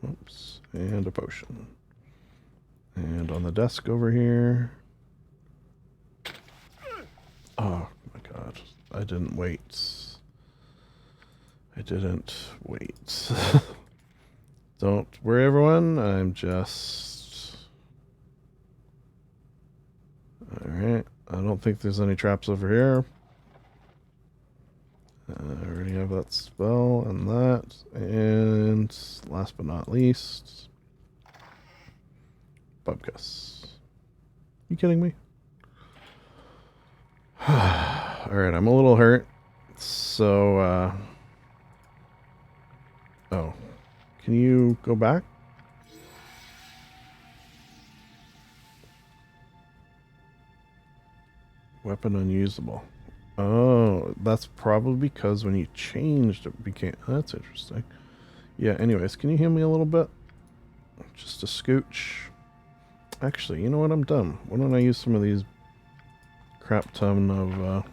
Oops. And a potion. And on the desk over here... oh my god. I didn't wait. I didn't wait. Don't worry, everyone. I'm just... alright. I don't think there's any traps over here. I already have that spell and that. And last but not least... Bubkus. You kidding me? Alright, I'm a little hurt. So, oh. Can you go back? Weapon unusable. Oh, that's probably because when you changed it became... that's interesting. Yeah, anyways, can you heal me a little bit? Just a scooch. Actually, you know what? I'm dumb. Why don't I use some of these crap ton of...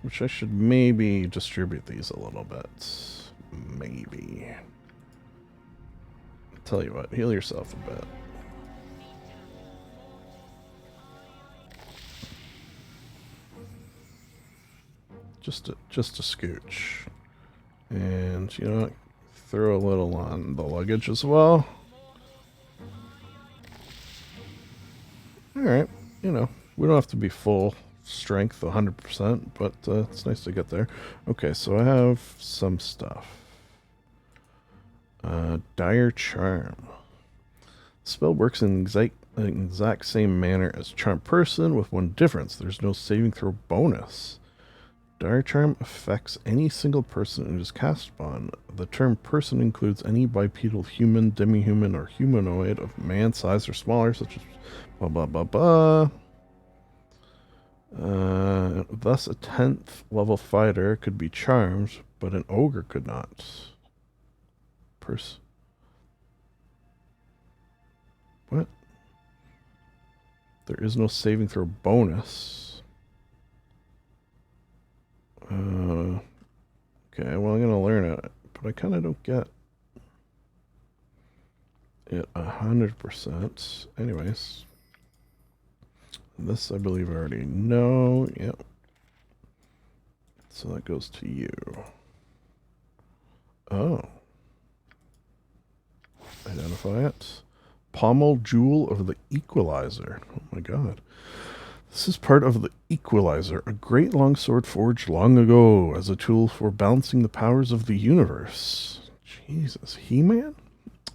which I should maybe distribute these a little bit. Maybe. Tell you what, heal yourself a bit. Just a scooch. And, you know what? Throw a little on the luggage as well. Alright, you know, we don't have to be full strength 100%, but it's nice to get there. Okay, so I have some stuff. Dire Charm. The spell works in in the exact same manner as Charm Person, with one difference. There's no saving throw bonus. Dire Charm affects any single person it is cast upon. The term person includes any bipedal human, demi-human, or humanoid of man size or smaller, such as blah blah blah blah. Thus, a 10th level fighter could be charmed, but an ogre could not. What? There is no saving throw bonus. Okay, well, I'm gonna learn it, but I kind of don't get it 100%. Anyways, this I believe I already know. Yep. So that goes to you. Oh. Identify it. Pommel Jewel of the Equalizer. Oh my god. This is part of the Equalizer, a great longsword forged long ago as a tool for balancing the powers of the universe. Jesus. He-Man?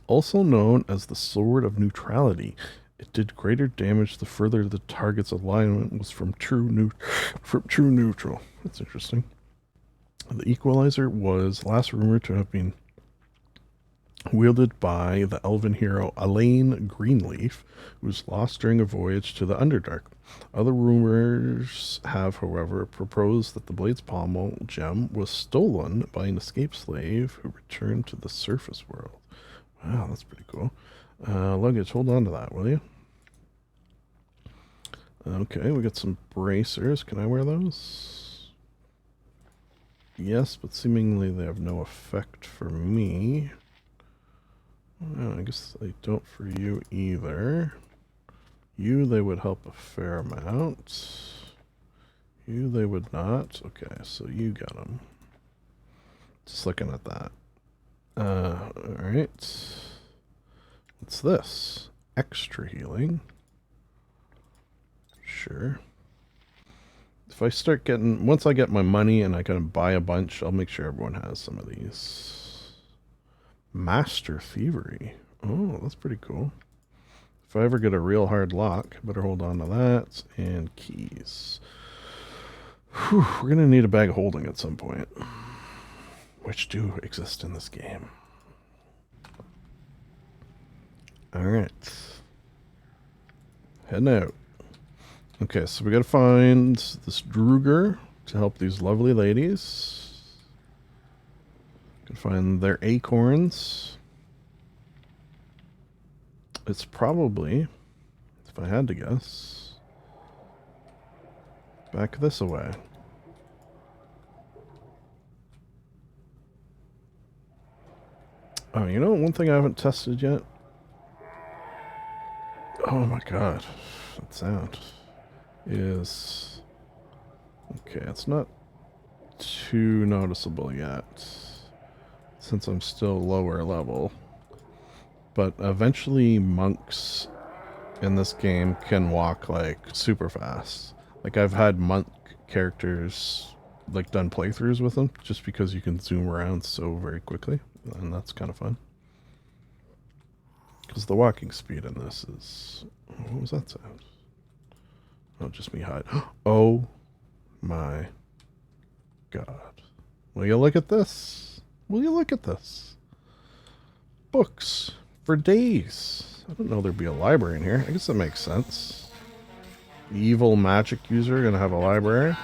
Also known as the Sword of Neutrality. It did greater damage the further the target's alignment was from true neutral. That's interesting. The Equalizer was last rumored to have been wielded by the elven hero Elaine Greenleaf, who was lost during a voyage to the Underdark. Other rumors have, however, proposed that the blade's pommel gem was stolen by an escaped slave who returned to the surface world. Wow, that's pretty cool. Luggage, hold on to that, will you? Okay, we got some bracers. Can I wear those? Yes, but seemingly they have no effect for me. Well, I guess they don't for you either. You, they would help a fair amount. You, they would not. Okay, so you got them. Just looking at that. Alright. What's this? Extra healing. Sure. If I start getting... Once I get my money and I can buy a bunch, I'll make sure everyone has some of these. Master Thievery. Oh, that's pretty cool. If I ever get a real hard lock, better hold on to that. And keys. Whew, we're going to need a bag of holding at some point. Which do exist in this game. Alright. Heading out. Okay, so we gotta find this Druger to help these lovely ladies. Gotta find their acorns. It's probably, if I had to guess, back this way. Oh, you know one thing I haven't tested yet? Oh my god, that sound is... Okay, it's not too noticeable yet, since I'm still lower level. But eventually monks in this game can walk like super fast. Like I've had monk characters like done playthroughs with them just because you can zoom around so very quickly, and that's kind of fun. Because the walking speed in this is... What was that sound? Oh, just me hide. Oh my god. Will you look at this? Will you look at this? Books for days. I didn't know there'd be a library in here. I guess that makes sense. The evil magic user gonna have a library?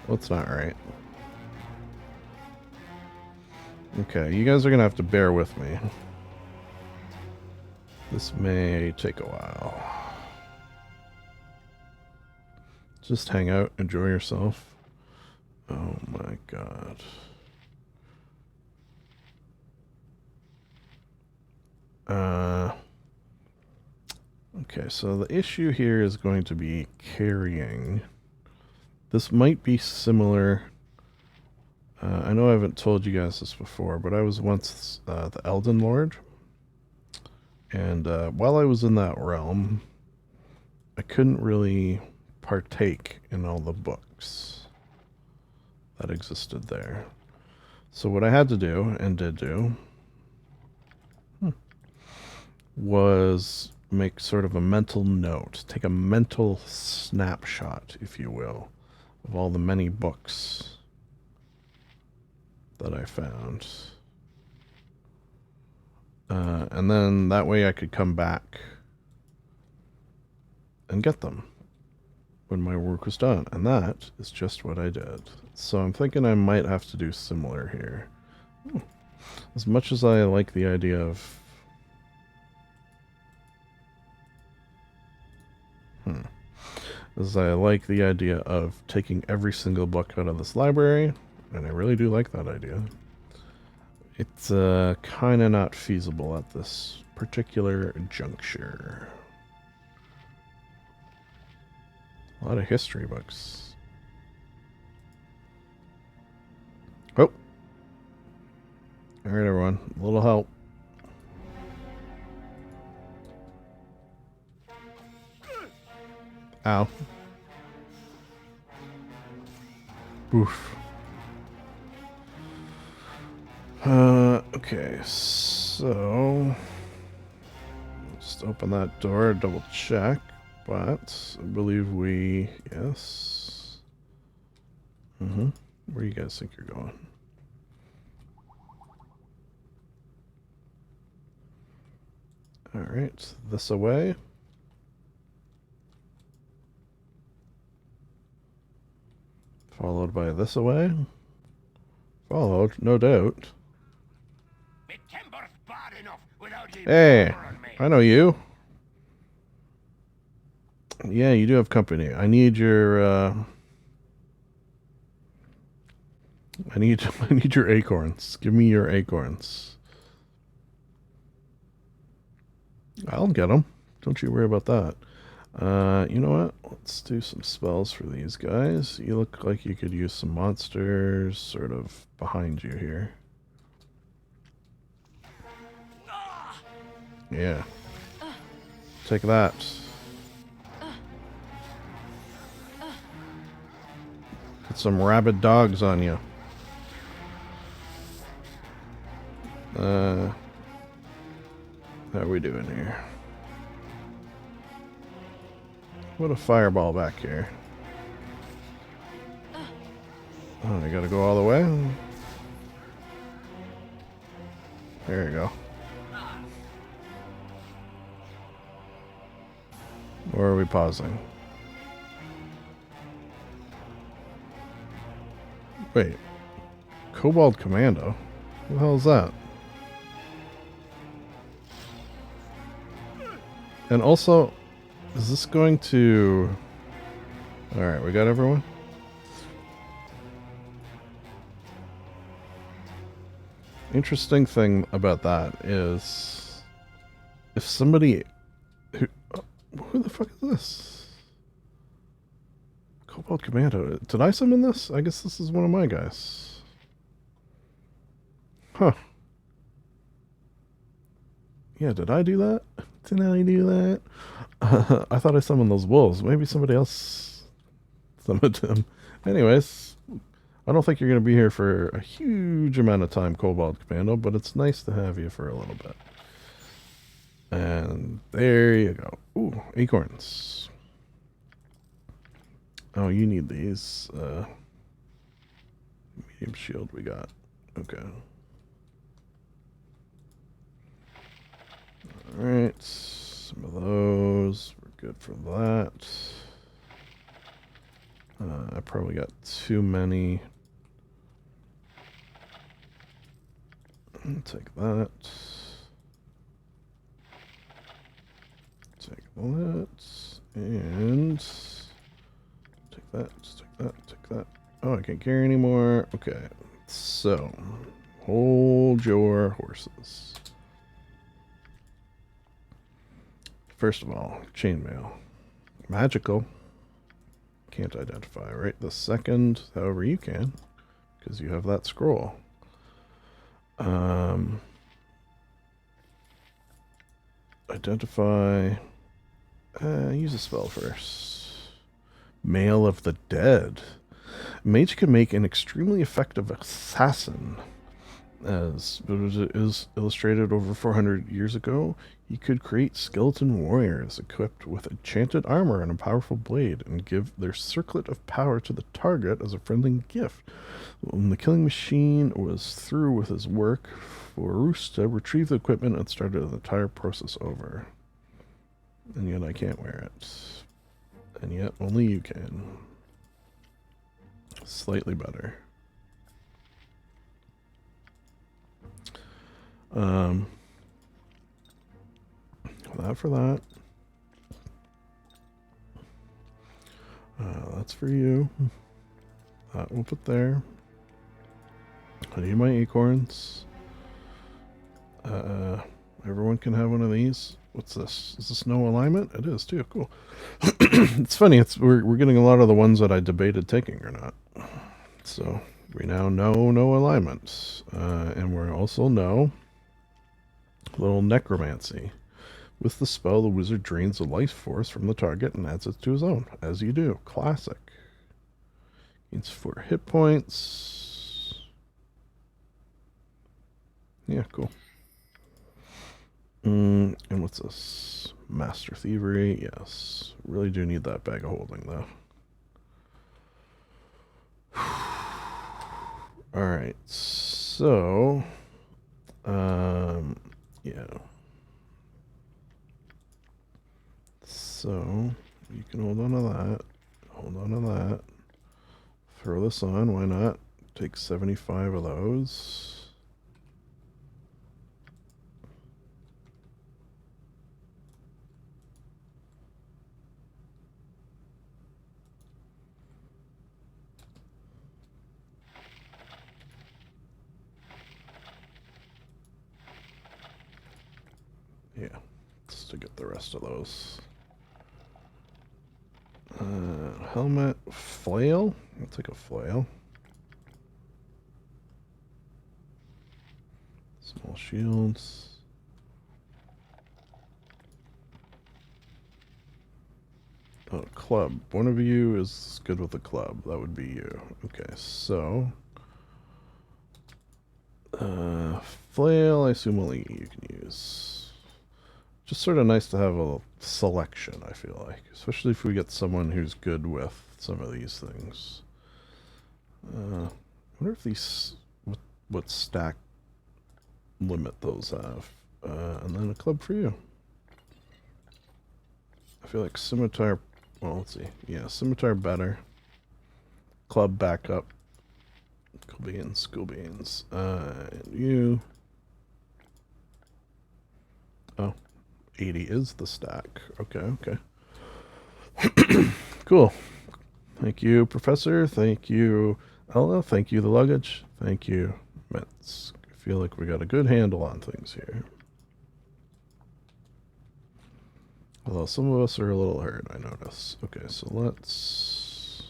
What's not right? Okay, you guys are gonna have to bear with me. This may take a while. Just hang out, enjoy yourself. Oh my god. Okay, so the issue here is going to be carrying. This might be similar. I know I haven't told you guys this before, but I was once the Elden Lord. And while I was in that realm, I couldn't really partake in all the books that existed there. So what I had to do, and did do, was make sort of a mental note, take a mental snapshot, if you will, of all the many books that I found. And then that way I could come back and get them when my work was done. And that is just what I did. So I'm thinking I might have to do similar here. As much as I like the idea of... As I like the idea of taking every single book out of this library, and I really do like that idea, it's kind of not feasible at this particular juncture. A lot of history books. Oh. Alright, everyone. A little help. Ow. Oof. Okay, so... just open that door, double check, but I believe we... yes. Where do you guys think you're going? Alright, this away. Followed by this away. Followed, no doubt. Hey, I know you. Yeah, you do have company. I need your I need your acorns. Give me your acorns. I'll get them. Don't you worry about that. You know what? Let's do some spells for these guys. You look like you could use some monsters sort of behind you here. Yeah. Take that. Put some rabid dogs on you. How are we doing here? What a fireball back here. Oh, you gotta go all the way? There you go. Or are we pausing? Wait. Kobold Commando? What the hell is that? And also, is this going to... Alright, we got everyone? Interesting thing about that is... if somebody... Who the fuck is this? Kobold Commando. Did I summon this? I guess this is one of my guys. Huh. Yeah, did I do that? Did I do that? I thought I summoned those wolves. Maybe somebody else summoned them. Anyways, I don't think you're going to be here for a huge amount of time, Kobold Commando, but it's nice to have you for a little bit. And there you go. Ooh, acorns. Oh, you need these. Medium shield we got. Okay. Alright. Some of those. We're good for that. I probably got too many. I'll take that. Take that. And take that. Take that. Take that. Oh, I can't carry anymore. Okay. So, hold your horses. First of all, chainmail. Magical. Can't identify, right? The second, however you can, because you have that scroll. Identify. Use a spell first. Mail of the Dead. Mage can make an extremely effective assassin. As it is illustrated over 400 years ago, he could create skeleton warriors equipped with enchanted armor and a powerful blade and give their circlet of power to the target as a friendly gift. When the killing machine was through with his work, Forusta retrieved the equipment and started the entire process over. And yet I can't wear it. And yet only you can. Slightly better. That for that. That's for you. That we'll put there. I need my acorns. Everyone can have one of these. What's this? Is this no alignment? It is too. Cool. It's funny. We're getting a lot of the ones that I debated taking or not. So we now know no alignment, and we also know a little necromancy. With the spell, the wizard drains the life force from the target and adds it to his own, as you do. Classic. Gains 4 hit points. Yeah, cool. And what's this? Master Thievery. Yes. Really do need that bag of holding, though. Alright, so... yeah. So, you can hold on to that. Hold on to that. Throw this on, why not? Take 75 of those. Yeah, just to get the rest of those. Helmet, flail. I'll take a flail. Small shields. Oh, club. One of you is good with a club. That would be you. Okay, so... flail, I assume only you can use. Just sort of nice to have a selection, I feel like. Especially if we get someone who's good with some of these things. I wonder if these... what stack limit those have. And then a club for you. I feel like scimitar... well, let's see. Yeah, scimitar better. Club back up. Cool beans, cool beans. And you... oh. 80 is the stack. Okay, okay. Cool. Thank you, Professor. Thank you, Ella. Thank you, the luggage. Thank you, Metz. I feel like we got a good handle on things here. Although some of us are a little hurt, I notice. Okay, so let's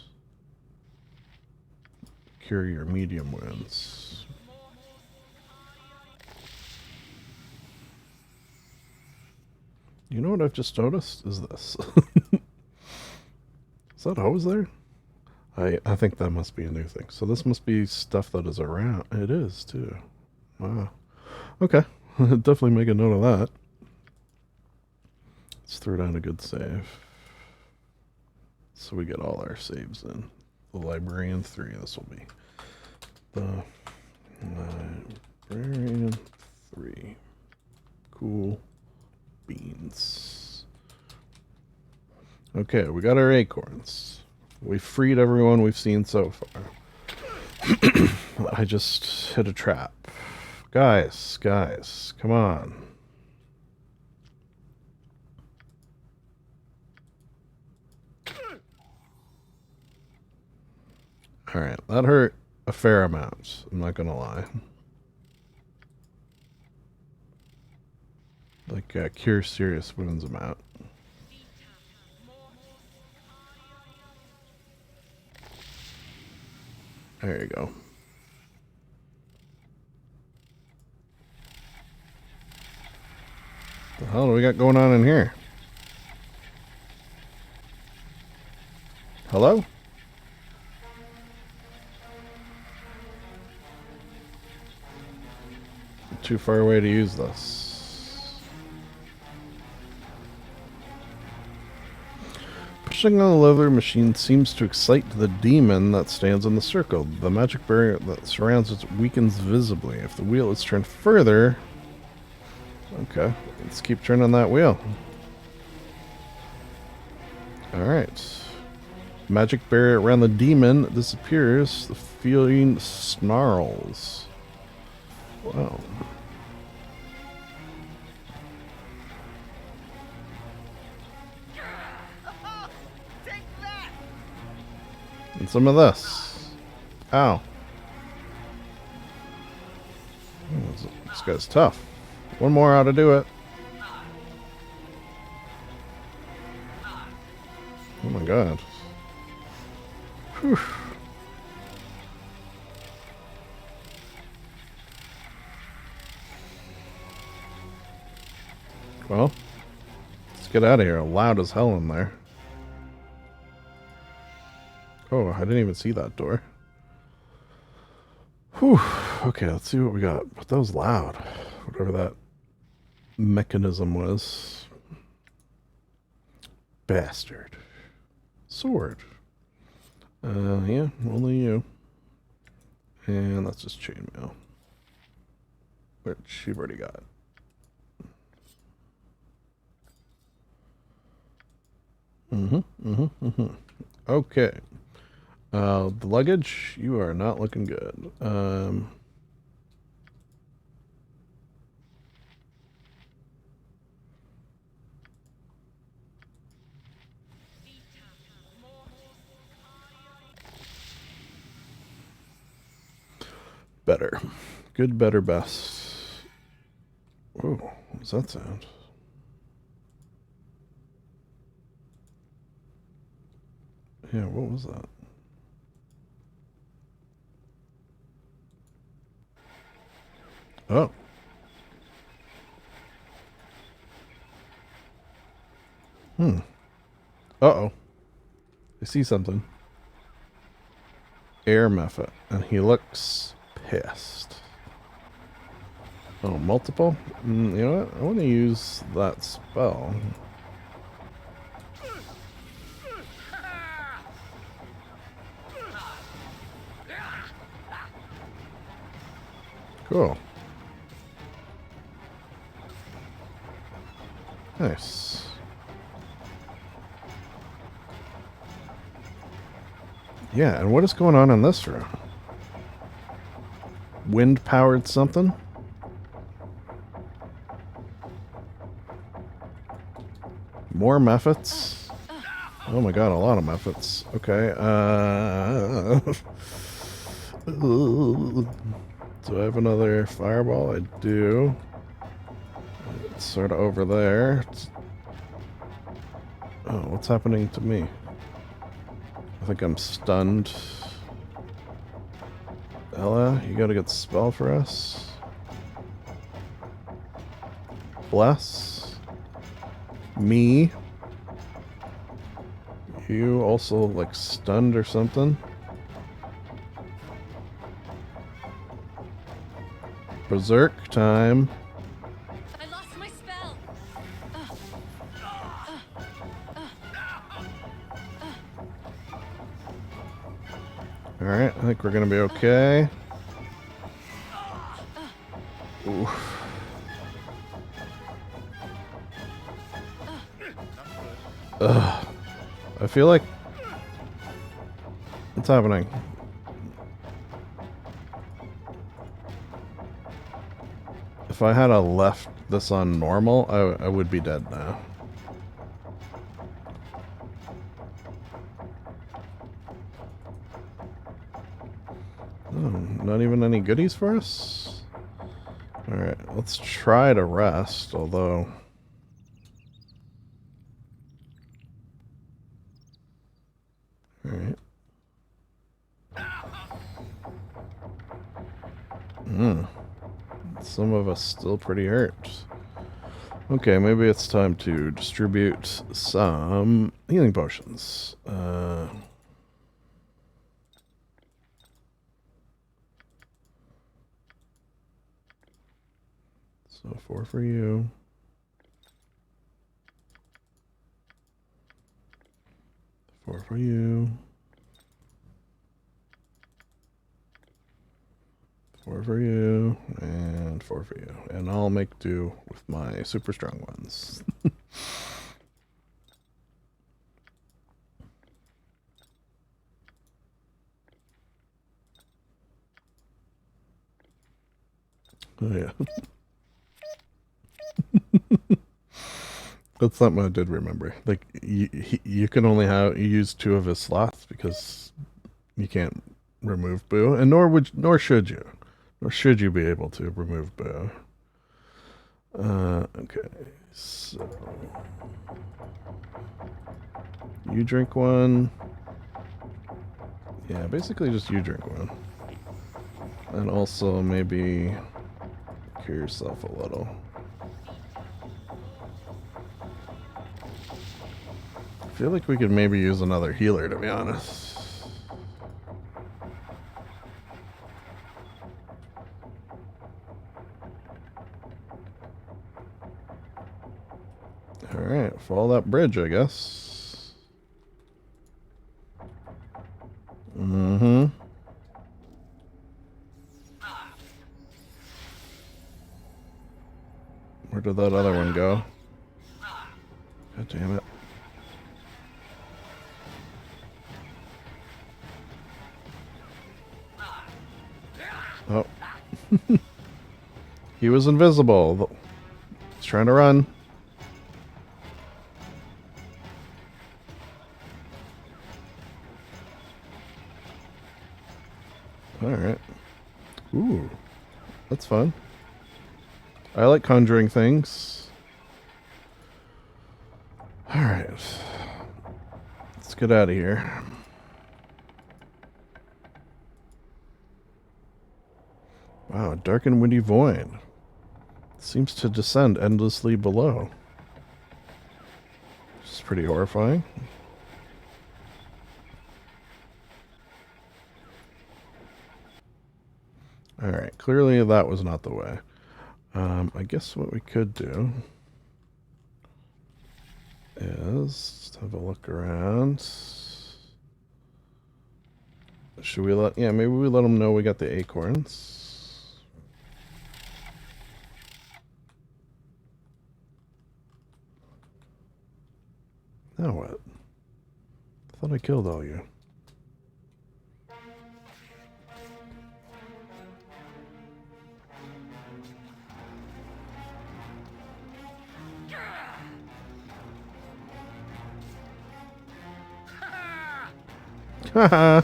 cure your medium wounds. You know what I've just noticed is this. Is that hose there? I think that must be a new thing. So this must be stuff that is around. It is too. Wow. Okay. Definitely make a note of that. Let's throw down a good save. So we get all our saves in. The Librarian 3, this will be. The Librarian 3. Cool beans. Okay, we got our acorns. We freed everyone we've seen so far. I just hit a trap. Guys, come on. Alright, that hurt a fair amount. I'm not gonna lie. Like, cure serious wounds amount. There you go. What the hell do we got going on in here? Hello? too far away to use this. Pushing on the lever machine seems to excite the demon that stands in the circle. The magic barrier that surrounds it weakens visibly. If the wheel is turned further... Okay, let's keep turning that wheel. Alright. Magic barrier around the demon disappears. The feeling snarls. Wow. And some of this. Ow. This guy's tough. One more ought to do it. Oh my god. Whew. Well, let's get out of here. Loud as hell in there. Oh, I didn't even see that door. Whew. Okay, let's see what we got. But that was loud. Whatever that mechanism was. Bastard. Sword. Yeah, only you. And that's just chainmail. Which you've already got. Okay. The luggage, you are not looking good. Better. Good, better, best. Whoa, what does that sound? Yeah, what was that? Oh. Uh-oh. I see something. Air method. And he looks pissed. Oh, multiple? You know what? I want to use that spell. Cool. Nice. Yeah, and what is going on in this room? Wind-powered something? More methods? Oh my god, a lot of methods. Okay, do I have another fireball? I do. It's sort of over there. Oh, what's happening to me? I think I'm stunned. Ella, you got a good spell for us? Bless. Me. You also like stunned or something? Berserk time. I lost my spell. Alright, I think we're gonna be okay. Oof. Ugh. I feel like... What's happening? If I had left this on normal, I would be dead now. Oh, not even any goodies for us? Alright, let's try to rest, although... Alright. Some of us still pretty hurt. Okay, maybe it's time to distribute some healing potions. So 4 for you. 4 for you. 4 for you, and 4 for you. And I'll make do with my super strong ones. Oh, yeah. That's something I did remember. Like, you can only use 2 of his slots because you can't remove Boo, and nor should you. Or should you be able to remove Boo? Okay, so you drink one. Yeah, basically just you drink one. And also maybe cure yourself a little. I feel like we could maybe use another healer, to be honest. Alright, follow that bridge, I guess. Mm-hmm. Where did that other one go? God damn it. Oh. He was invisible. He's trying to run. Alright. Ooh. That's fun. I like conjuring things. Alright. Let's get out of here. Wow, a dark and windy void. Seems to descend endlessly below. This is pretty horrifying. Alright, clearly that was not the way. I guess what we could do is have a look around. Should we yeah, maybe we let them know we got the acorns. Now what? I thought I killed all you. Haha.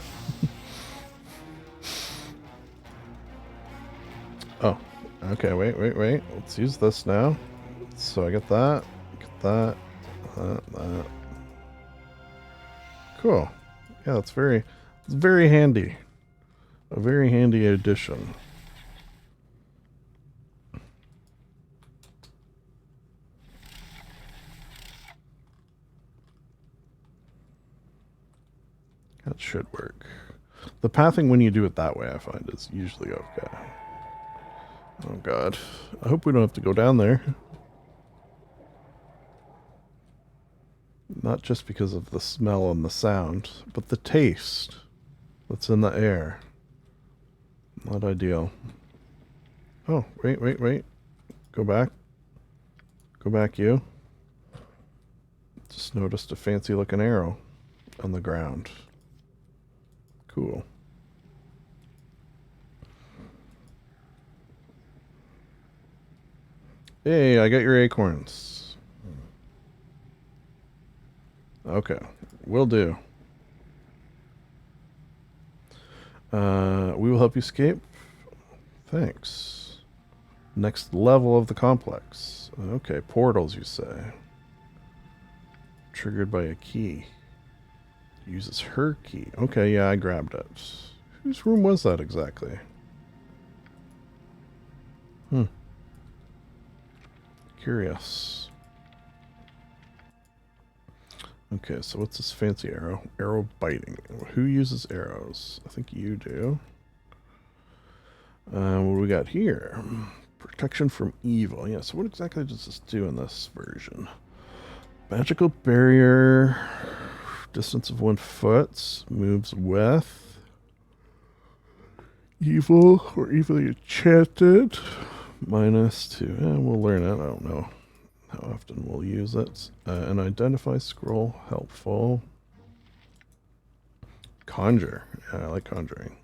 Oh, okay, wait. Let's use this now. So I get that, that. Cool. Yeah, it's very handy. A very handy addition. That should work. The pathing when you do it that way, I find, is usually okay. Oh god. I hope we don't have to go down there. Not just because of the smell and the sound, but the taste that's in the air. Not ideal. Oh, wait. Go back. Go back, you. Just noticed a fancy looking arrow on the ground. Cool. Hey, I got your acorns. Okay, will do. We will help you escape. Thanks. Next level of the complex. Okay, portals, you say. Triggered by a key. Uses her key. Okay, yeah, I grabbed it. Whose room was that exactly? Curious. Okay, so what's this fancy arrow? Arrow biting. Who uses arrows? I think you do. What do we got here? Protection from evil. Yeah, so what exactly does this do in this version? Magical barrier. Distance of 1 foot. Moves with. Evil or evilly enchanted. -2. We'll learn it. I don't know how often we'll use it. And identify scroll. Helpful. Conjure. Yeah, I like conjuring.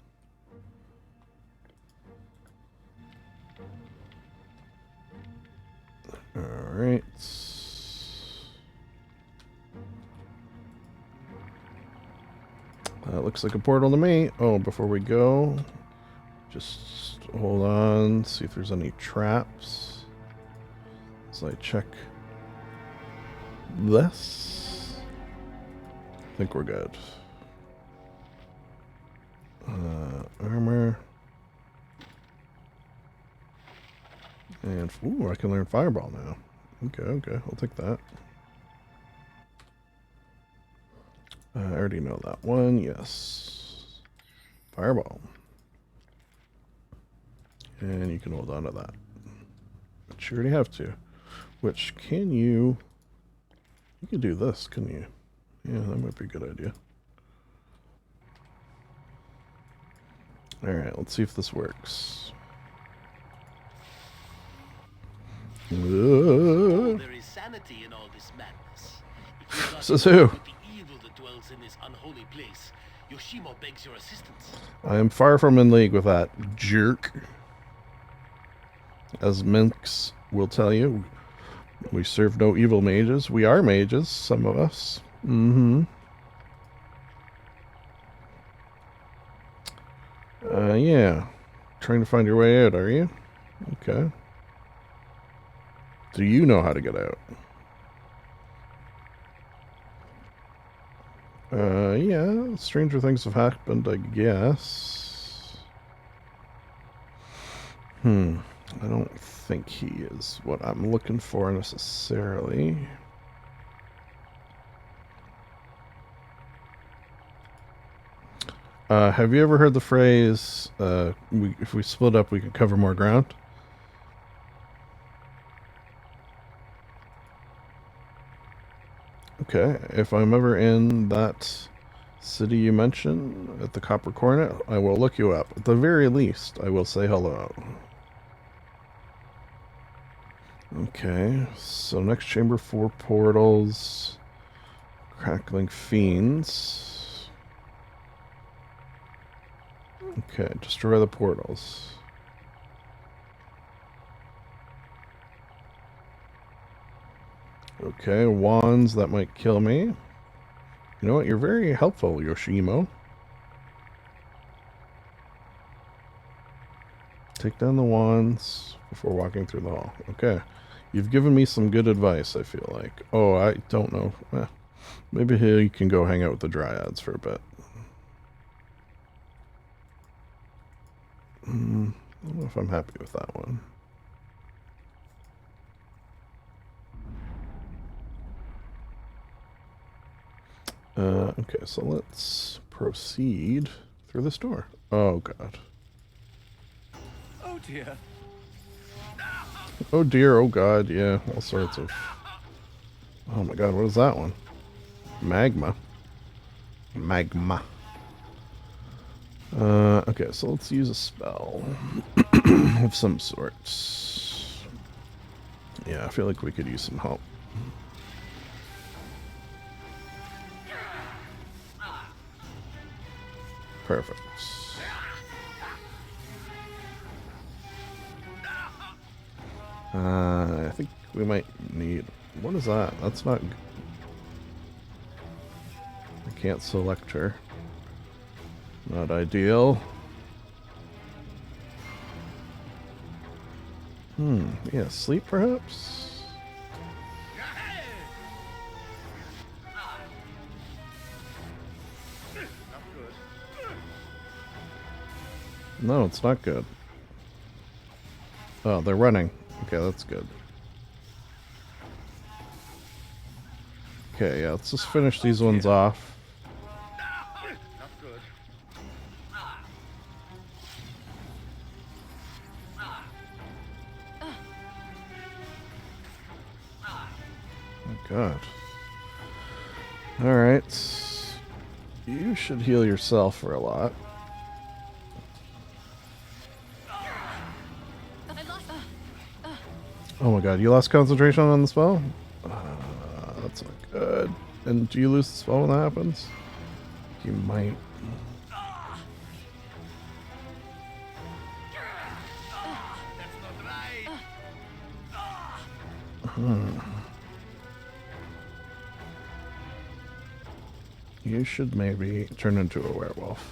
Alright. That looks like a portal to me. Oh, before we go, just hold on, see if there's any traps. So I check this. I think we're good. Armor. And, ooh, I can learn Fireball now. Okay, I'll take that. I already know that one, yes. Fireball. And you can hold on to that. But you already have to. Which, can you... You can do this, couldn't you? Yeah, that might be a good idea. Alright, let's see if this works. There is sanity in all this madness. Says who? The evil that dwells in this unholy place. Yoshimo begs your assistance. I am far from in league with that jerk. As Minx will tell you, we serve no evil mages. We are mages, some of us. Yeah. Trying to find your way out, are you? Okay. Do you know how to get out? Yeah, stranger things have happened, I guess. I don't think he is what I'm looking for necessarily. Have you ever heard the phrase, if we split up, we can cover more ground? Okay, if I'm ever in that city you mentioned at the Copper Cornet, I will look you up. At the very least, I will say hello. Okay, so next chamber, 4 portals, crackling fiends. Okay, destroy the portals. Okay, wands, that might kill me. You know what, you're very helpful, Yoshimo. Take down the wands before walking through the hall. Okay, you've given me some good advice, I feel like. Oh, I don't know. Maybe here you can go hang out with the dryads for a bit. I don't know if I'm happy with that one. Okay, so let's proceed through this door. Oh, God. Oh, dear. Oh, dear. Oh, God. Yeah, all sorts of... Oh, my God. What is that one? Magma. Magma. Okay, so let's use a spell of some sorts. Yeah, I feel like we could use some help. Perfect. I think we might need... What is that? That's not... I can't select her. Not ideal. Yeah, sleep perhaps? No, it's not good. Oh, they're running. Okay, that's good. Okay, yeah, let's just finish these ones off. God. Alright. You should heal yourself for a lot. Oh my god, you lost concentration on the spell? That's not good. And do you lose the spell when that happens? You might. You should maybe turn into a werewolf.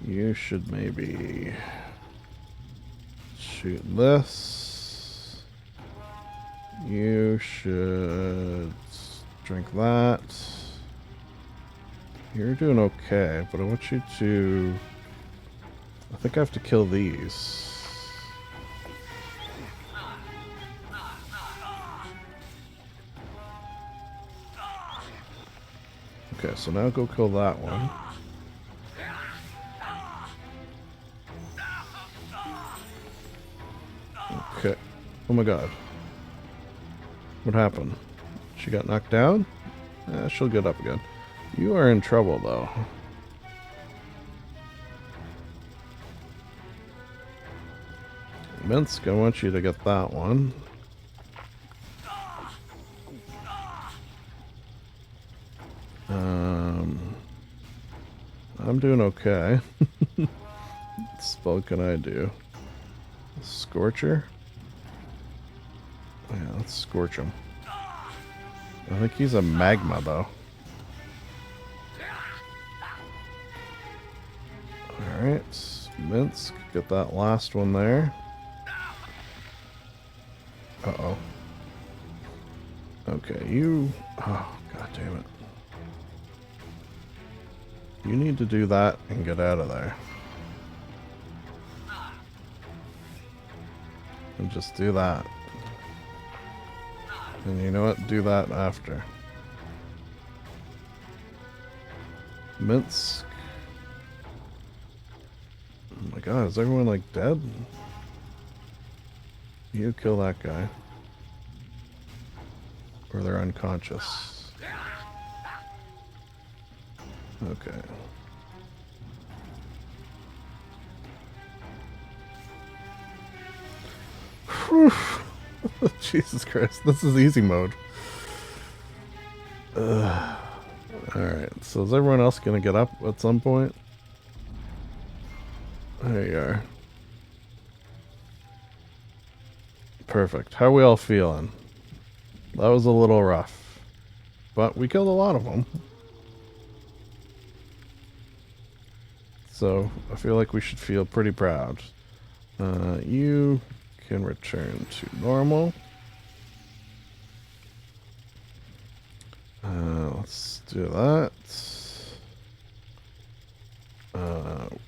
You should maybe shoot this. You should drink that. You're doing okay, but I want you to... I think I have to kill these. Okay, so now go kill that one. Okay. Oh my god. What happened? She got knocked down? She'll get up again. You are in trouble, though. Minsk, I want you to get that one. I'm doing okay. What spell can I do? Scorcher? Yeah, let's scorch him. I think he's a magma, though. Alright, Minsk, get that last one there. Uh-oh. Okay, you... Oh, god damn it. You need to do that and get out of there. And just do that. And you know what? Do that after. Minsk. Oh my god, is everyone like dead? You kill that guy. Or they're unconscious. Okay. Whew. Jesus Christ, this is easy mode. Alright, so is everyone else gonna get up at some point? There you are. Perfect. How are we all feeling? That was a little rough. But we killed a lot of them. So I feel like we should feel pretty proud. You can return to normal. Let's do that.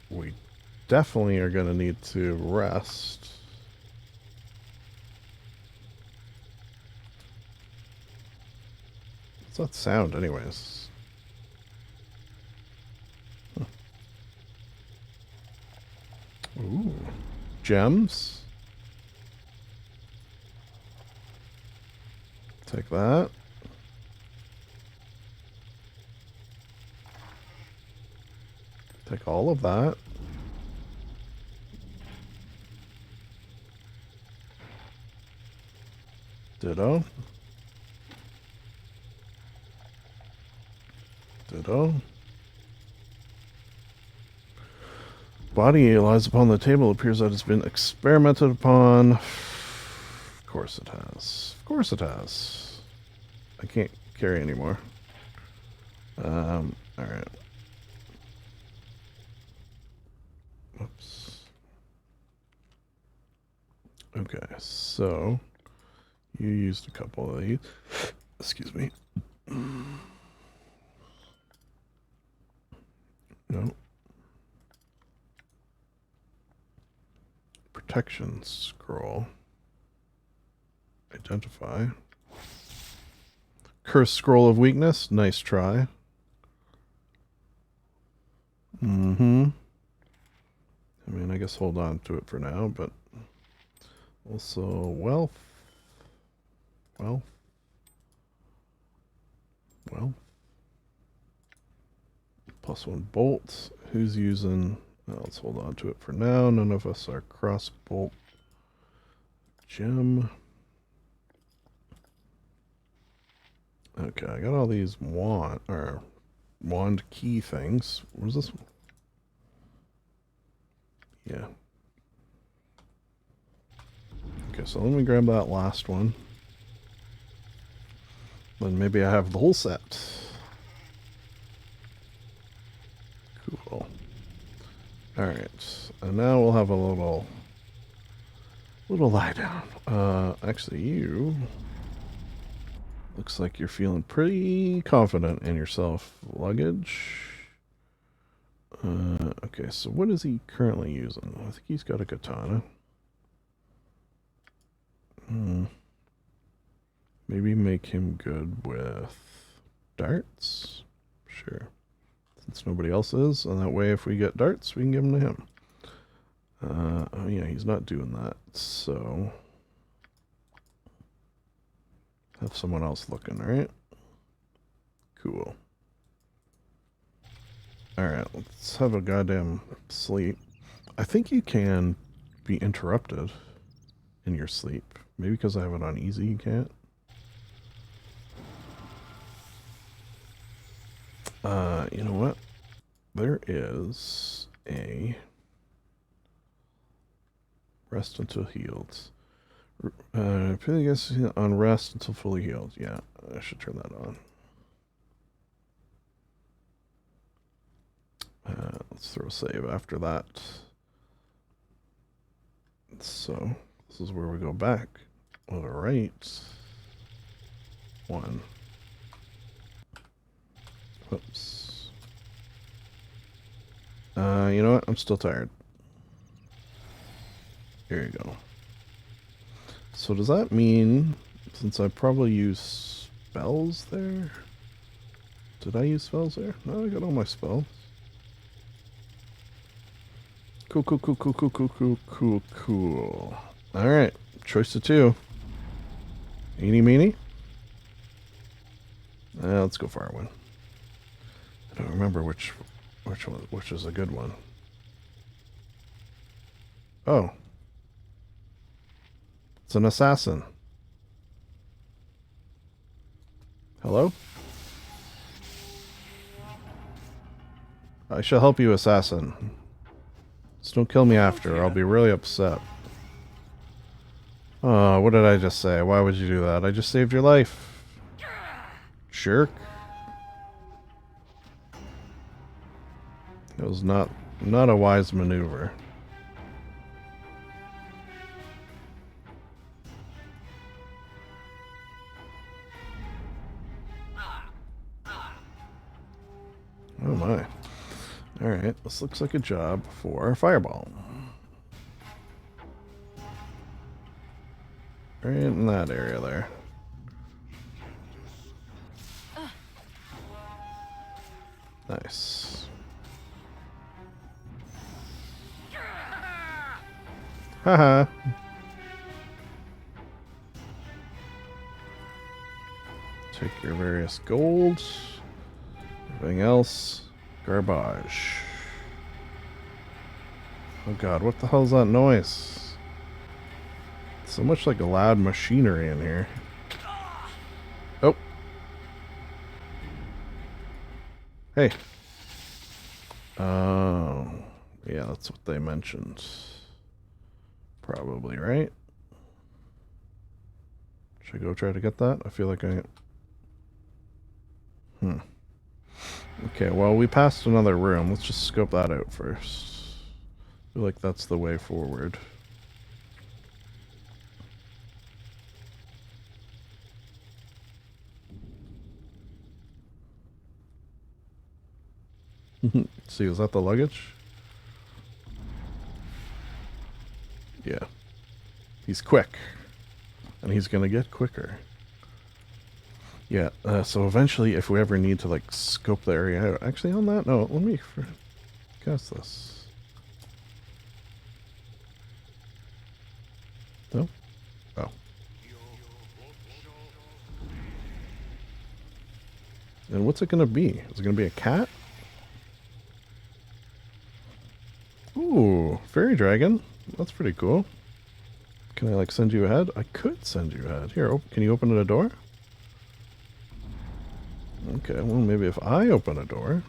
We definitely are going to need to rest. What's that sound anyways? Ooh, gems. Take that. Take all of that. Ditto. Ditto. Body lies upon the table. It appears that it's been experimented upon. Of course it has. Of course it has. I can't carry anymore. Alright. Oops. Okay, so you used a couple of these. Excuse me. No. Protection scroll. Identify. Curse scroll of weakness. Nice try. I mean, I guess hold on to it for now, but also wealth. Wealth. +1 bolt. Who's using... let's hold on to it for now. None of us are crossbolt gem. Okay, I got all these wand key things. What is this one? Yeah. Okay, so let me grab that last one. Then maybe I have the whole set. Cool. Alright, and now we'll have a little lie down. Actually, you... looks like you're feeling pretty confident in yourself. Luggage. Okay, so what is he currently using? I think he's got a katana. Maybe make him good with darts? Sure. Since nobody else is, and that way if we get darts, we can give them to him. Oh yeah, he's not doing that, so... have someone else looking, alright? Cool. Alright, let's have a goddamn sleep. I think you can be interrupted in your sleep. Maybe because I have it on easy, you can't. You know what? There is a rest until healed. I guess on rest until fully healed. Yeah, I should turn that on. Let's throw a save after that. So, this is where we go back. Alright. 1. Whoops. You know what? I'm still tired. Here you go. So does that mean, since I probably use spells there? Did I use spells there? No, I got all my spells. Cool. Alright, choice of 2. Eeny meeny? Let's go Firewind. I don't remember which is a good one. Oh. It's an assassin. Hello? I shall help you, assassin. Just don't kill me after, I'll be really upset. Oh, what did I just say? Why would you do that? I just saved your life. Jerk. It was not a wise maneuver. Oh my. Alright, this looks like a job for a fireball. Right in that area there. Nice. Haha. Take your various gold. Everything else, garbage. Oh god, what the hell is that noise? So much like a loud machinery in here. Oh. Hey. Oh. Yeah, that's what they mentioned. Probably, right? Should I go try to get that? I feel like I... Okay, well, we passed another room. Let's just scope that out first. I feel like that's the way forward. See, is that the luggage? Yeah. He's quick. And he's gonna get quicker. Yeah, so eventually, if we ever need to, like, scope the area out... Actually, on that note, let me cast this. No? Oh. And what's it gonna be? Is it gonna be a cat? fairy dragon. That's pretty cool. Can I like send you ahead? I could send you ahead. Here, can you open a door? Okay, well maybe if I open a door,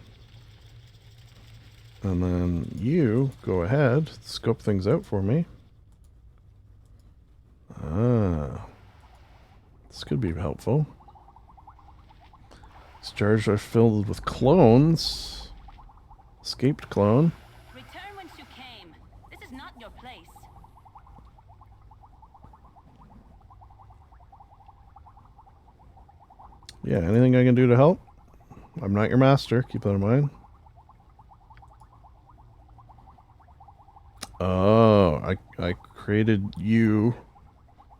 and then you go ahead, scope things out for me. Ah, this could be helpful. These jars are filled with clones. Escaped clone. Return whence you came. This is not your place. Yeah, anything I can do to help? I'm not your master, keep that in mind. Oh, I created you.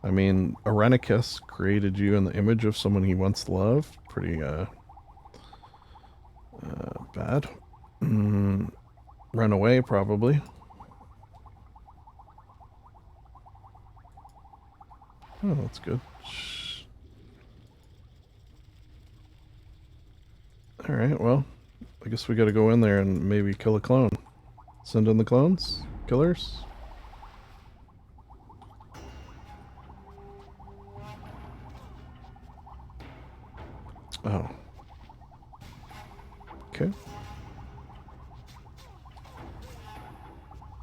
I mean, Arenicus created you in the image of someone he once loved. Pretty, bad. Run away, probably. Oh, that's good. Alright, well, I guess we gotta go in there and maybe kill a clone. Send in the clones? Killers? Oh. Okay.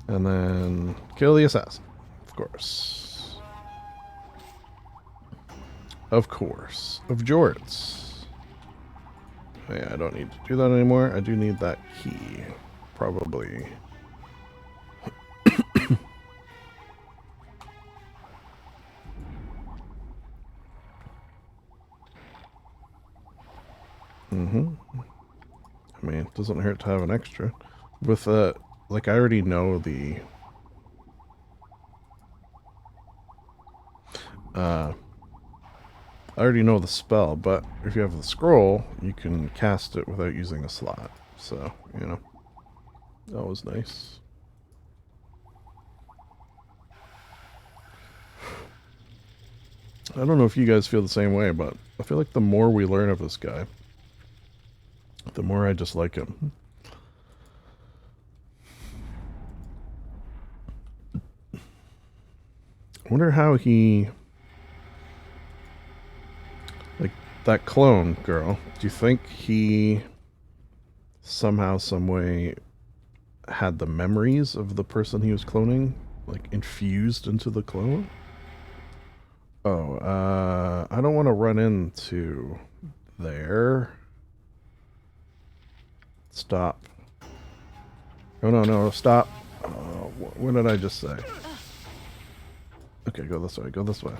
And then kill the assassin. Of course. Of course. Of Jorts. Oh, yeah, I don't need to do that anymore. I do need that key. Probably. I mean, it doesn't hurt to have an extra. With, like, I already know the... I already know the spell, but if you have the scroll, you can cast it without using a slot. So, you know, that was nice. I don't know if you guys feel the same way, but I feel like the more we learn of this guy, the more I just like him. I wonder how he... Like, that clone girl, do you think he somehow, someway had the memories of the person he was cloning, like, infused into the clone? Oh, I don't want to run into there. Stop. Oh, no, stop. What did I just say? Okay, go this way, go this way.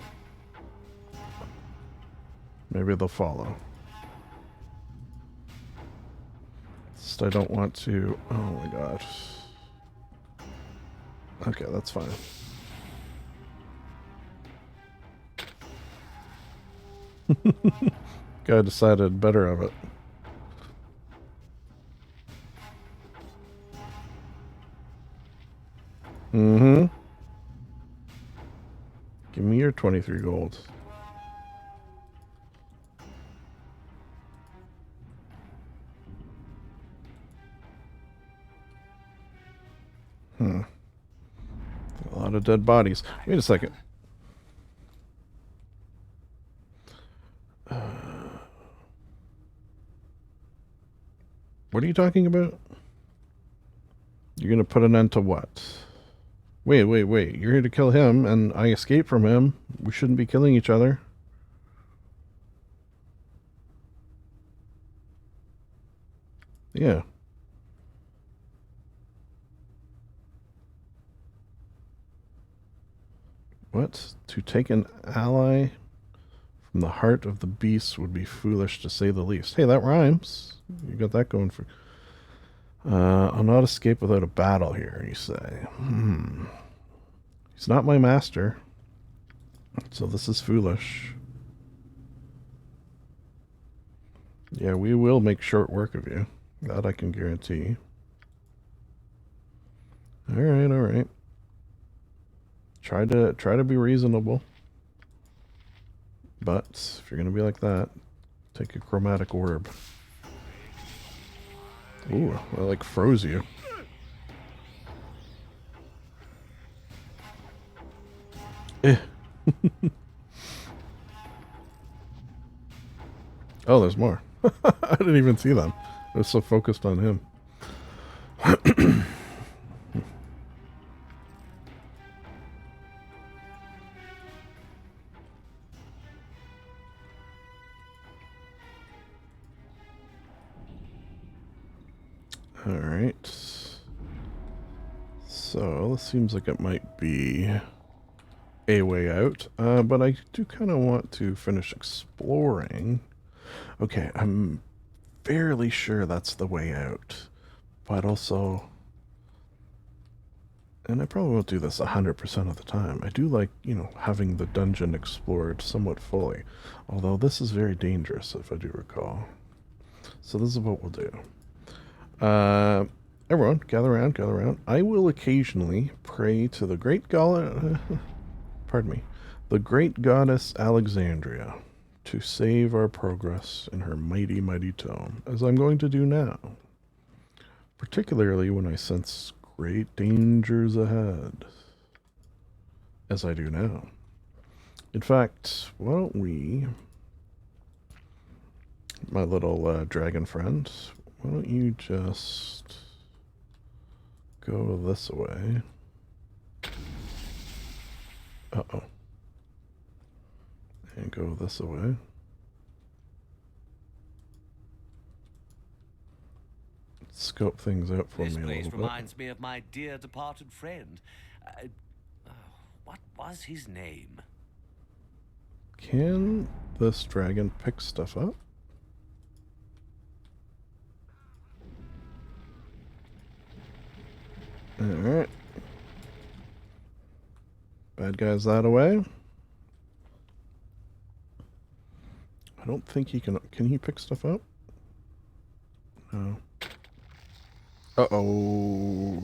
Maybe they'll follow. Just I don't want to... Oh my god. Okay, that's fine. Guy decided better of it. Mm-hmm. Give me your 23 gold. A lot of dead bodies. Wait a second. What are you talking about? You're gonna put an end to what? Wait. You're here to kill him, and I escaped from him. We shouldn't be killing each other. Yeah. What? To take an ally from the heart of the beast would be foolish, to say the least. Hey, that rhymes. You got that going for... I'll not escape without a battle here, you say. He's not my master, so this is foolish. Yeah, we will make short work of you. That I can guarantee. Alright. Try to be reasonable. But if you're gonna be like that, take a chromatic orb. Ooh, I like froze you. Oh, there's more. I didn't even see them. I was so focused on him. Alright. So, this seems like it might be a way out. But I do kind of want to finish exploring. Okay, I'm fairly sure that's the way out. But also... And I probably won't do this 100% of the time. I do like, you know, having the dungeon explored somewhat fully. Although this is very dangerous, if I do recall. So this is what we'll do. Everyone, gather around, gather around. I will occasionally pray to the great pardon me, the great goddess Alexandria to save our progress in her mighty, mighty tome, as I'm going to do now. Particularly when I sense great dangers ahead, as I do now. In fact, why don't we, my little dragon friend, why don't you just go this way? Uh-oh. And go this way. Scope things out for me a little bit. This place reminds me of my dear departed friend. What was his name? Can this dragon pick stuff up? Alright. Bad guys that away. I don't think he can... Can he pick stuff up? No. Uh-oh.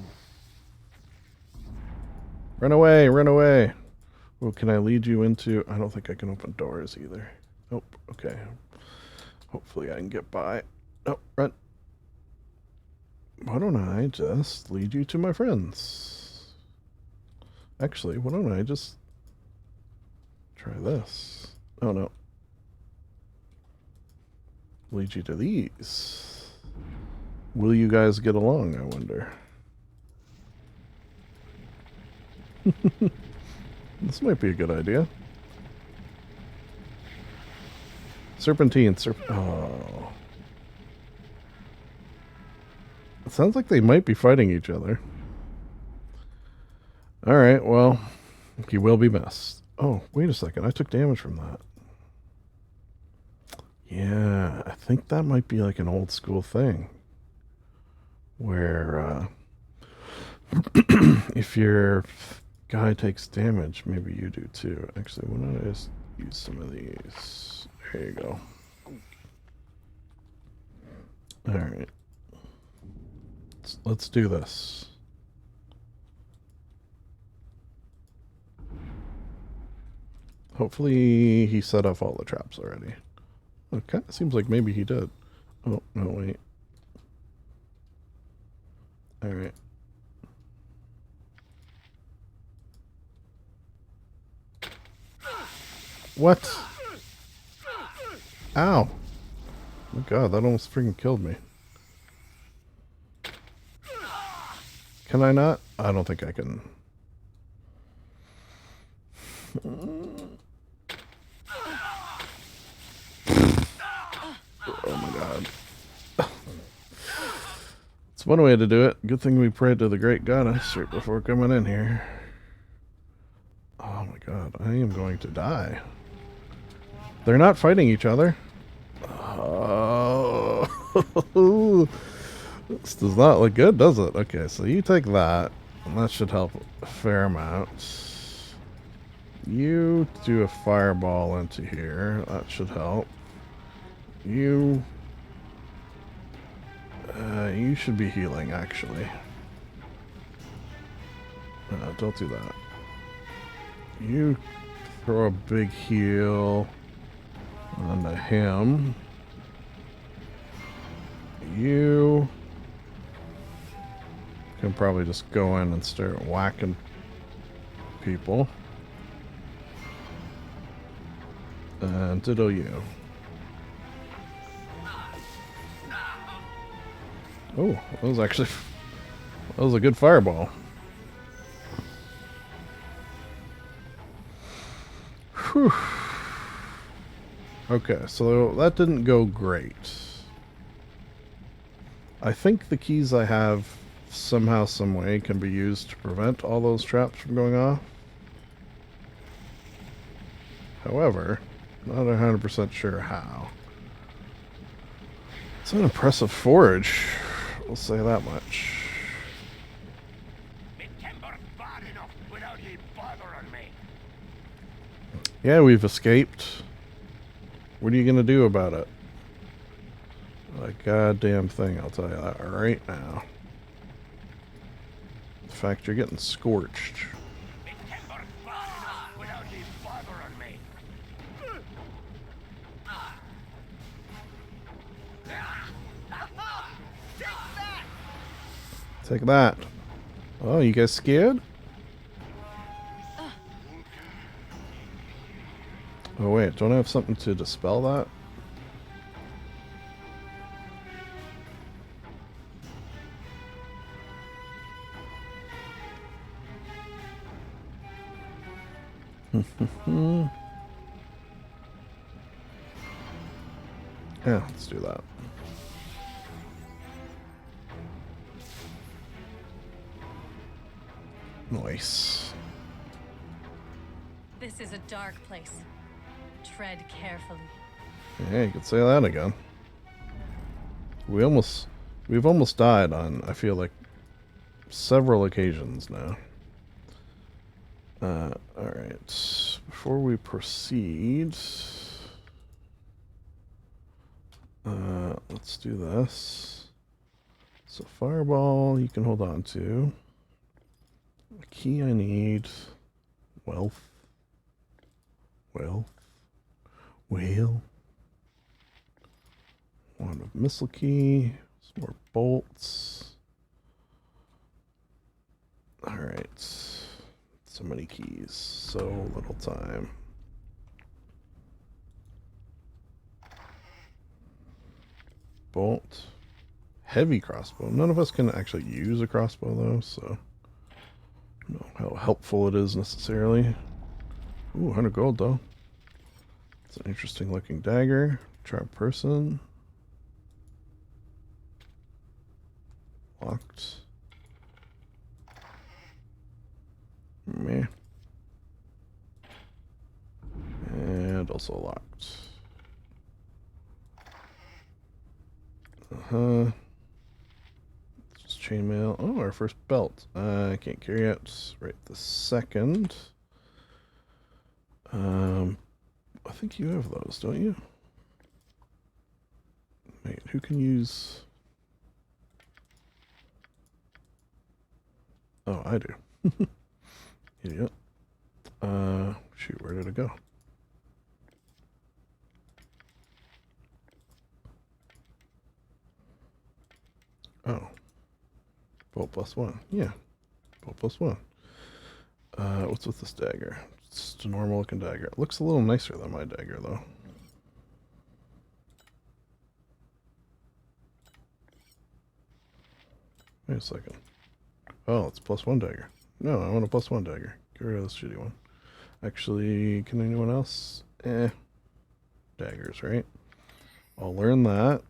Run away, run away. Well, can I lead you into... I don't think I can open doors either. Nope, okay. Hopefully I can get by. Oh, run. Why don't I just lead you to my friends? Actually, why don't I just try this? Oh, no. Lead you to these. Will you guys get along, I wonder? This might be a good idea. Serpentine, oh. It sounds like they might be fighting each other. Alright, well, he will be missed. Oh, wait a second. I took damage from that. Yeah, I think that might be like an old school thing. Where, if your guy takes damage, maybe you do too. Actually, why don't I just use some of these? There you go. Alright. Let's do this. Hopefully he set off all the traps already. It kind of seems like maybe he did. Oh, no, wait. Alright. What? Ow. Oh god, that almost freaking killed me. Can I not? I don't think I can. Oh my god. It's one way to do it. Good thing we prayed to the great goddess right before coming in here. Oh my god, I am going to die. They're not fighting each other. Oh. This does not look good, does it? Okay, so you take that, and that should help a fair amount. You do a fireball into here. That should help. You should be healing, actually. Don't do that. You throw a big heal onto him. You can probably just go in and start whacking people. And ditto you. Oh, that was actually... That was a good fireball. Whew. Okay, so that didn't go great. I think the keys I have somehow, some way can be used to prevent all those traps from going off. However, not 100% sure how. It's an impressive forage, we'll say that much. Yeah, we've escaped. What are you gonna do about it? A goddamn thing, I'll tell you that right now. The fact you're getting scorched. Take that. Oh, you guys scared? Oh wait, don't I have something to dispel that? Yeah, let's do that. Nice. This is a dark place. Tread carefully. Yeah, you could say that again. We've almost died on, I feel like, several occasions now. Alright. Before we proceed, let's do this. So fireball you can hold on to. The key I need, wealth. Whale. Wand of missile key. Some more bolts. Alright. So many keys. So little time. Bolt. Heavy crossbow. None of us can actually use a crossbow though, so I don't know how helpful it is necessarily. Ooh, 100 gold though. It's an interesting looking dagger. Charmed person. Locked. Meh. And also locked. Just chainmail. Oh, our first belt. I can't carry it right this second. I think you have those, don't you? Wait, who can use... Oh, I do. Idiot. Shoot, where did it go? Oh. Bolt +1. Yeah. Bolt +1. What's with this dagger? It's just a normal looking dagger. It looks a little nicer than my dagger though. Wait a second. Oh, it's +1 dagger. No, I want a +1 dagger. Get rid of this shitty one. Actually, can anyone else? Daggers, right? I'll learn that.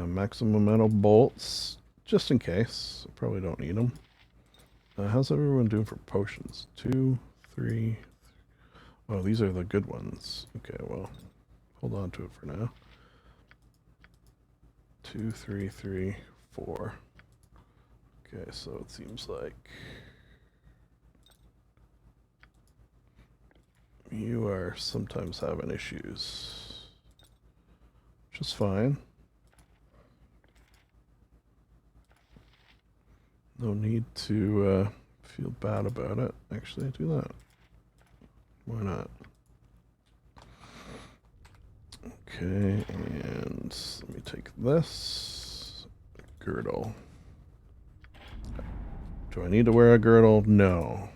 Maximum amount of bolts, just in case. I probably don't need them. How's everyone doing for potions? 2, 3. Oh, these are the good ones. Okay, well, hold on to it for now. 2, 3, 3, 4. Okay, so it seems like you are sometimes having issues, which is fine. No need to feel bad about it. Actually, do that. Why not? Okay, and let me take this. Girdle. Do I need to wear a girdle? No.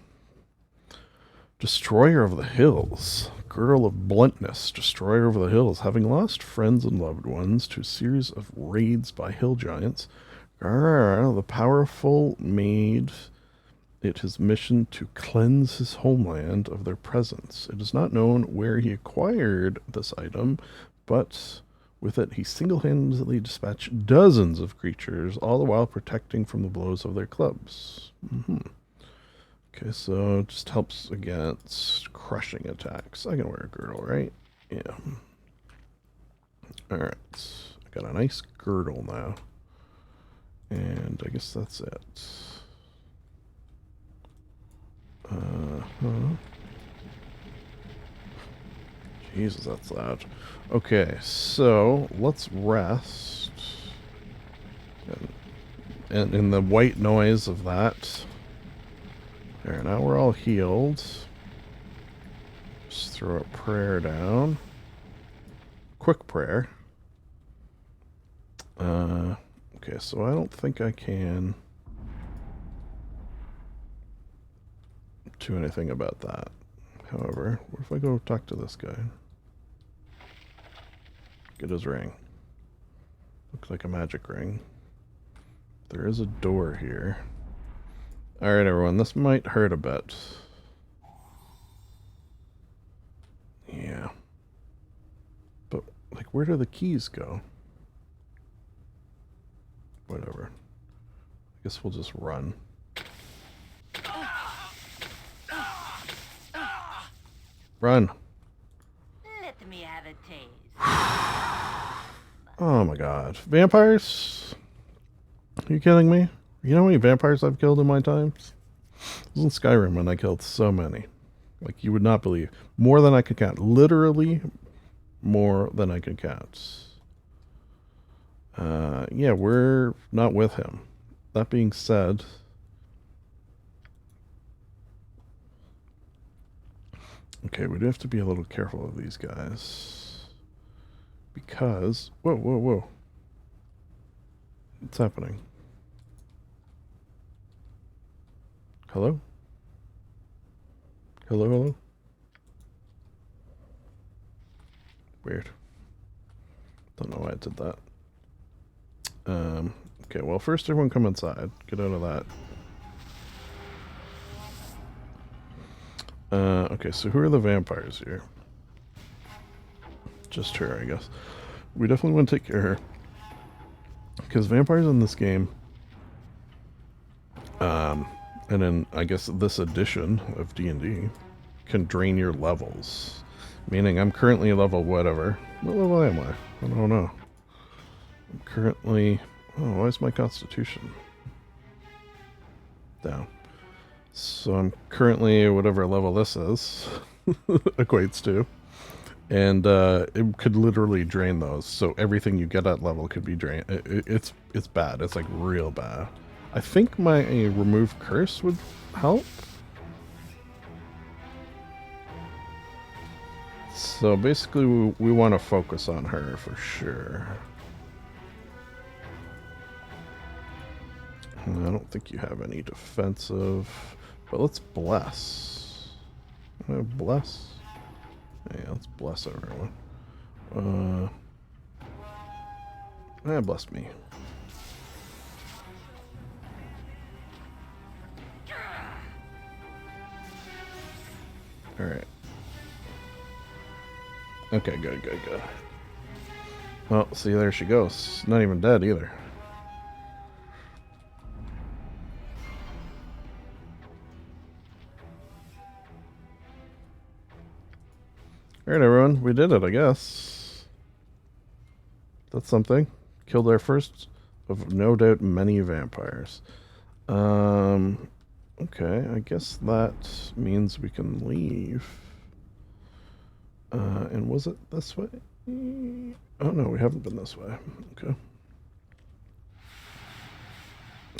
Destroyer of the Hills. Girdle of Bluntness. Destroyer of the Hills. Having lost friends and loved ones to a series of raids by hill giants, the powerful made it his mission to cleanse his homeland of their presence. It is not known where he acquired this item, but with it he single-handedly dispatched dozens of creatures, all the while protecting from the blows of their clubs. Okay, so it just helps against crushing attacks. I can wear a girdle, right? Yeah. Alright. I got a nice girdle now. And I guess that's it. Jesus, that's loud. Okay, so let's rest. And in the white noise of that... There, now we're all healed. Just throw a prayer down. Quick prayer. Okay, so I don't think I can do anything about that. However, what if I go talk to this guy? Get his ring. Looks like a magic ring. There is a door here. Alright, everyone, this might hurt a bit. Yeah. But, like, where do the keys go? Whatever. I guess we'll just run. Run. Let me have a taste. Oh my god. Vampires? Are you kidding me? You know how many vampires I've killed in my time? It was in Skyrim when I killed so many. Like, you would not believe. More than I could count. Literally more than I could count. Yeah, we're not with him. That being said... Okay, we do have to be a little careful of these guys. Because... Whoa, whoa, whoa. What's happening? Hello? Hello, hello? Weird. Don't know why I did that. Okay, well, first everyone come inside. Get out of that. Okay, so who are the vampires here? Just her, I guess. We definitely want to take care of her. Because vampires in this game, and in, I guess, this edition of D&D, can drain your levels. Meaning, I'm currently level whatever. What level am I? I don't know. I'm currently... Oh, why is my constitution down? So I'm currently whatever level this is equates to. And it could literally drain those. So everything you get at level could be drained. It's bad. It's like real bad. I think my remove curse would help. So basically we want to focus on her for sure. And I don't think you have any defensive. But let's bless. Bless? Yeah, let's bless everyone. Bless me. Alright. Okay, good. Well, see, there she goes. Not even dead either. Alright, everyone. We did it, I guess. That's something. Killed our first of no doubt many vampires. Okay, I guess that means we can leave. And was it this way? Oh no, we haven't been this way. Okay.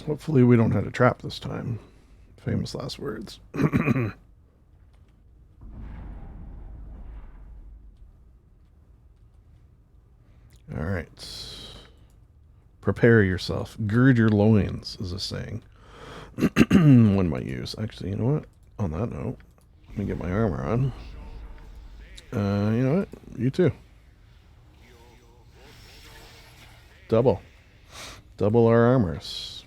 Hopefully we don't have a trap this time. Famous last words. Alright. Prepare yourself. Gird your loins, is a saying. One might use. Actually, you know what? On that note, Let me get my armor on. You know what? You too. Double our armors.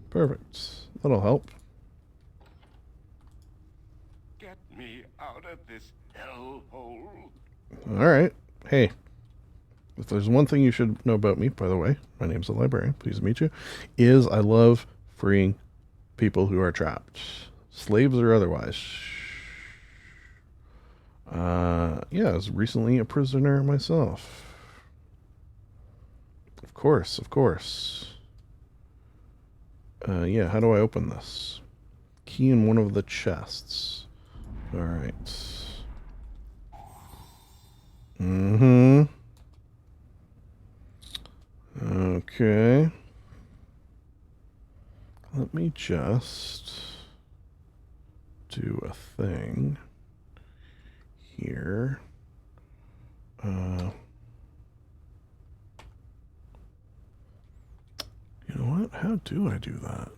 Perfect. That'll help. Get me out of this hellhole. Alright. Hey. If there's one thing you should know about me, by the way, my name's the Librarian, pleased to meet you, is I love freeing people who are trapped. Slaves or otherwise. Yeah, I was recently a prisoner myself. Of course. Yeah, how do I open this? Key in one of the chests. Alright. Okay. Let me just do a thing here. You know what? How do I do that?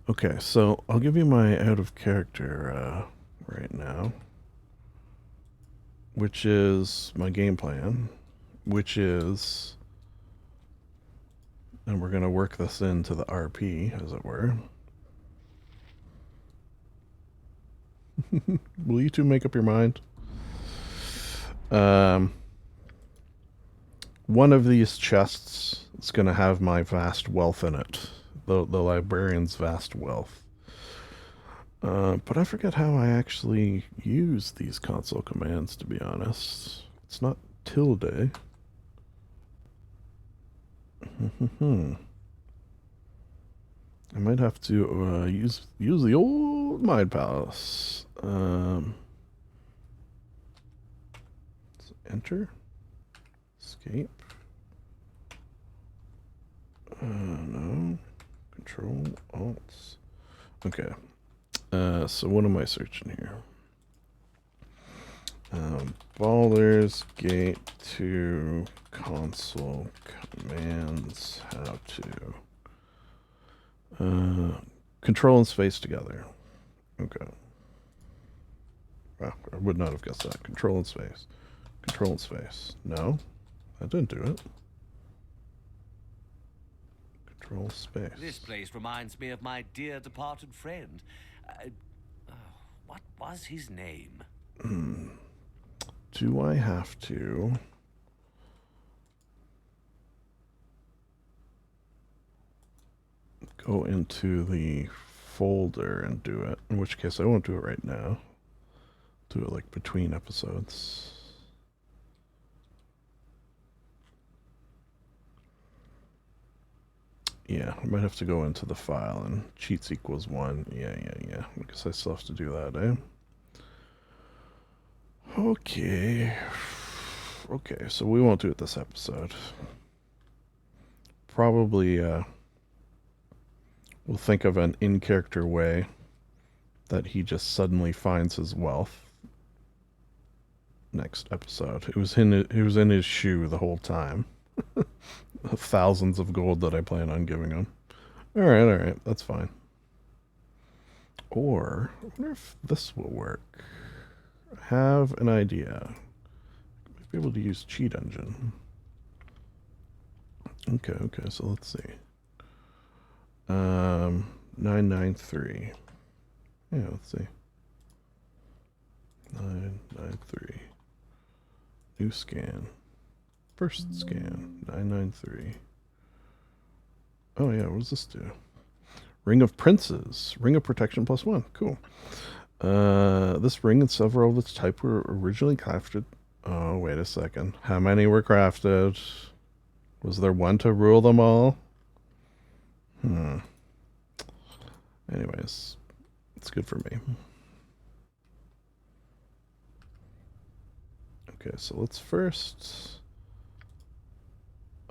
Okay, so I'll give you my out of character right now, which is my game plan, which is, and we're going to work this into the RP, as it were. Will you two make up your mind? One of these chests is going to have my vast wealth in it. The librarian's vast wealth. But I forget how I actually use these console commands, to be honest. It's not tilde. I might have to use the old Mind Palace. Enter. Escape. No. Control Alt. Okay. So what am I searching here? Baldur's Gate 2 console commands. How to. Control and space together. Okay. Wow, I would not have guessed that. Control and space. Control and space. No, that didn't do it. Control space. This place reminds me of my dear departed friend. What was his name? Do I have to... go into the folder and do it? In which case I won't do it right now. Do it like between episodes. Yeah, I might have to go into the file and cheats equals 1. Yeah. I guess I still have to do that, eh? Okay, so we won't do it this episode. Probably, we'll think of an in-character way that he just suddenly finds his wealth. Next episode. It was in his shoe the whole time. Thousands of gold that I plan on giving him. Alright, that's fine. Or, I wonder if this will work. I have an idea. I might be able to use cheat engine. Okay, so let's see. 993. Yeah, let's see. 993. New scan. First scan. 993. Oh yeah, what does this do? Ring of Princes. Ring of Protection +1. Cool. This ring and several of its type were originally crafted. Oh, wait a second. How many were crafted? Was there one to rule them all? Anyways, it's good for me. Okay, so let's first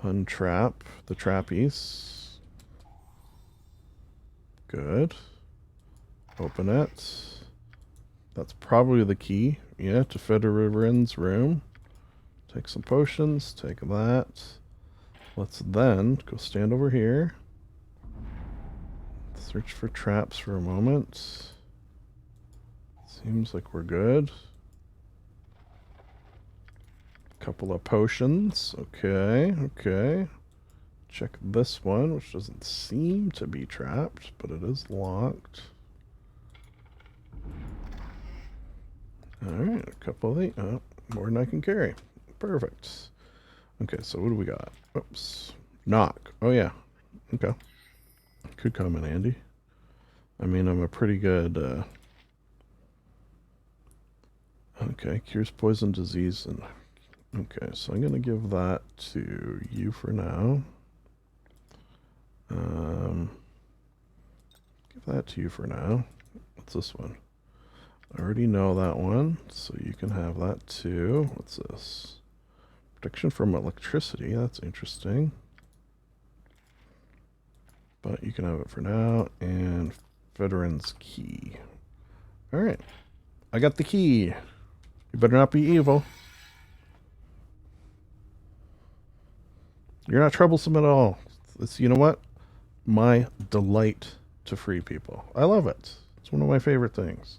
untrap the trappies. Good. Open it. That's probably the key. Yeah, to Federivin's room. Take some potions. Take that. Let's then go stand over here. Search for traps for a moment. Seems like we're good. Couple of potions. Okay, okay. Check this one, which doesn't seem to be trapped, but it is locked. Alright, a couple of these. Oh, more than I can carry. Perfect. Okay, so what do we got? Oops. Knock. Oh, yeah. Okay. Could come in handy. I mean, I'm a pretty good... Okay, cures poison, disease, and... Okay, so I'm going to give that to you for now. Give that to you for now. What's this one? I already know that one, so you can have that too. What's this? Protection from electricity. That's interesting. But you can have it for now. And Veteran's Key. Alright. I got the key. You better not be evil. You're not troublesome at all. It's, you know what? My delight to free people. I love it. It's one of my favorite things.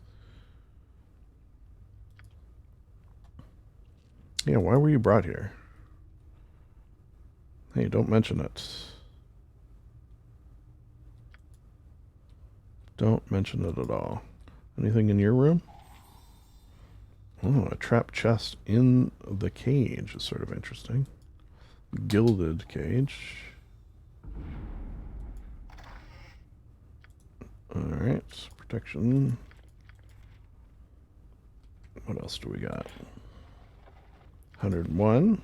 Yeah, why were you brought here? Hey, don't mention it. Don't mention it at all. Anything in your room? Oh, a trapped chest in the cage is sort of interesting. Gilded cage. Alright, protection. What else do we got? 101.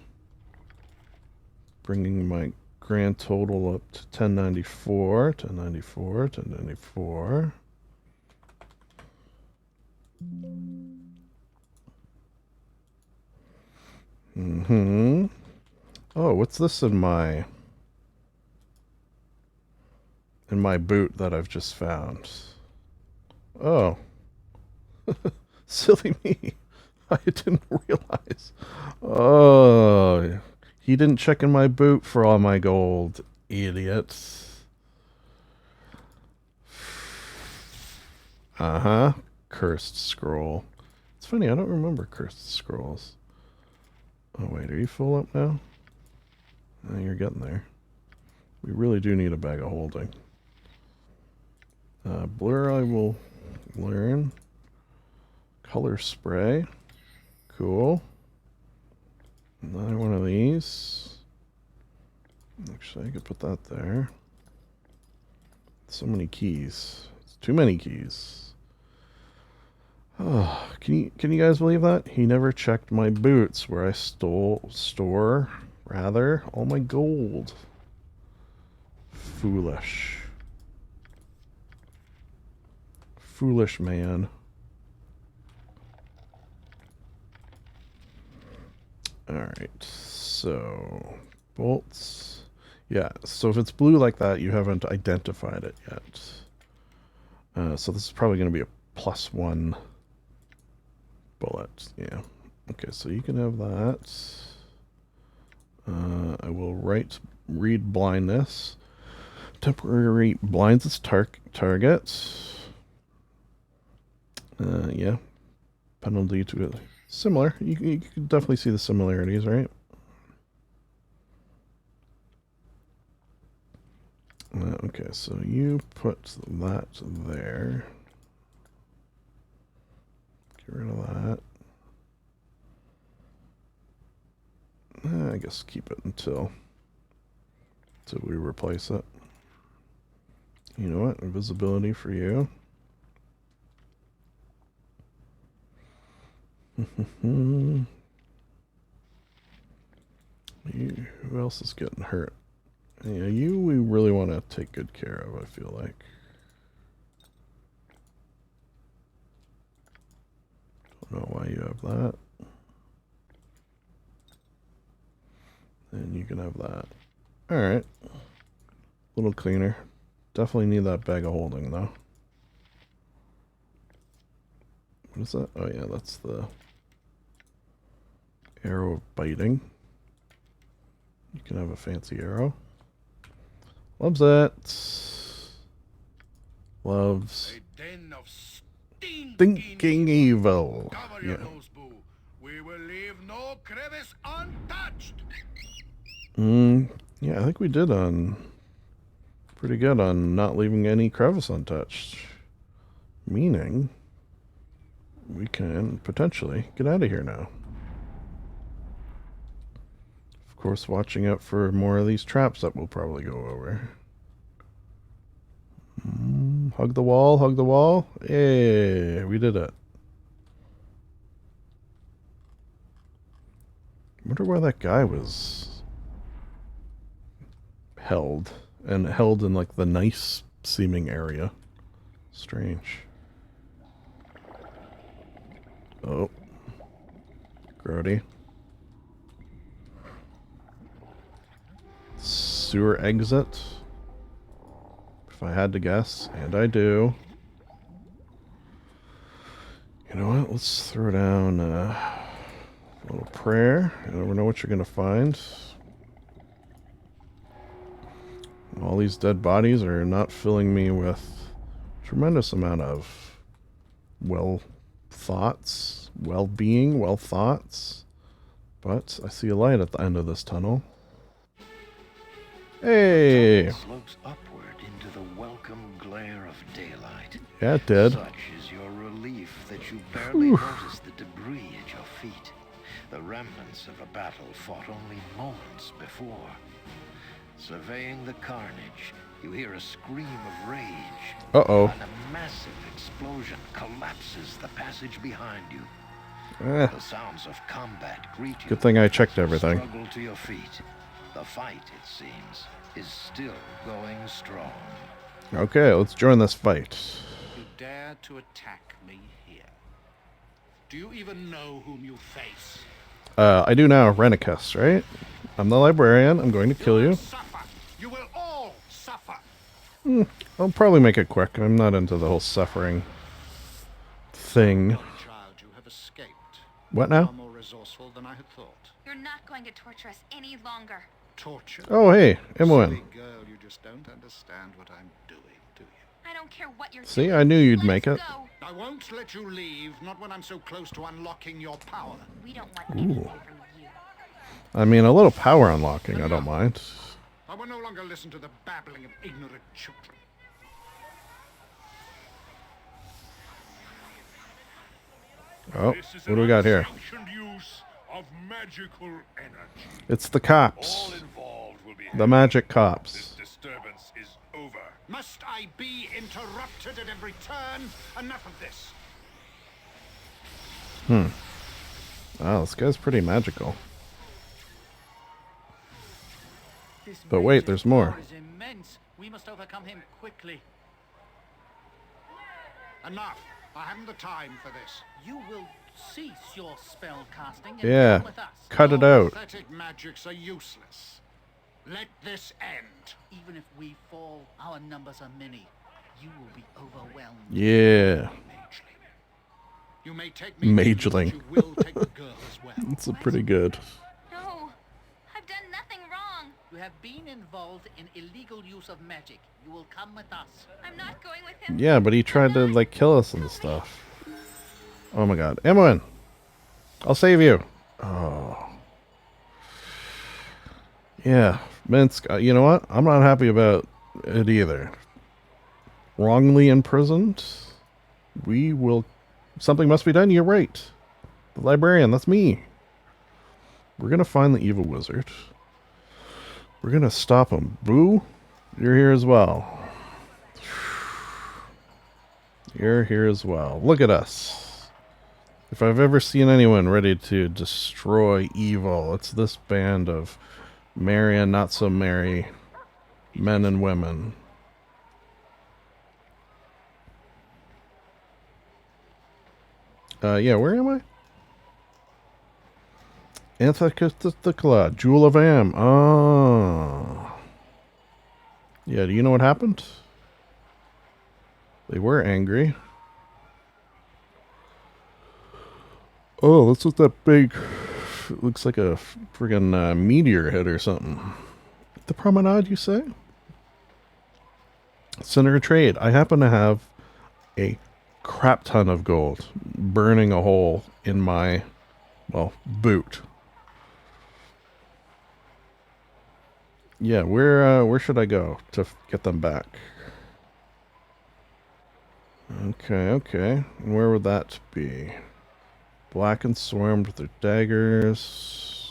Bringing my grand total up to 1094. 1094, 1094. Mm-hmm. Oh, what's this in my boot that I've just found? Oh. Silly me. I didn't realize. Oh. He didn't check in my boot for all my gold. Idiots. Uh-huh. Cursed scroll. It's funny, I don't remember cursed scrolls. Oh, wait, are you full up now? Oh, you're getting there. We really do need a bag of holding. Blur I will learn. Color spray. Cool. Another one of these. Actually, I could put that there. So many keys. It's too many keys. Oh, can you guys believe that? He never checked my boots where I store all my gold. Foolish. Foolish man. Alright, so bolts. Yeah, so if it's blue like that, you haven't identified it yet. So this is probably going to be a +1 bullet. Yeah. Okay, so you can have that. I will read blindness. Temporary blinds its target. Yeah. Penalty to it. Similar. You can definitely see the similarities, right? Okay, so you put that there. Get rid of that. I guess keep it until we replace it. You know what? Invisibility for you. Who else is getting hurt? Yeah, you we really want to take good care of, I feel like. Don't know why you have that. And you can have that. Alright. A little cleaner. Definitely need that bag of holding, though. What is that? Oh, yeah, that's the arrow of biting. You can have a fancy arrow. Loves it. loves A den of thinking evil. Cover Yeah. your nose, boo. We will leave no crevice untouched. Yeah, I think we did pretty good on not leaving any crevice untouched. Meaning, we can potentially get out of here now. Of course, watching out for more of these traps that we'll probably go over. Hug the wall, hug the wall. Hey, we did it. Wonder where that guy was held. And held in like the nice seeming area. Strange. Oh. Grody. Sewer exit. If I had to guess, and I do. You know what? Let's throw down a little prayer. You never know what you're going to find. All these dead bodies are not filling me with a tremendous amount of thoughts, well-being, thoughts. But I see a light at the end of this tunnel. Hey! Slopes upward into the welcome glare of daylight. Yeah, it did. Such is your relief that you barely notice the debris at your feet. The remnants of a battle fought only moments before. Surveying the carnage, you hear a scream of rage. Uh-oh. And a massive explosion collapses the passage behind you. The sounds of combat greet you. Good thing I checked everything. Struggle to your feet. The fight, it seems, is still going strong. Okay, let's join this fight. You dare to attack me here. Do you even know whom you face? I do now, Renicus, right? I'm the librarian. I'm going to kill you. You will all suffer. I'll probably make it quick. I'm not into the whole suffering thing. Child, you have escaped. What now? Far more resourceful than I had thought. You're not going to torture us any longer. Torture? Oh, hey, Imoen. Silly girl, you just don't understand what I'm doing, do you? I don't care what you're See, I knew you'd make it. I won't let you leave, not when I'm so close to unlocking your power. We don't want Ooh. anything from you. I mean, a little power unlocking, I don't mind. I will no longer listen to the babbling of ignorant children. Oh, what do we got here? Use of magical energy. It's the cops. The magic cops. Disturbance is over. Must I be interrupted at every turn? Enough of this. Wow, this guy's pretty magical. But wait, there's more. Is immense. We must overcome him quickly. Enough. I haven't the time for this. You will cease your spell casting and Yeah, come with us. cut it out. Pathetic magics are useless. Let this end. Even if we fall, our numbers are many. You will be overwhelmed. Yeah. You may take me, Mageling. but you will take the girl as well. It's a pretty good. No, I've done nothing wrong. You have been involved in illegal use of magic. You will come with us. I'm not going with him. Yeah, but he tried to, like, kill us and stuff. Oh my god. Imoen! I'll save you! Oh. Yeah, Minsk, you know what? I'm not happy about it either. Wrongly imprisoned? We will... Something must be done, you're right. The librarian, that's me. We're gonna find the evil wizard. We're gonna stop him. Boo, you're here as well. You're here as well. Look at us. If I've ever seen anyone ready to destroy evil, it's this band of merry and not so merry men and women. Yeah, where am I? Anthakithikla, Jewel of Am. Oh. Yeah, do you know what happened? They were angry. Oh, that's what that big... It looks like a friggin' meteor hit or something. The promenade, you say? Center of trade. I happen to have a crap ton of gold burning a hole in my, well, boot. Yeah, where should I go to get them back? Okay. And where would that be? Black and swarmed with their daggers.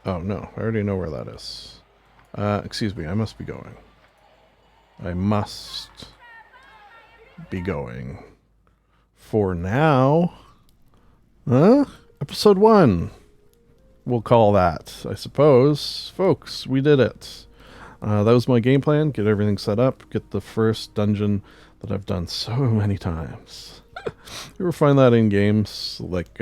Oh, no. I already know where that is. Excuse me. I must be going. I must be going. For now. Huh? Episode 1. We'll call that, I suppose. Folks, we did it. That was my game plan. Get everything set up. Get the first dungeon that I've done so many times. You ever find that in games? Like,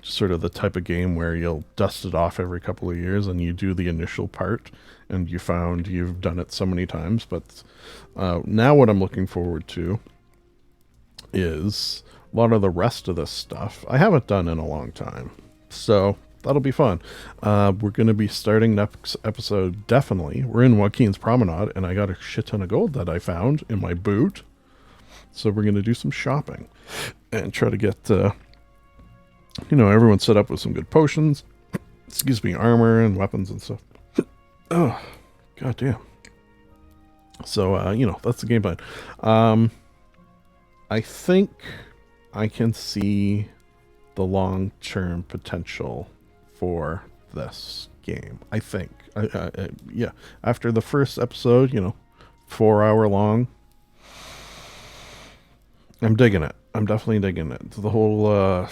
sort of the type of game where you'll dust it off every couple of years and you do the initial part and you found you've done it so many times. But now what I'm looking forward to is a lot of the rest of this stuff I haven't done in a long time. So that'll be fun. We're going to be starting next episode, definitely. We're in Joaquin's Promenade, and I got a shit ton of gold that I found in my boot. So we're going to do some shopping and try to get, everyone set up with some good potions. Excuse me, armor and weapons and stuff. Oh, goddamn. So, that's the game plan. I think I can see the long-term potential for this game. I think. Yeah. After the first episode, 4 hour long, I'm digging it. I'm definitely digging it. The whole,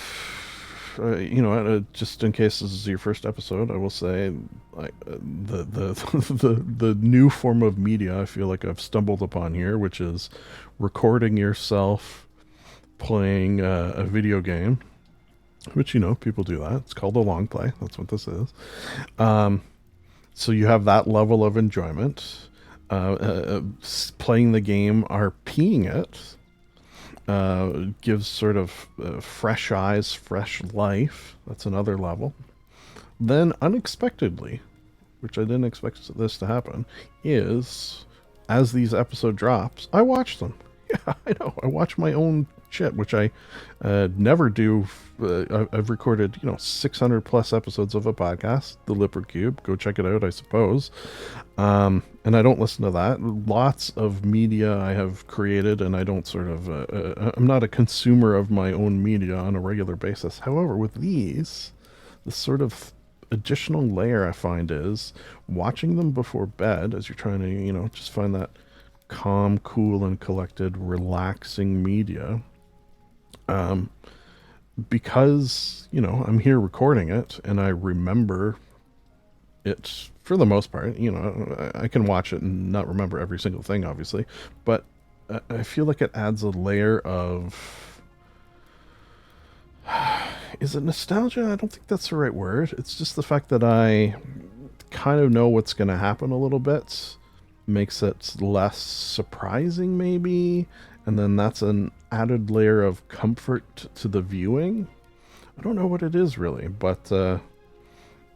just in case this is your first episode, I will say, like, the new form of media I feel like I've stumbled upon here, which is recording yourself playing a video game. Which, people do that. It's called a Longplay. That's what this is. So you have that level of enjoyment. Playing the game, RPing it, gives sort of fresh eyes, fresh life. That's another level. Then, unexpectedly, which I didn't expect this to happen, is, as these episode drops, I watch them. Yeah, I know. I watch my own shit, which I never do. I've recorded 600 plus episodes of a podcast, The Lipper Cube. Go check it out, I suppose. And I don't listen to that. Lots of media I have created, and I don't sort of I'm not a consumer of my own media on a regular basis. However, with these, the sort of additional layer I find is watching them before bed, as you're trying to just find that calm, cool, and collected, relaxing media. Because, I'm here recording it and I remember it for the most part. I can watch it and not remember every single thing, obviously, but I feel like it adds a layer of, is it nostalgia? I don't think that's the right word. It's just the fact that I kind of know what's going to happen a little bit. Makes it less surprising, maybe, and then that's an added layer of comfort to the viewing. I don't know what it is really, but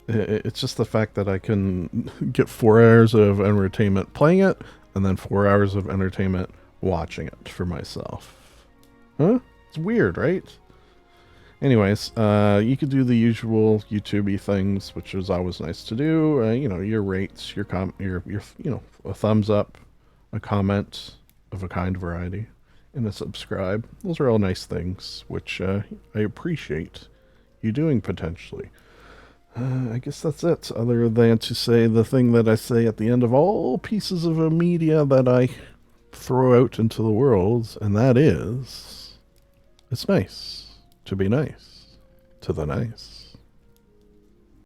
it's just the fact that I can get 4 hours of entertainment playing it, and then 4 hours of entertainment watching it for myself. Huh? It's weird, right? Anyways, you could do the usual YouTube-y things, which is always nice to do. Your rates, your a thumbs up, a comment of a kind variety, and a subscribe. Those are all nice things, which I appreciate you doing potentially. I guess that's it, other than to say the thing that I say at the end of all pieces of media that I throw out into the world, and that is, it's nice to be nice to the nice.